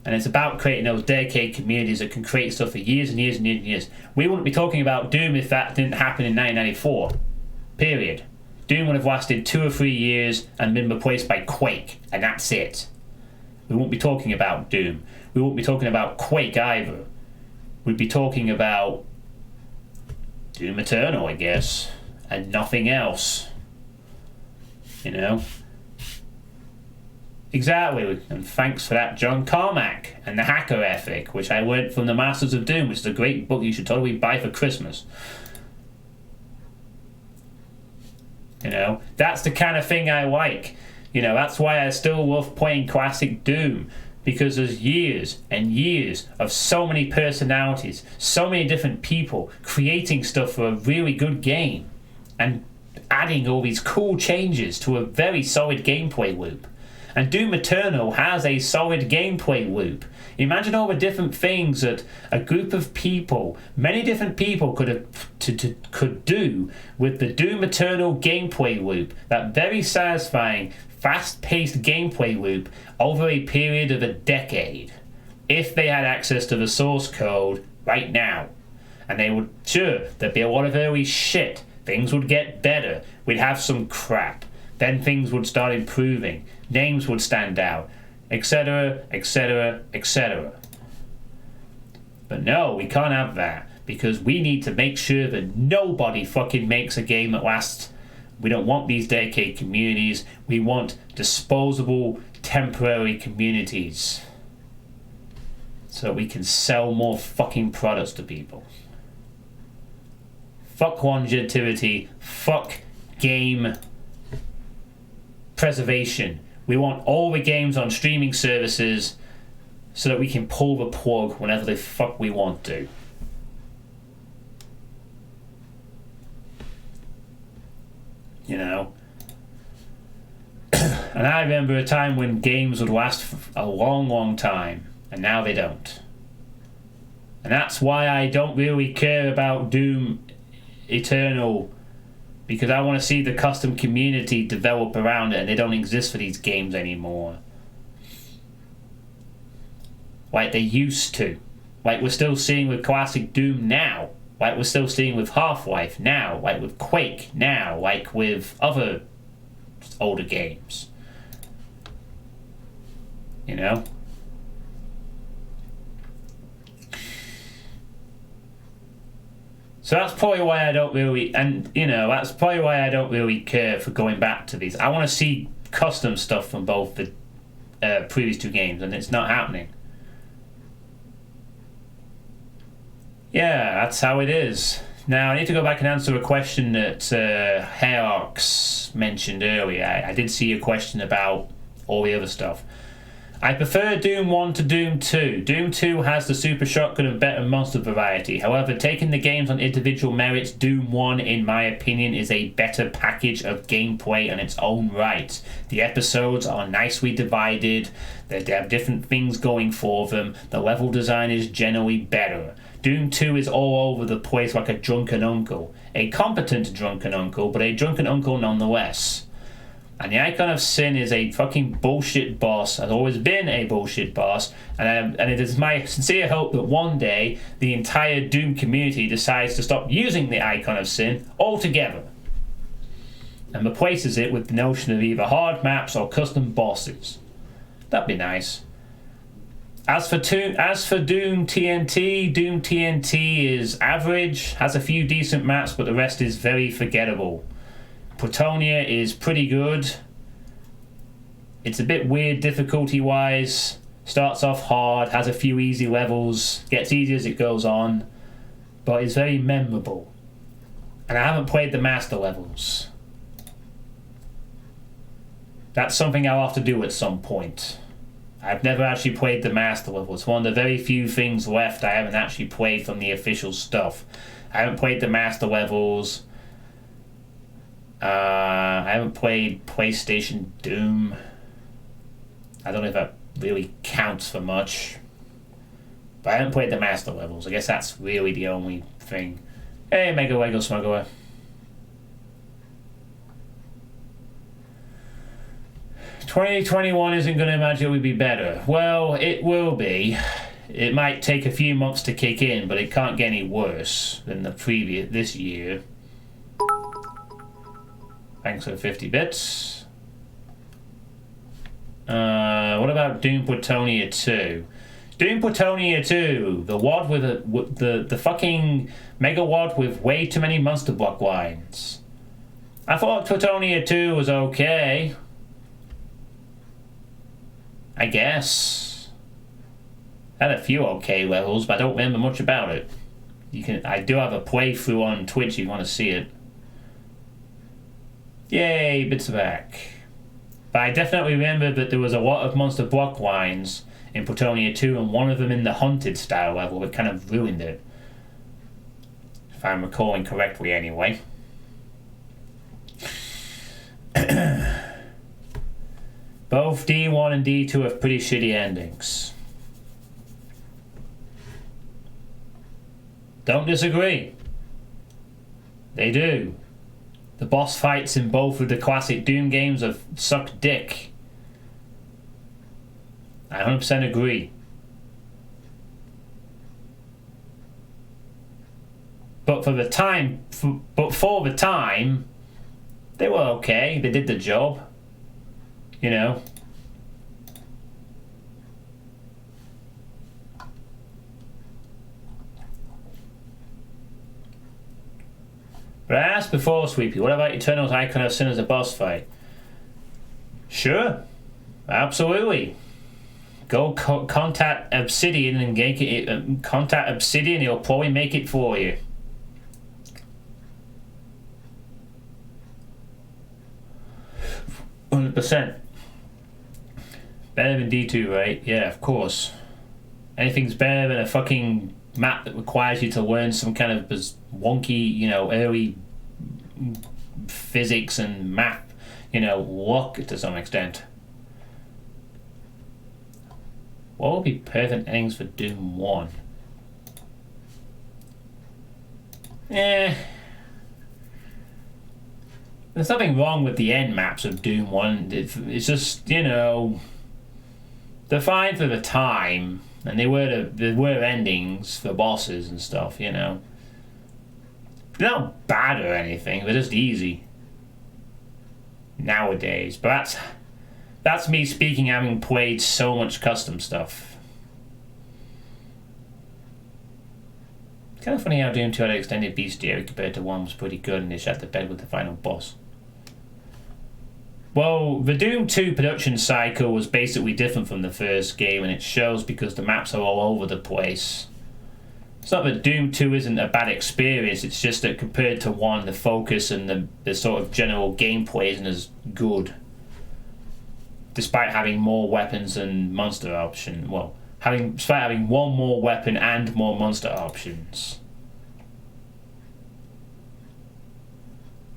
Speaker 1: And it's about creating those dedicated communities that can create stuff for years and years and years and years. We wouldn't be talking about Doom if that didn't happen in 1994. Period. Doom would have lasted 2 or 3 years and been replaced by Quake, and that's it. We won't be talking about Doom. We won't be talking about Quake either. We'd be talking about Doom Eternal, I guess, and nothing else. You know? Exactly, and thanks for that, John Carmack, and the Hacker Ethic, which I learned from the Masters of Doom, which is a great book you should totally buy for Christmas. You know, that's the kind of thing I like. You know, that's why I still love playing classic Doom, because there's years and years of so many personalities, so many different people creating stuff for a really good game, and adding all these cool changes to a very solid gameplay loop. And Doom Eternal has a solid gameplay loop. Imagine all the different things that a group of people, many different people could do with the Doom Eternal gameplay loop. That very satisfying, fast-paced gameplay loop over a period of a decade. If they had access to the source code right now. And they would, sure, there'd be a lot of early shit. Things would get better. We'd have some crap. Then things would start improving. Names would stand out, etc., etc., etc. But no, we can't have that, because we need to make sure that nobody fucking makes a game that lasts. We don't want these dedicated communities. We want disposable, temporary communities, so we can sell more fucking products to people. Fuck longevity. Fuck game preservation. We want all the games on streaming services so that we can pull the plug whenever the fuck we want to. You know? And I remember a time when games would last for a long, long time, and now they don't. And that's why I don't really care about Doom Eternal, because I want to see the custom community develop around it, and they don't exist for these games anymore. Like they used to. Like we're still seeing with classic Doom now. Like we're still seeing with Half-Life now. Like with Quake now. Like with other older games. You know? So that's probably why I don't really, and you know, that's probably why I don't really care for going back to these. I want to see custom stuff from both the previous two games, and it's not happening. Yeah, that's how it is. Now, I need to go back and answer a question that Herarx mentioned earlier. I did see a question about all the other stuff. I prefer Doom 1 to Doom 2. Doom 2 has the super shotgun and better monster variety. However, taking the games on individual merits, Doom 1, in my opinion, is a better package of gameplay in its own right. The episodes are nicely divided, they have different things going for them, the level design is generally better. Doom 2 is all over the place like a drunken uncle. A competent drunken uncle, but a drunken uncle nonetheless. And the Icon of Sin is a fucking bullshit boss, has always been a bullshit boss, and it is my sincere hope that one day the entire Doom community decides to stop using the Icon of Sin altogether and replaces it with the notion of either hard maps or custom bosses. That'd be nice. As for Doom TNT is average, has a few decent maps, but the rest is very forgettable. Plutonia is pretty good. It's a bit weird difficulty-wise. Starts off hard, has a few easy levels, gets easier as it goes on, but it's very memorable. And I haven't played the master levels. That's something I'll have to do at some point. I've never actually played the master level. It's one of the very few things left I haven't actually played from the official stuff. I haven't played the master levels. I haven't played PlayStation Doom. I don't know if that really counts for much. But I haven't played the master levels. I guess that's really the only thing. Hey, Mega Lego Smuggler. 2021 isn't going to magically be better. Well, it will be. It might take a few months to kick in, but it can't get any worse than this year. Thanks for 50 bits. What about Doom Plutonia 2? Doom Plutonia 2, the wad with the fucking mega wad with way too many monster block lines. I thought Plutonia 2 was okay. I guess. Had a few okay levels, but I don't remember much about it. I do have a playthrough on Twitch if you want to see it. Yay, bits are back. But I definitely remember that there was a lot of monster block lines in Plutonia 2, and one of them in the Hunted style level that kind of ruined it. If I'm recalling correctly, anyway. Both D1 and D2 have pretty shitty endings. Don't disagree. They do. The boss fights in both of the classic Doom games have sucked dick. I 100% agree. But for the time, they were okay. They did the job. You know. But I asked before, Suitepee, what about Eternal's Icon of Sin as a boss fight? Sure. Absolutely. Go contact Obsidian and make it. Contact Obsidian, he'll probably make it for you. %. Better than D2, right? Yeah, of course. Anything's better than a fucking map that requires you to learn some kind of wonky, early physics and math, luck to some extent. What would be perfect endings for Doom 1? There's nothing wrong with the end maps of Doom 1. It's just, they're fine for the time, and there were endings for bosses and stuff, They're not bad or anything, they're just easy. Nowadays. But that's me speaking, having played so much custom stuff. It's kind of funny how Doom 2 had an extended bestiary compared to 1 was pretty good and they shut the bed with the final boss. Well, the Doom 2 production cycle was basically different from the first game, and it shows because the maps are all over the place. It's not that Doom 2 isn't a bad experience, it's just that compared to 1, the focus and the sort of general gameplay isn't as good. Despite having more weapons and monster options. Well, despite having one more weapon and more monster options.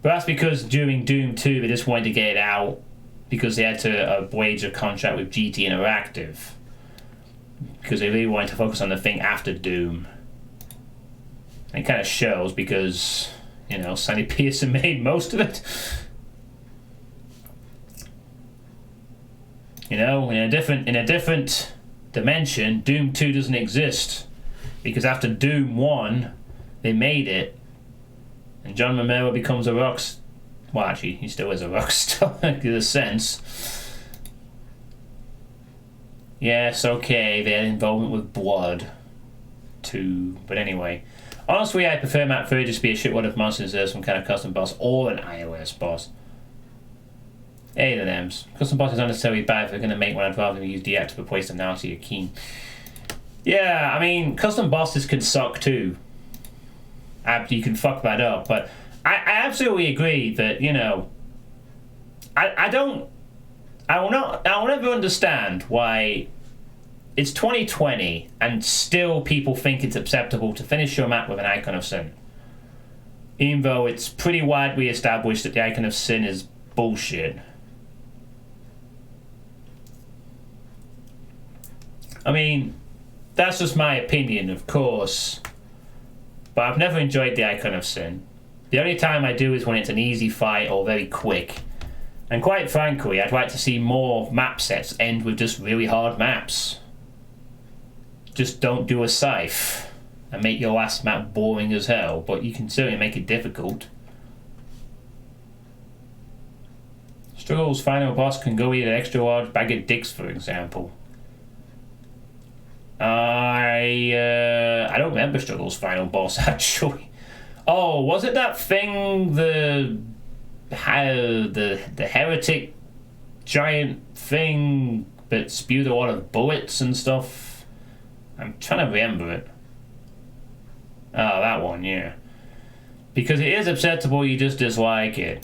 Speaker 1: But that's because during Doom 2 they just wanted to get it out because they had to wage a contract with GT Interactive. Because they really wanted to focus on the thing after Doom. And it kind of shows because, Sonny Pearson made most of it. In a different dimension, Doom 2 doesn't exist. Because after Doom 1, they made it. And John Romero becomes a rock star. Well, actually, he still is a rock star, in a sense. Yes, okay, they had involvement with blood, too. But anyway. Honestly, I prefer map 3 just be a shitload of monsters as some kind of custom boss or an iOS boss. Hey the Nems. Custom bosses aren't necessarily bad if they're going to make one. I'd rather use DX to replace them now so you're keen. Yeah, I mean, custom bosses can suck too. You can fuck that up, but I absolutely agree that, I will never understand why it's 2020 and still people think it's acceptable to finish your map with an Icon of Sin. Even though it's pretty widely established that the Icon of Sin is bullshit. I mean, that's just my opinion, of course. But I've never enjoyed the Icon of Sin. The only time I do is when it's an easy fight or very quick. And quite frankly, I'd like to see more map sets end with just really hard maps. Just don't do a scythe and make your last map boring as hell, but you can certainly make it difficult. Struggle's final boss can go eat an extra large bag of dicks, for example. I don't remember Struggle's final boss, actually. Oh, was it that thing, the heretic giant thing but spewed a lot of bullets and stuff. I'm trying to remember it. Oh, that one, yeah. Because it is acceptable, you just dislike it.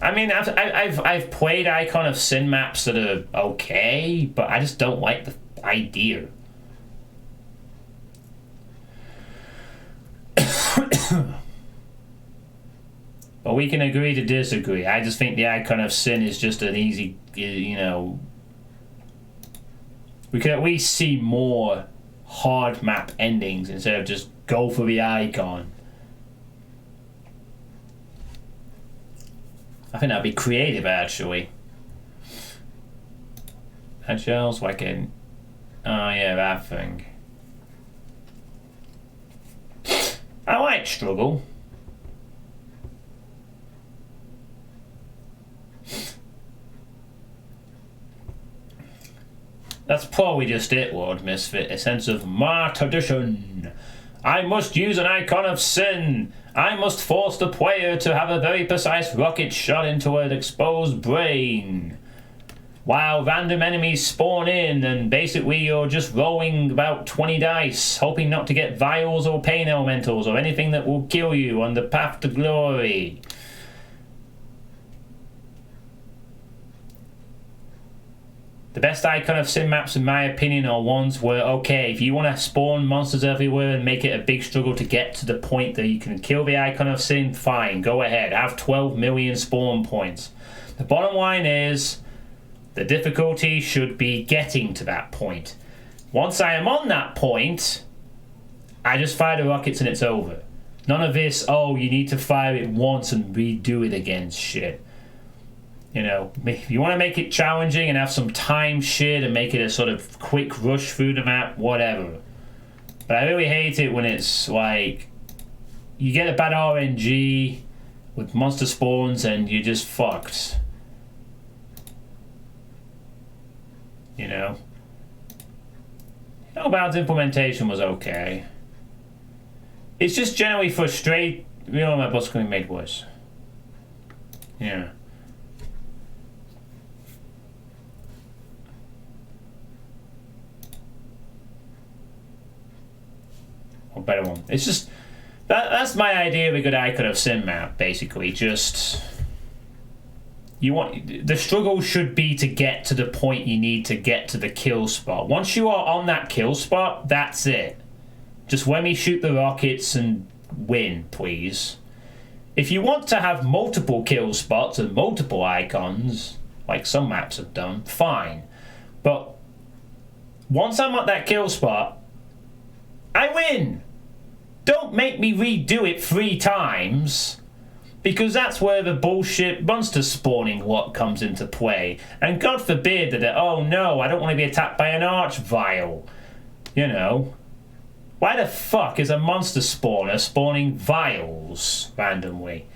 Speaker 1: I mean, I've played Icon of Sin maps that are okay, but I just don't like the idea. But we can agree to disagree. I just think the Icon of Sin is just an easy, you know... We could at least see more hard map endings instead of just go for the icon. I think that'd be creative, actually. Eggshells, like in... Oh, yeah, that thing. I like struggle. That's probably just it, Lord Misfit. A sense of my tradition. I must use an Icon of Sin. I must force the player to have a very precise rocket shot into an exposed brain. While random enemies spawn in, and basically you're just rolling about 20 dice, hoping not to get vials or pain elementals or anything that will kill you on the path to glory. The best Icon of Sin maps, in my opinion, are ones where, okay, if you want to spawn monsters everywhere and make it a big struggle to get to the point that you can kill the Icon of Sin, fine, go ahead, have 12 million spawn points. The bottom line is, the difficulty should be getting to that point. Once I am on that point, I just fire the rockets and it's over. None of this, oh, you need to fire it once and redo it again shit. You know, if you want to make it challenging and have some time shit and make it a sort of quick rush through the map, whatever. But I really hate it when it's like, you get a bad RNG with monster spawns and you're just fucked. You know? Hellbound's implementation was okay. It's just generally frustrating. You know, my boss could be made worse. Yeah. Or better one. It's just that's my idea of a good Icon of Sin map. Basically, just you want the struggle should be to get to the point you need to get to the kill spot. Once you are on that kill spot, that's it. Just let me shoot the rockets and win, please. If you want to have multiple kill spots and multiple icons, like some maps have done, fine. But once I'm at that kill spot, I win. Don't make me redo it 3 times, because that's where the bullshit monster spawning lot comes into play. And God forbid that, oh no, I don't want to be attacked by an archvile. You know. Why the fuck is a monster spawner spawning vials randomly?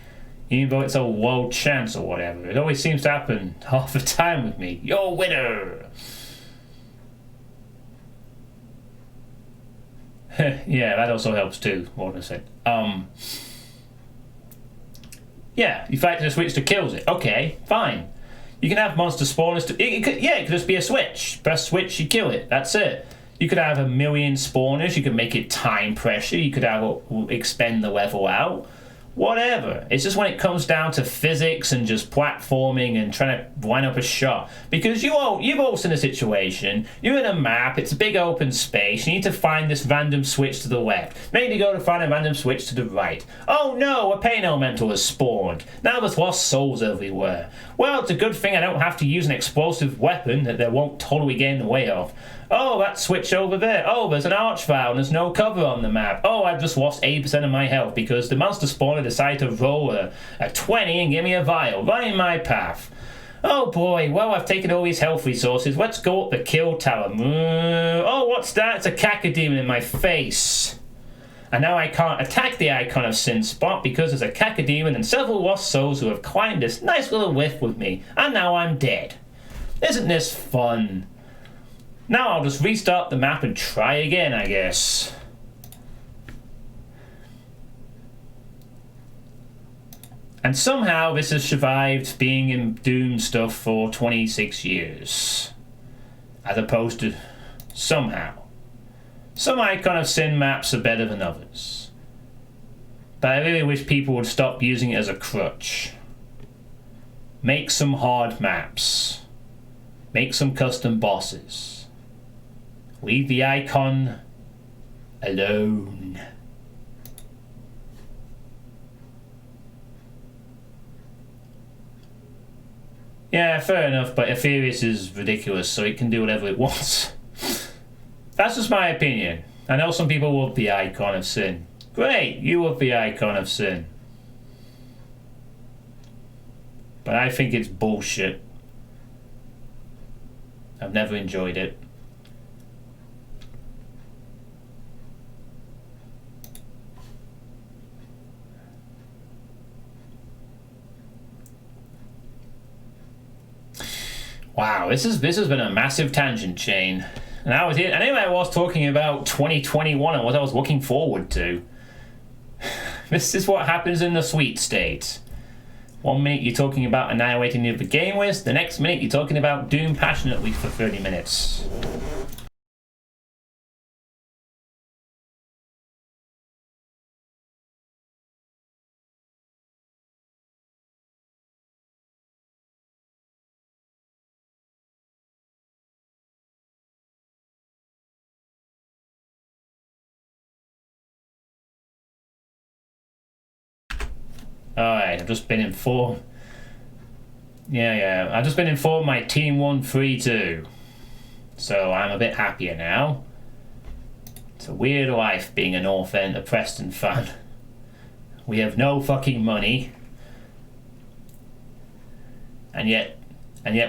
Speaker 1: Even though it's a low chance or whatever. It always seems to happen half the time with me. Your winner! Yeah, that also helps too, what I said. Yeah, you fight to the switch that kills it. Okay, fine. You can have monster spawners to... it could just be a switch. Press switch, you kill it. That's it. You could have 1 million spawners. You could make it time pressure. You could have expend the level out. Whatever. It's just when it comes down to physics and just platforming and trying to line up a shot. Because you've all seen a situation. You're in a map. It's a big open space. You need to find this random switch to the left. Maybe go to find a random switch to the right. Oh no, a pain elemental has spawned. Now there's lost souls everywhere. Well, it's a good thing I don't have to use an explosive weapon that they won't totally get in the way of. Oh, that switch over there. Oh, there's an archvile and there's no cover on the map. Oh, I've just lost 80% of my health because the monster spawner decided to roll a 20 and give me a vial right in my path. Oh boy, well, I've taken all these health resources. Let's go up the kill tower. Oh, what's that? It's a cacodemon in my face. And now I can't attack the Icon of Sin spot because there's a cacodemon and several lost souls who have climbed this nice little lift with me. And now I'm dead. Isn't this fun? Now I'll just restart the map and try again, I guess. And somehow this has survived being in Doom stuff for 26 years. As opposed to somehow. Some Icon of Sin maps are better than others. But I really wish people would stop using it as a crutch. Make some hard maps. Make some custom bosses. Leave the Icon alone. Yeah, fair enough, but Aetherius is ridiculous, so it can do whatever it wants. That's just my opinion. I know some people love the Icon of Sin. Great, you love the Icon of Sin. But I think it's bullshit. I've never enjoyed it. Wow, this has been a massive tangent chain. And anyway, I was talking about 2021 and what I was looking forward to. This is what happens in the sweet state. 1 minute you're talking about annihilating the other game list, the next minute you're talking about Doom passionately for 30 minutes. Alright, I've just been informed. Yeah, I've just been informed my team won 3-2. So I'm a bit happier now. It's a weird life being a North End of Preston fan. We have no fucking money. And yet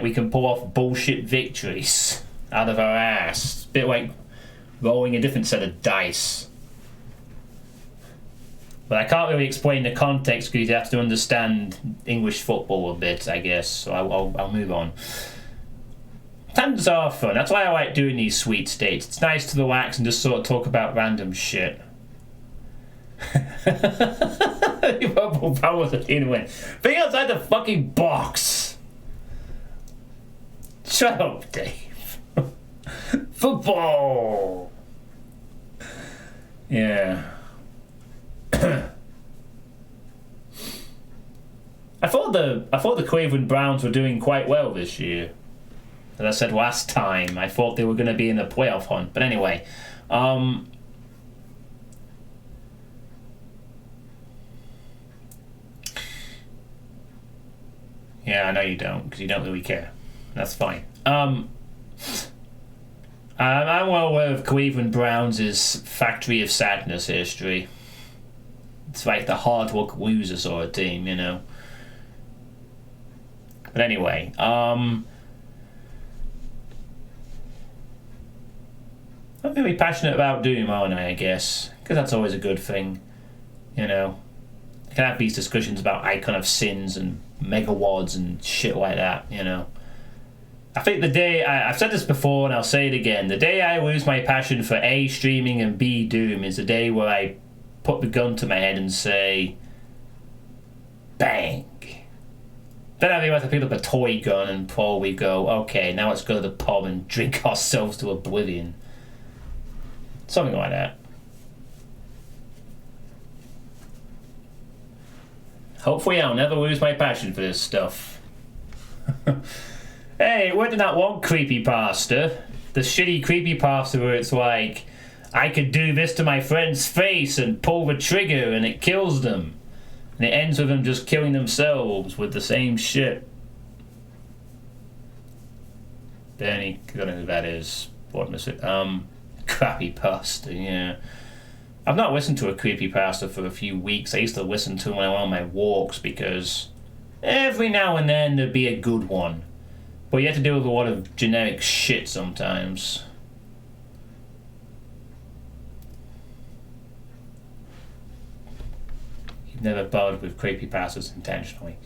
Speaker 1: we can pull off bullshit victories out of our ass. It's a bit like rolling a different set of dice. But I can't really explain the context because you have to understand English football a bit, I guess. So I'll move on. Tangents are fun. That's why I like doing these sweet states. It's nice to relax and just sort of talk about random shit. Liverpool Powers are in win. Think outside the fucking box. Shut up, Dave. Football. Yeah. I thought the Cleveland Browns were doing quite well this year. As I said last time, I thought they were going to be in the playoff hunt. But anyway, yeah, I know you don't because you don't really care. That's fine. I'm well aware of Cleveland Browns' Factory of Sadness history. It's like the hard luck loser sort of team, you know. But anyway, I'm really passionate about Doom, aren't I guess? Because that's always a good thing, you know. I can have these discussions about Icon of Sins and Megawads and shit like that, you know. I think the day, I've said this before and I'll say it again, the day I lose my passion for A, streaming and B, Doom is the day where I put the gun to my head and say, bang. Then I realize I pick up a toy gun and probably go, okay, now let's go to the pub and drink ourselves to oblivion. Something like that. Hopefully I'll never lose my passion for this stuff. Hey, where did that one creepypasta? The shitty creepypasta where it's like, I could do this to my friend's face and pull the trigger and it kills them. And it ends with them just killing themselves with the same shit. Bernie, I don't know who that is. What was it? Creepypasta, yeah. I've not listened to a creepypasta for a few weeks. I used to listen to them when I went on my walks because every now and then there'd be a good one. But you have to deal with a lot of generic shit sometimes. You've never bothered with creepypastas intentionally.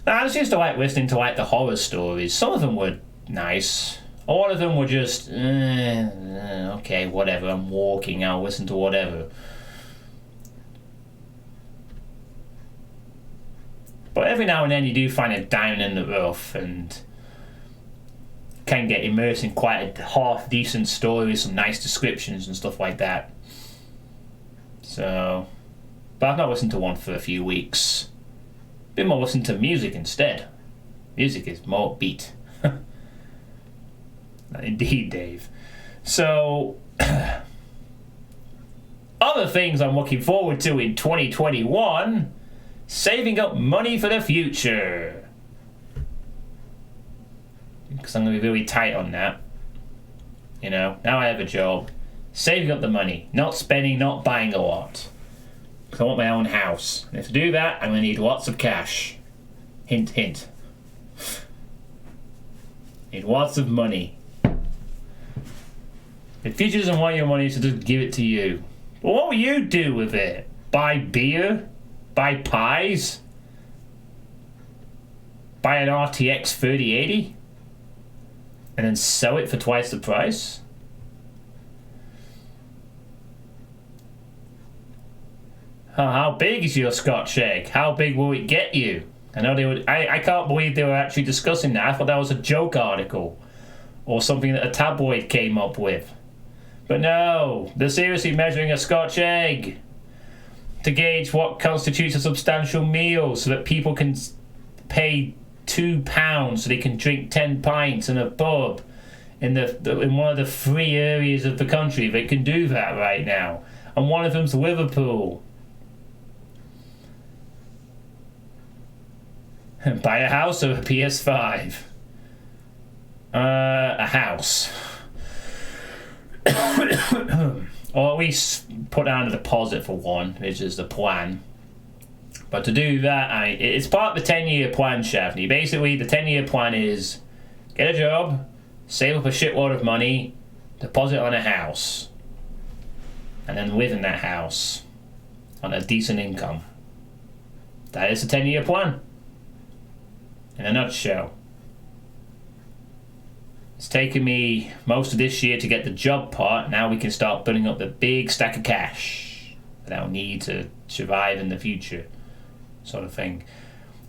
Speaker 1: I just used to like listening to like the horror stories. Some of them were nice. A lot of them were just, okay, whatever, I'm walking, I'll listen to whatever. But every now and then you do find a diamond in the rough and can get immersed in quite a half-decent story with some nice descriptions and stuff like that. So, but I've not listened to one for a few weeks. Been more listening to music instead. Music is more upbeat. Indeed, Dave. So, other things I'm looking forward to in 2021, saving up money for the future. Because I'm going to be really tight on that. You know, now I have a job. Saving up the money. Not spending, not buying a lot. Because I want my own house. And to do that, I'm going to need lots of cash. Hint, hint. Need lots of money. The future doesn't want your money, so just give it to you. But what will you do with it? Buy beer? Buy pies? Buy an RTX 3080? And then sell it for twice the price? How big is your Scotch egg? How big will it get you? I know they would. I can't believe they were actually discussing that. I thought that was a joke article or something that a tabloid came up with. But no, they're seriously measuring a Scotch egg to gauge what constitutes a substantial meal so that people can pay £2 so they can drink 10 pints in a pub in one of the free areas of the country that can do that right now. And one of them's Liverpool. Buy a house or a PS5? A house. Or at least put down a deposit for one, which is the plan. But to do that, it's part of the 10-year plan, Shavney. Basically, the 10-year plan is get a job, save up a shitload of money, deposit on a house, and then live in that house on a decent income. That is the 10-year plan. In a nutshell. It's taken me most of this year to get the job part. Now we can start building up the big stack of cash that I'll need to survive in the future, sort of thing.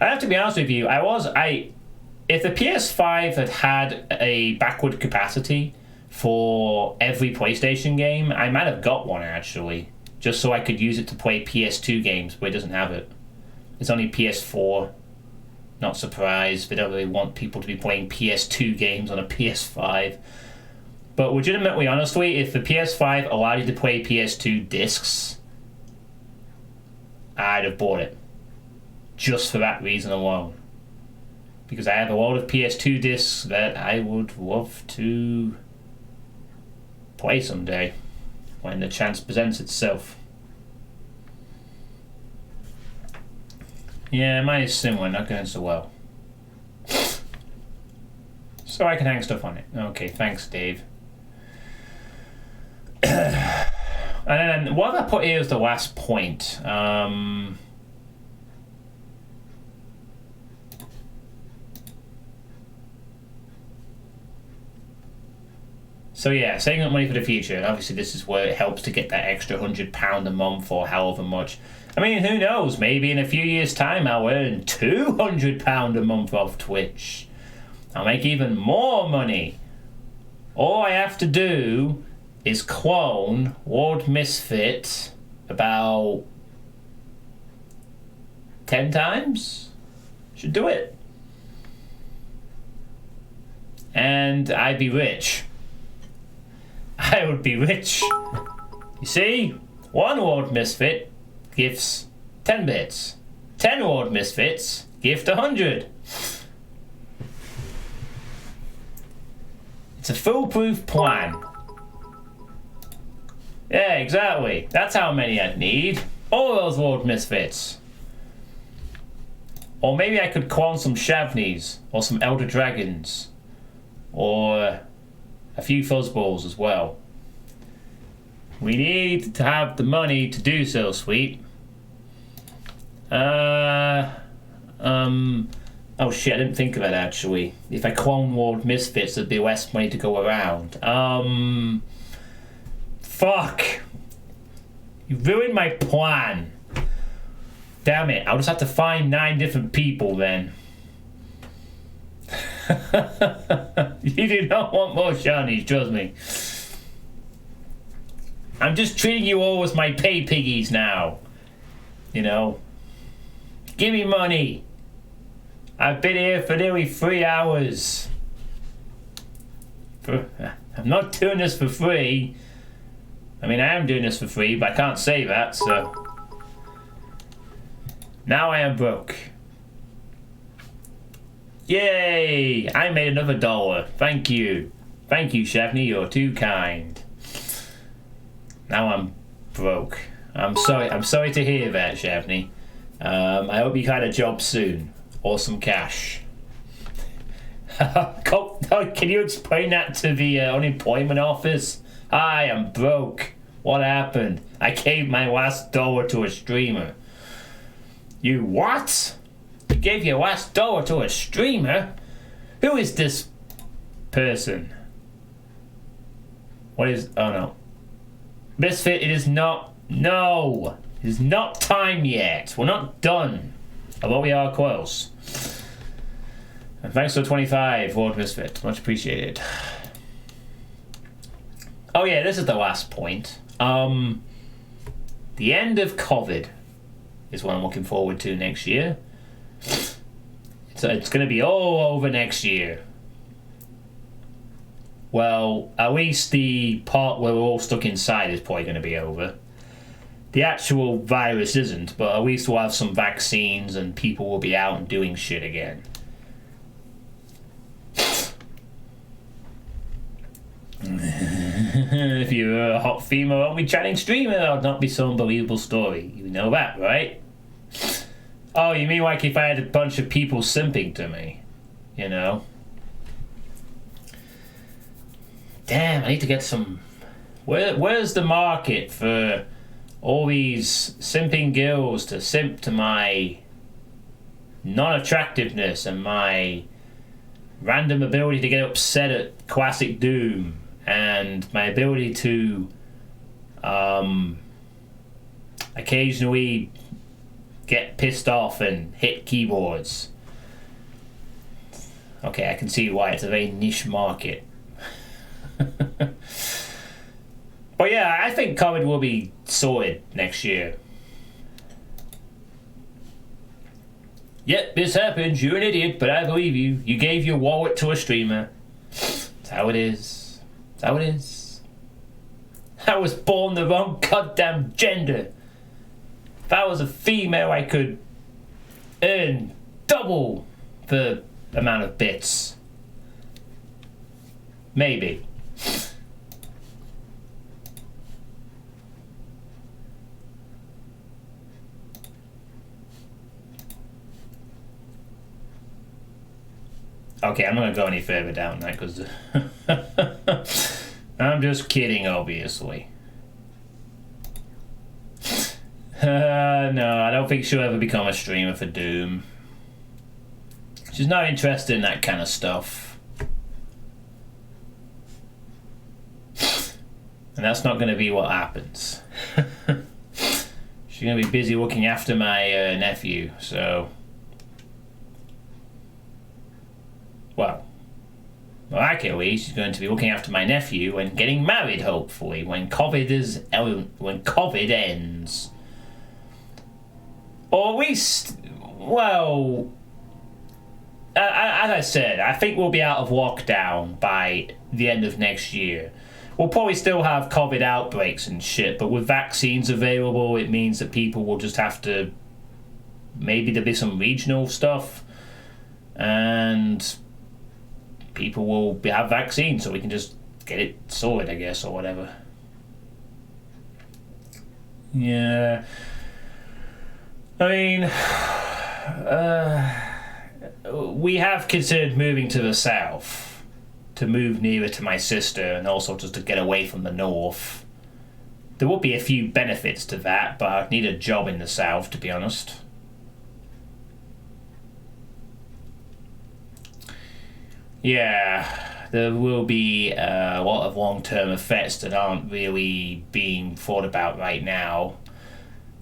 Speaker 1: I have to be honest with you. If the PS5 had a backward capacity for every PlayStation game, I might have got one actually, just so I could use it to play PS2 games, but it doesn't have it. It's only PS4. Not surprised. They don't really want people to be playing PS2 games on a PS5. But legitimately, honestly, if the PS5 allowed you to play PS2 discs, I'd have bought it. Just for that reason alone. Because I have a lot of PS2 discs that I would love to play someday when the chance presents itself. Yeah, mine is similar, not going so well. So I can hang stuff on it. Okay, thanks, Dave. And then what I put here is the last point. So yeah, saving up money for the future. And obviously this is where it helps to get that extra £100 a month or however much. I mean, who knows? Maybe in a few years' time I'll earn £200 a month off Twitch. I'll make even more money. All I have to do is clone Lord Misfit about 10 times. Should do it. And I'd be rich. I would be rich. You see? One Lord Misfit gives 10 bits. 10 Lord Misfits gift 100. It's a foolproof plan. Yeah, exactly. That's how many I'd need. All those Lord Misfits. Or maybe I could clone some Shavneys, or some Elder Dragons, or a few Fuzzballs as well. We need to have the money to do so, sweet. Oh shit, I didn't think of it actually. If I clone Lord Misfits, there'd be less money to go around. Fuck. You ruined my plan.
Speaker 3: Damn it, I'll just have to find 9 different people then. You do not want more shinies, trust me. I'm just treating you all as my pay piggies now. You know? Give me money. I've been here for nearly 3 hours. I'm not doing this for free. I mean, I am doing this for free, but I can't say that, so... Now I am broke. Yay! I made another $1. Thank you. Thank you, Shavni, you're too kind. Now I'm broke. I'm sorry to hear that, Shavni. I hope you get a job soon. Or some cash. Can you explain that to the unemployment office? Hi, I'm broke. What happened? I gave my last $1 to a streamer. You what? You gave your last $1 to a streamer? Who is this person? What is... Oh no. Misfit, it is not... No! It is not time yet. We're not done. Although we are close. And thanks for 25, Lord Misfit. Much appreciated. Oh yeah, this is the last point. The end of COVID is what I'm looking forward to next year. So it's going to be all over next year. Well, at least the part where we're all stuck inside is probably going to be over. The actual virus isn't, but at least we'll have some vaccines and people will be out and doing shit again. If you're a hot female only chatting streamer, that would not be some unbelievable story. You know that, right? Oh, you mean like if I had a bunch of people simping to me? You know? Damn, I need to get some... Where's the market for all these simping girls to simp to my non-attractiveness and my random ability to get upset at classic Doom and my ability to occasionally get pissed off and hit keyboards. Okay, I can see why it's a very niche market. But yeah, I think COVID will be sorted next year. Yep, this happens. You're an idiot, but I believe you. You gave your wallet to a streamer. That's how it is. That's how it is. I was born the wrong goddamn gender. If I was a female, I could earn double the amount of bits. Maybe. Okay, I'm not going to go any further down that because I'm just kidding, obviously. No, I don't think she'll ever become a streamer for Doom. She's not interested in that kind of stuff. And that's not going to be what happens. She's going to be busy looking after my nephew, so... Well, miraculously, she's going to be looking after my nephew and getting married, hopefully, when COVID ends. Or at least, well, as I said, I think we'll be out of lockdown by the end of next year. We'll probably still have COVID outbreaks and shit, but with vaccines available, it means that people will just have to... Maybe there'll be some regional stuff, and... people will have vaccines, so we can just get it sorted, I guess, or whatever. Yeah. I mean, we have considered moving to the south, to move nearer to my sister, and also just to get away from the north. There will be a few benefits to that, but I'd need a job in the south, to be honest. Yeah, there will be a lot of long-term effects that aren't really being thought about right now.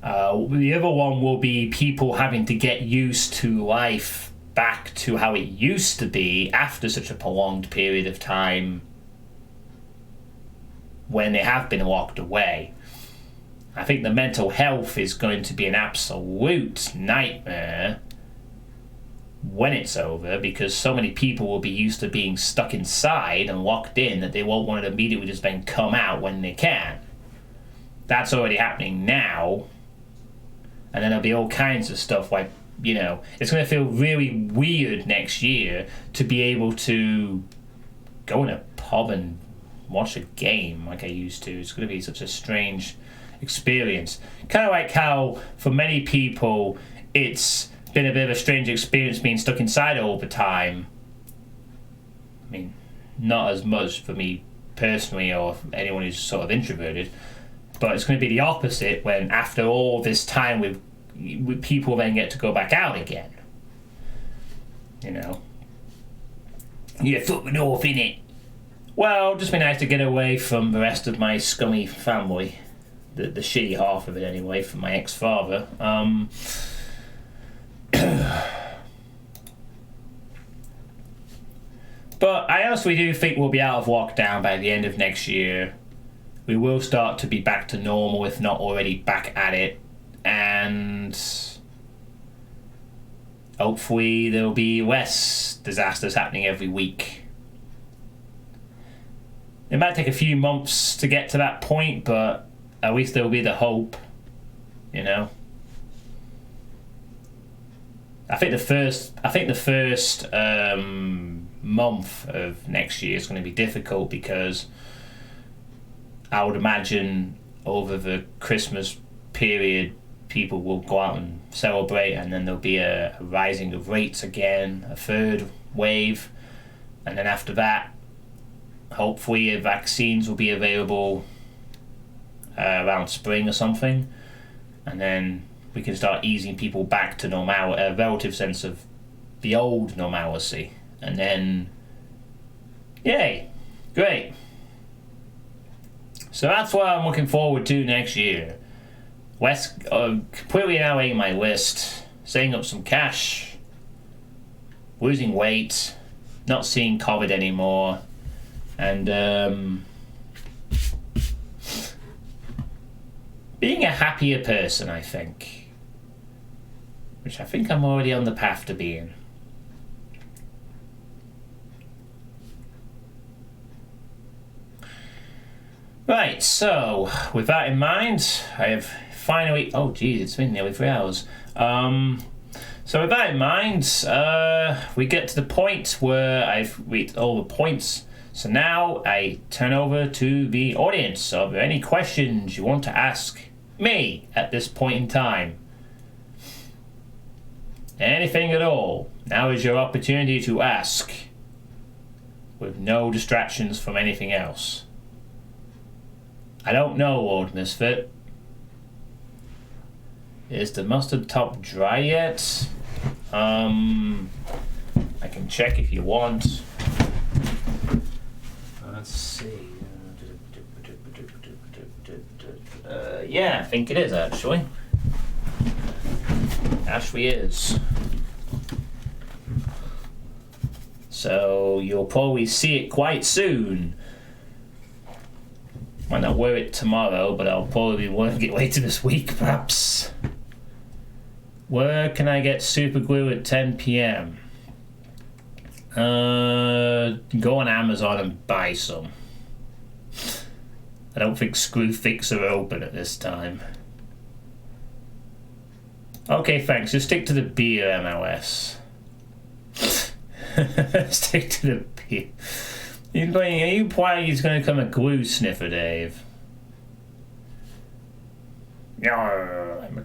Speaker 3: The other one will be people having to get used to life back to how it used to be after such a prolonged period of time when they have been locked away. I think the mental health is going to be an absolute nightmare when it's over, because so many people will be used to being stuck inside and locked in that they won't want to immediately just then come out when they can. That's already happening now. And then there'll be all kinds of stuff like, you know, it's going to feel really weird next year to be able to go in a pub and watch a game like I used to. It's going to be such a strange experience. Kind of like how, for many people, it's been a bit of a strange experience being stuck inside all the time. I mean, not as much for me personally or anyone who's sort of introverted, but it's going to be the opposite when after all this time with people then get to go back out again. You know, you're foot off in it. Well, just be nice to get away from the rest of my scummy family, the shitty half of it anyway, from my ex-father. But I honestly do think we'll be out of lockdown by the end of next year. We will start to be back to normal, if not already back at it. And hopefully there'll be less disasters happening every week. It might take a few months to get to that point, but at least there'll be the hope, you know. I think the first month of next year is going to be difficult, because I would imagine over the Christmas period people will go out and celebrate, and then there'll be a rising of rates again, a third wave, and then after that hopefully vaccines will be available around spring or something, and then we can start easing people back to normal, a relative sense of the old normalcy, and then yay, great. So that's what I'm looking forward to next year. Completely narrowing my list, saving up some cash, losing weight, not seeing COVID anymore, and being a happier person, I think. Which I think I'm already on the path to being. Right, so with that in mind, I have finally... Oh, geez, it's been nearly 3 hours. So with that in mind, we get to the point where I've reached all the points. So now I turn over to the audience. Are there any questions you want to ask me at this point in time? Anything at all. Now is your opportunity to ask, with no distractions from anything else. I don't know, Lord Misfit. Is the mustard top dry yet? I can check if you want. Let's see. Yeah, I think it is actually. Actually is. So you'll probably see it quite soon. Might not wear it tomorrow, but I'll probably wearing it later this week, perhaps. Where can I get super glue at 10 p.m? Go on Amazon and buy some. I don't think Screwfix are open at this time. Okay, thanks. Just stick to the beer, MOS. Stick to the beer. Are you planning he's going to become a glue sniffer, Dave? Yarr,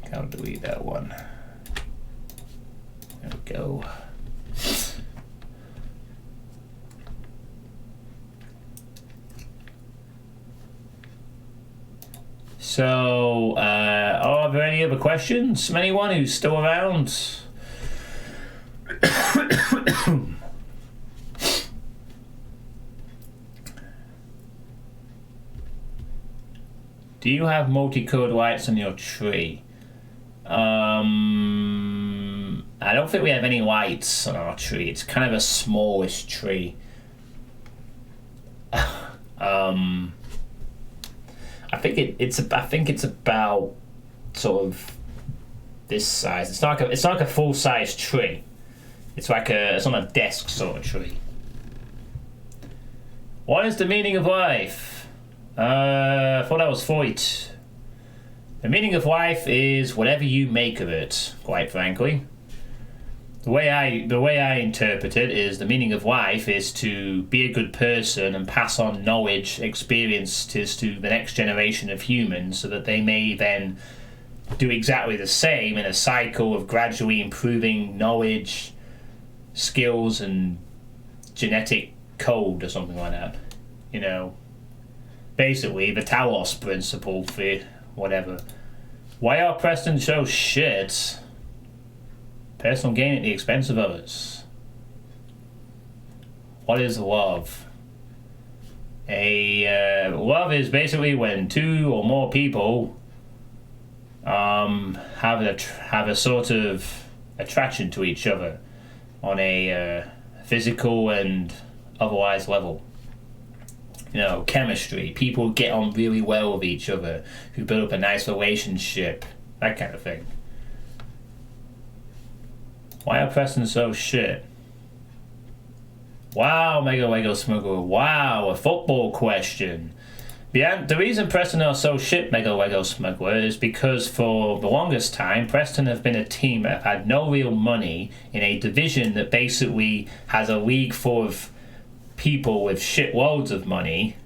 Speaker 3: Can't delete that one. There we go. So, are there any other questions from anyone who's still around? Do you have multicolored lights on your tree? I don't think we have any lights on our tree. It's kind of a smallish tree. I think it's about sort of this size. It's not like a full size tree. It's on a desk sort of tree. What is the meaning of life? I thought that was 42. The meaning of life is whatever you make of it, quite frankly. The way I interpret it is the meaning of life is to be a good person and pass on knowledge, experiences to the next generation of humans so that they may then do exactly the same in a cycle of gradually improving knowledge, skills, and genetic code or something like that. You know, basically the Talos principle for whatever. Why are Preston so shit? Personal gain at the expense of others. What is love? Love is basically when two or more people have a sort of attraction to each other on a physical and otherwise level. You know, chemistry. People get on really well with each other, who build up a nice relationship, that kind of thing. Why are Preston so shit? Wow, Mega Lego Smuggler. Wow, a football question. The reason Preston are so shit, Mega Lego Smuggler, is because for the longest time, Preston have been a team that have had no real money in a division that basically has a league full of people with shit loads of money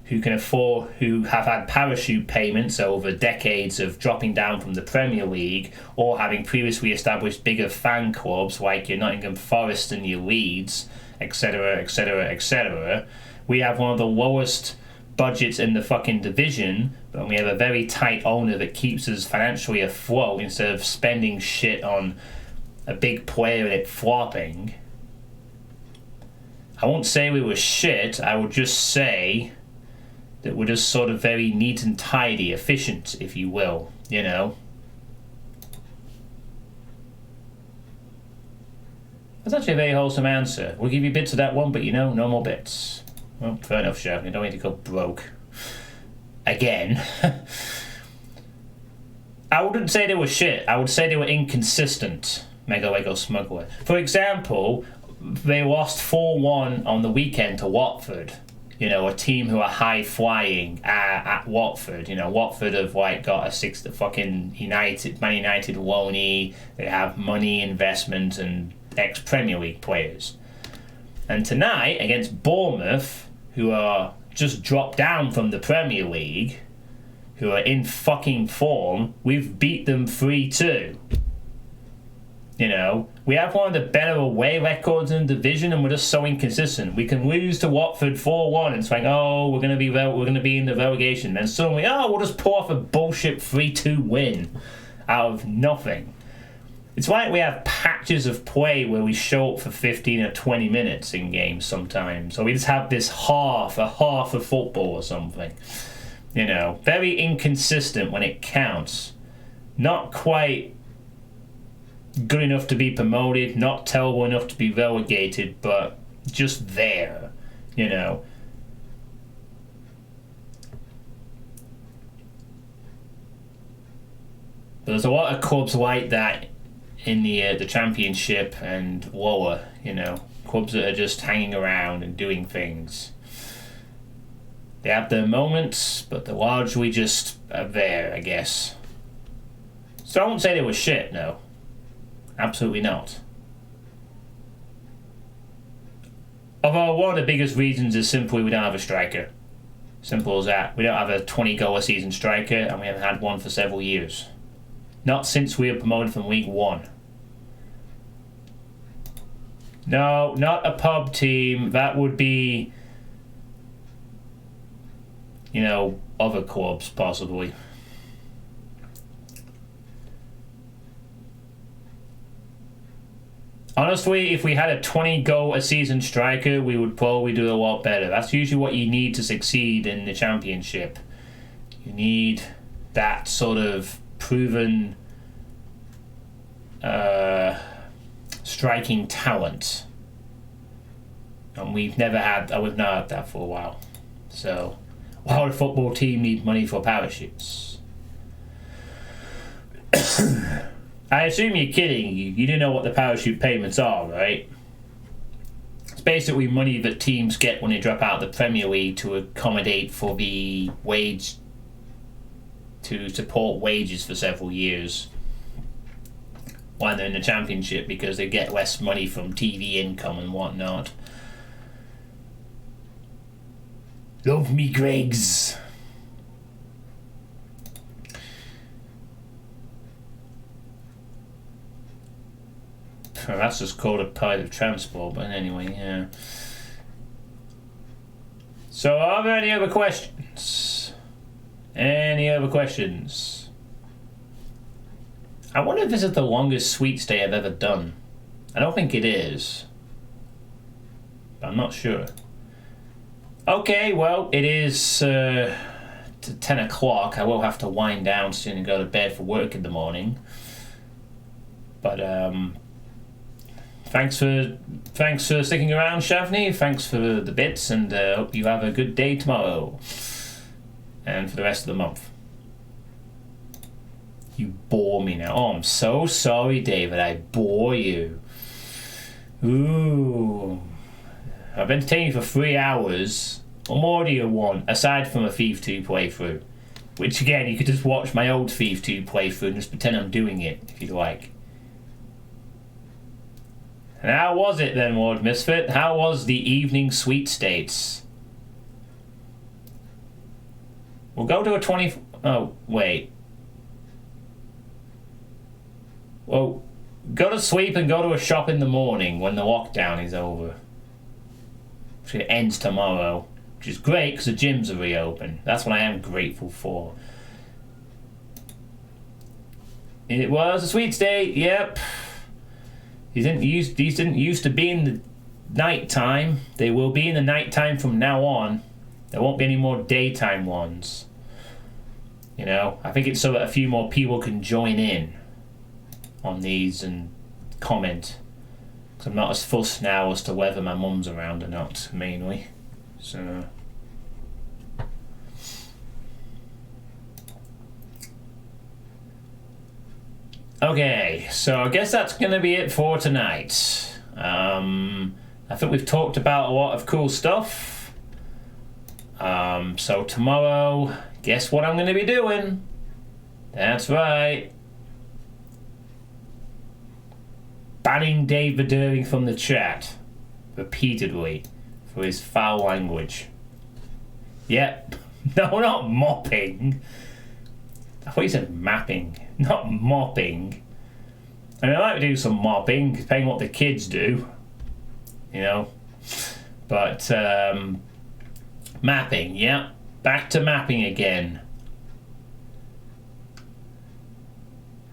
Speaker 3: who have had parachute payments over decades of dropping down from the Premier League or having previously established bigger fan clubs like your Nottingham Forest and your Leeds, etc, etc, etc. We have one of the lowest budgets in the fucking division, but we have a very tight owner that keeps us financially afloat instead of spending shit on a big player and it flopping. I won't say we were shit, I would just say that we're just sort of very neat and tidy, efficient, if you will, you know. That's actually a very wholesome answer. We'll give you bits of that one, but no more bits. Well, fair enough, Chef. You don't need to go broke. Again. I wouldn't say they were shit. I would say they were inconsistent, Mega Lego Smuggler. For example, they lost 4-1 on the weekend to Watford. You know, a team who are high flying at Watford. You know, Watford have got a fucking Man United loanee. They have money, investment, and ex-Premier League players. And tonight against Bournemouth, who are just dropped down from the Premier League, who are in fucking form, we've beat them 3-2. You know, we have one of the better away records in the division, and we're just so inconsistent. We can lose to Watford 4-1, and it's like, oh, we're gonna be in the relegation. Then suddenly, we'll just pull off a bullshit 3-2 win out of nothing. It's like we have patches of play where we show up for 15 or 20 minutes in games sometimes, or we just have this half of football or something. You know, very inconsistent when it counts. Not quite good enough to be promoted, not terrible enough to be relegated, but just there, you know. There's a lot of clubs like that in the Championship and lower, you know. Clubs that are just hanging around and doing things. They have their moments, but they're largely just there, I guess. So I won't say they were shit, no. Absolutely not. Although one of the biggest reasons is simply we don't have a striker. Simple as that. We don't have a 20-goal a season striker, and we haven't had one for several years. Not since we were promoted from League One. No, not a pub team. That would be, you know, other clubs, possibly. Honestly, if we had a 20-goal a season striker, we would probably do a lot better. That's usually what you need to succeed in the Championship. You need that sort of proven striking talent. And we've not had that for a while. So, why would a football team need money for parachutes? I assume you're kidding. You do know what the parachute payments are, right? It's basically money that teams get when they drop out of the Premier League to accommodate for the wage, to support wages for several years while they're in the Championship, because they get less money from TV income and whatnot. Love me, Greggs. That's just called a part of transport, but anyway, yeah. So, are there any other questions? Any other questions? I wonder if this is the longest sweet stay I've ever done. I don't think it is, but I'm not sure. Okay, well, it is 10 o'clock. I will have to wind down soon and go to bed for work in the morning. But thanks for sticking around, Shavni. Thanks for the bits, and hope you have a good day tomorrow and for the rest of the month. You bore me now. Oh, I'm so sorry, David. I bore you. Ooh. I've entertained you for 3 hours. What more do you want, aside from a Thief 2 playthrough? Which, again, you could just watch my old Thief 2 playthrough and just pretend I'm doing it, if you'd like. And how was it then, Lord Misfit? How was the evening sweet states? We'll go to a 20... Oh, wait. Well, go to sleep and go to a shop in the morning when the lockdown is over. It ends tomorrow, which is great because the gyms are reopened. That's what I am grateful for. It was a sweet state, yep. These didn't used to be in the night time. They will be in the night time from now on. There won't be any more daytime ones. You know, I think it's so that a few more people can join in on these and comment. Because I'm not as fussed now as to whether my mum's around or not, mainly. So... Okay, so I guess that's going to be it for tonight. I think we've talked about a lot of cool stuff. So tomorrow, guess what I'm going to be doing? That's right. Banning Dave Verdering from the chat repeatedly for his foul language. Yep. No, not mopping. I thought you said mapping, not mopping. I mean, I like to do some mopping, depending on what the kids do, you know. But mapping, yeah, back to mapping again.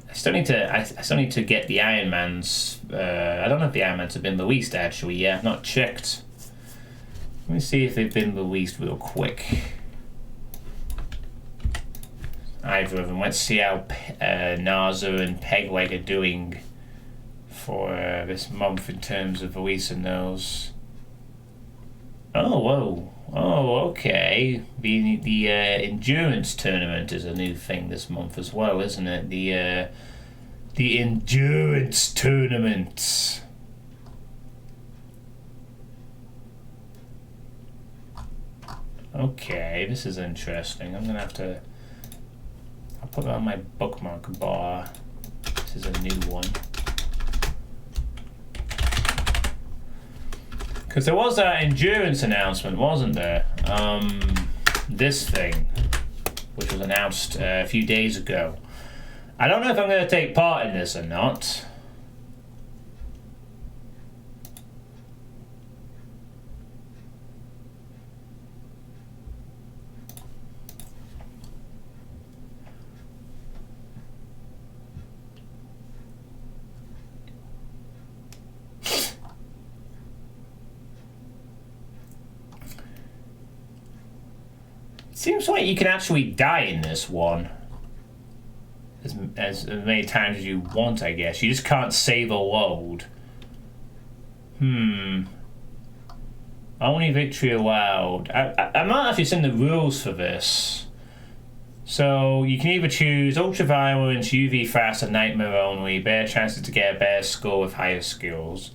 Speaker 3: I still need to get the Iron Mans. I don't know if the Iron Mans have been released actually. Yeah, I've not checked. Let me see if they've been released real quick. Either of them. Let's see how Naza and Pegleg are doing for this month in terms of releasing those. Oh, whoa. Oh, okay. The endurance tournament is a new thing this month as well, isn't it? The endurance tournament. Okay, this is interesting. I'm gonna have to... I'll put it on my bookmark bar. This is a new one. Because there was that endurance announcement, wasn't there? This thing, which was announced a few days ago. I don't know if I'm going to take part in this or not. seems like you can actually die in this one. As many times as you want, I guess. You just can't save a load. Only victory allowed. I'm not actually seeing the rules for this. So you can either choose Ultra Violence, UV Fast, and Nightmare only. Better chances to get a better score with higher skills.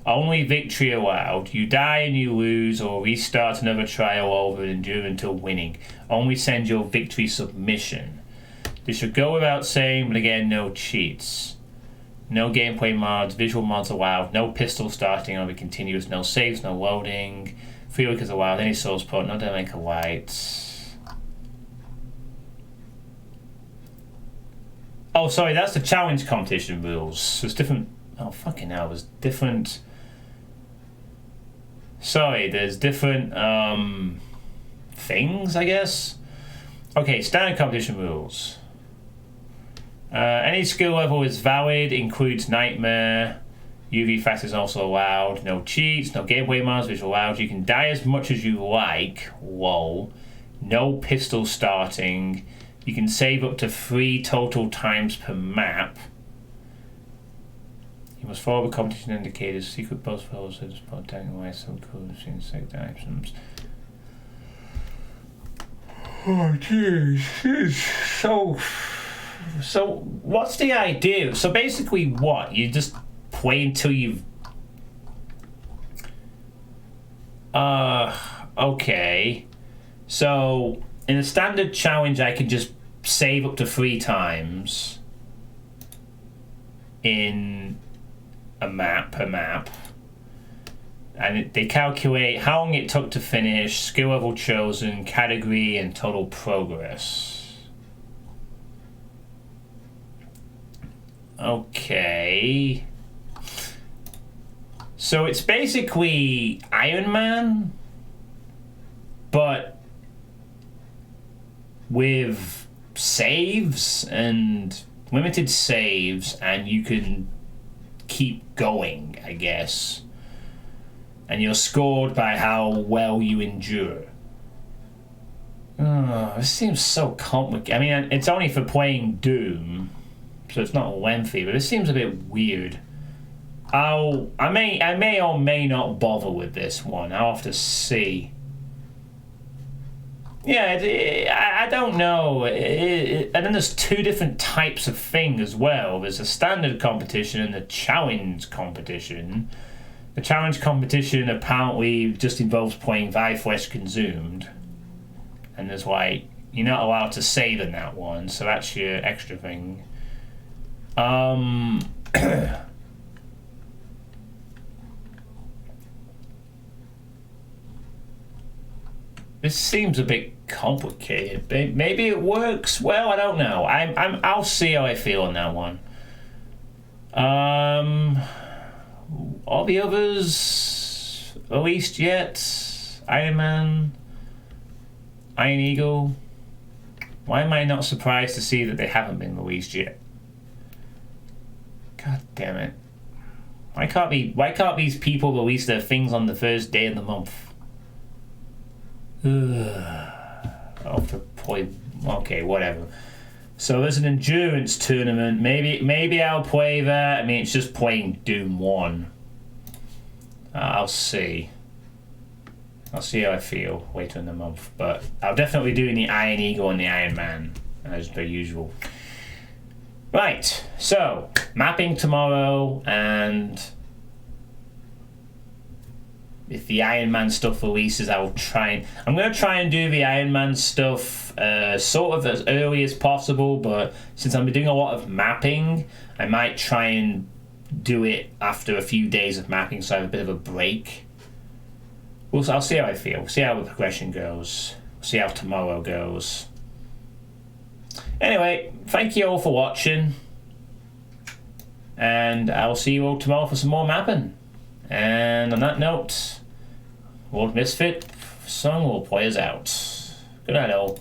Speaker 3: Only victory allowed. You die and you lose, or restart another trial over and endure until winning. Only send your victory submission. This should go without saying, but again, no cheats. No gameplay mods, visual mods allowed, no pistol starting or be continuous, no saves, no loading. Free look is allowed, any source port, no dynamic lights. Oh, sorry, that's the challenge competition rules. So it's different. Oh, fucking hell, there's different. Sorry, there's different things, I guess. Okay, standard competition rules. Any skill level is valid, includes Nightmare. UV Fast is also allowed. No cheats, no gameplay mods, which allowed. You can die as much as you like. Lol. No pistol starting. You can save up to 3 total times per map. You must follow the competition indicators. Secret boss fellows that spot taking away some cool insect items. Oh jeez, this is so what's the idea? So basically what? You just play until you've okay. So in a standard challenge I can just save up to 3 times in a map per map. And they calculate how long it took to finish, skill level chosen, category, and total progress. Okay. So it's basically Iron Man, but with saves and limited saves, and you can keep going, I guess. And you're scored by how well you endure. Oh, this seems so complicated. I mean, it's only for playing Doom, so it's not lengthy, but it seems a bit weird. I may or may not bother with this one. I'll have to see. Yeah, I don't know. And then there's 2 different types of thing as well. There's a standard competition and the challenge competition. The challenge competition apparently just involves playing thy flesh consumed. And there's like, you're not allowed to save in that one, so that's your extra thing. This seems a bit complicated. Maybe it works well. I don't know. I'll see how I feel on that one. All the others released yet? Iron Man, Iron Eagle. Why am I not surprised to see that they haven't been released yet? God damn it! Why can't these people release their things on the first day of the month? I'll have to play. Okay, whatever. So there's an endurance tournament. Maybe I'll play that. I mean, it's just playing Doom 1. I'll see. I'll see how I feel later in the month. But I'll definitely do the Iron Eagle and the Iron Man as per usual. Right. So mapping tomorrow, and if the Iron Man stuff releases, I'm going to try and do the Iron Man stuff sort of as early as possible, but since I'm doing a lot of mapping, I might try and do it after a few days of mapping, so I have a bit of a break. I'll see how I feel, see how the progression goes, see how tomorrow goes. Anyway, thank you all for watching, and I'll see you all tomorrow for some more mapping. And on that note, Lord Misfit, song will play us out. Good night all.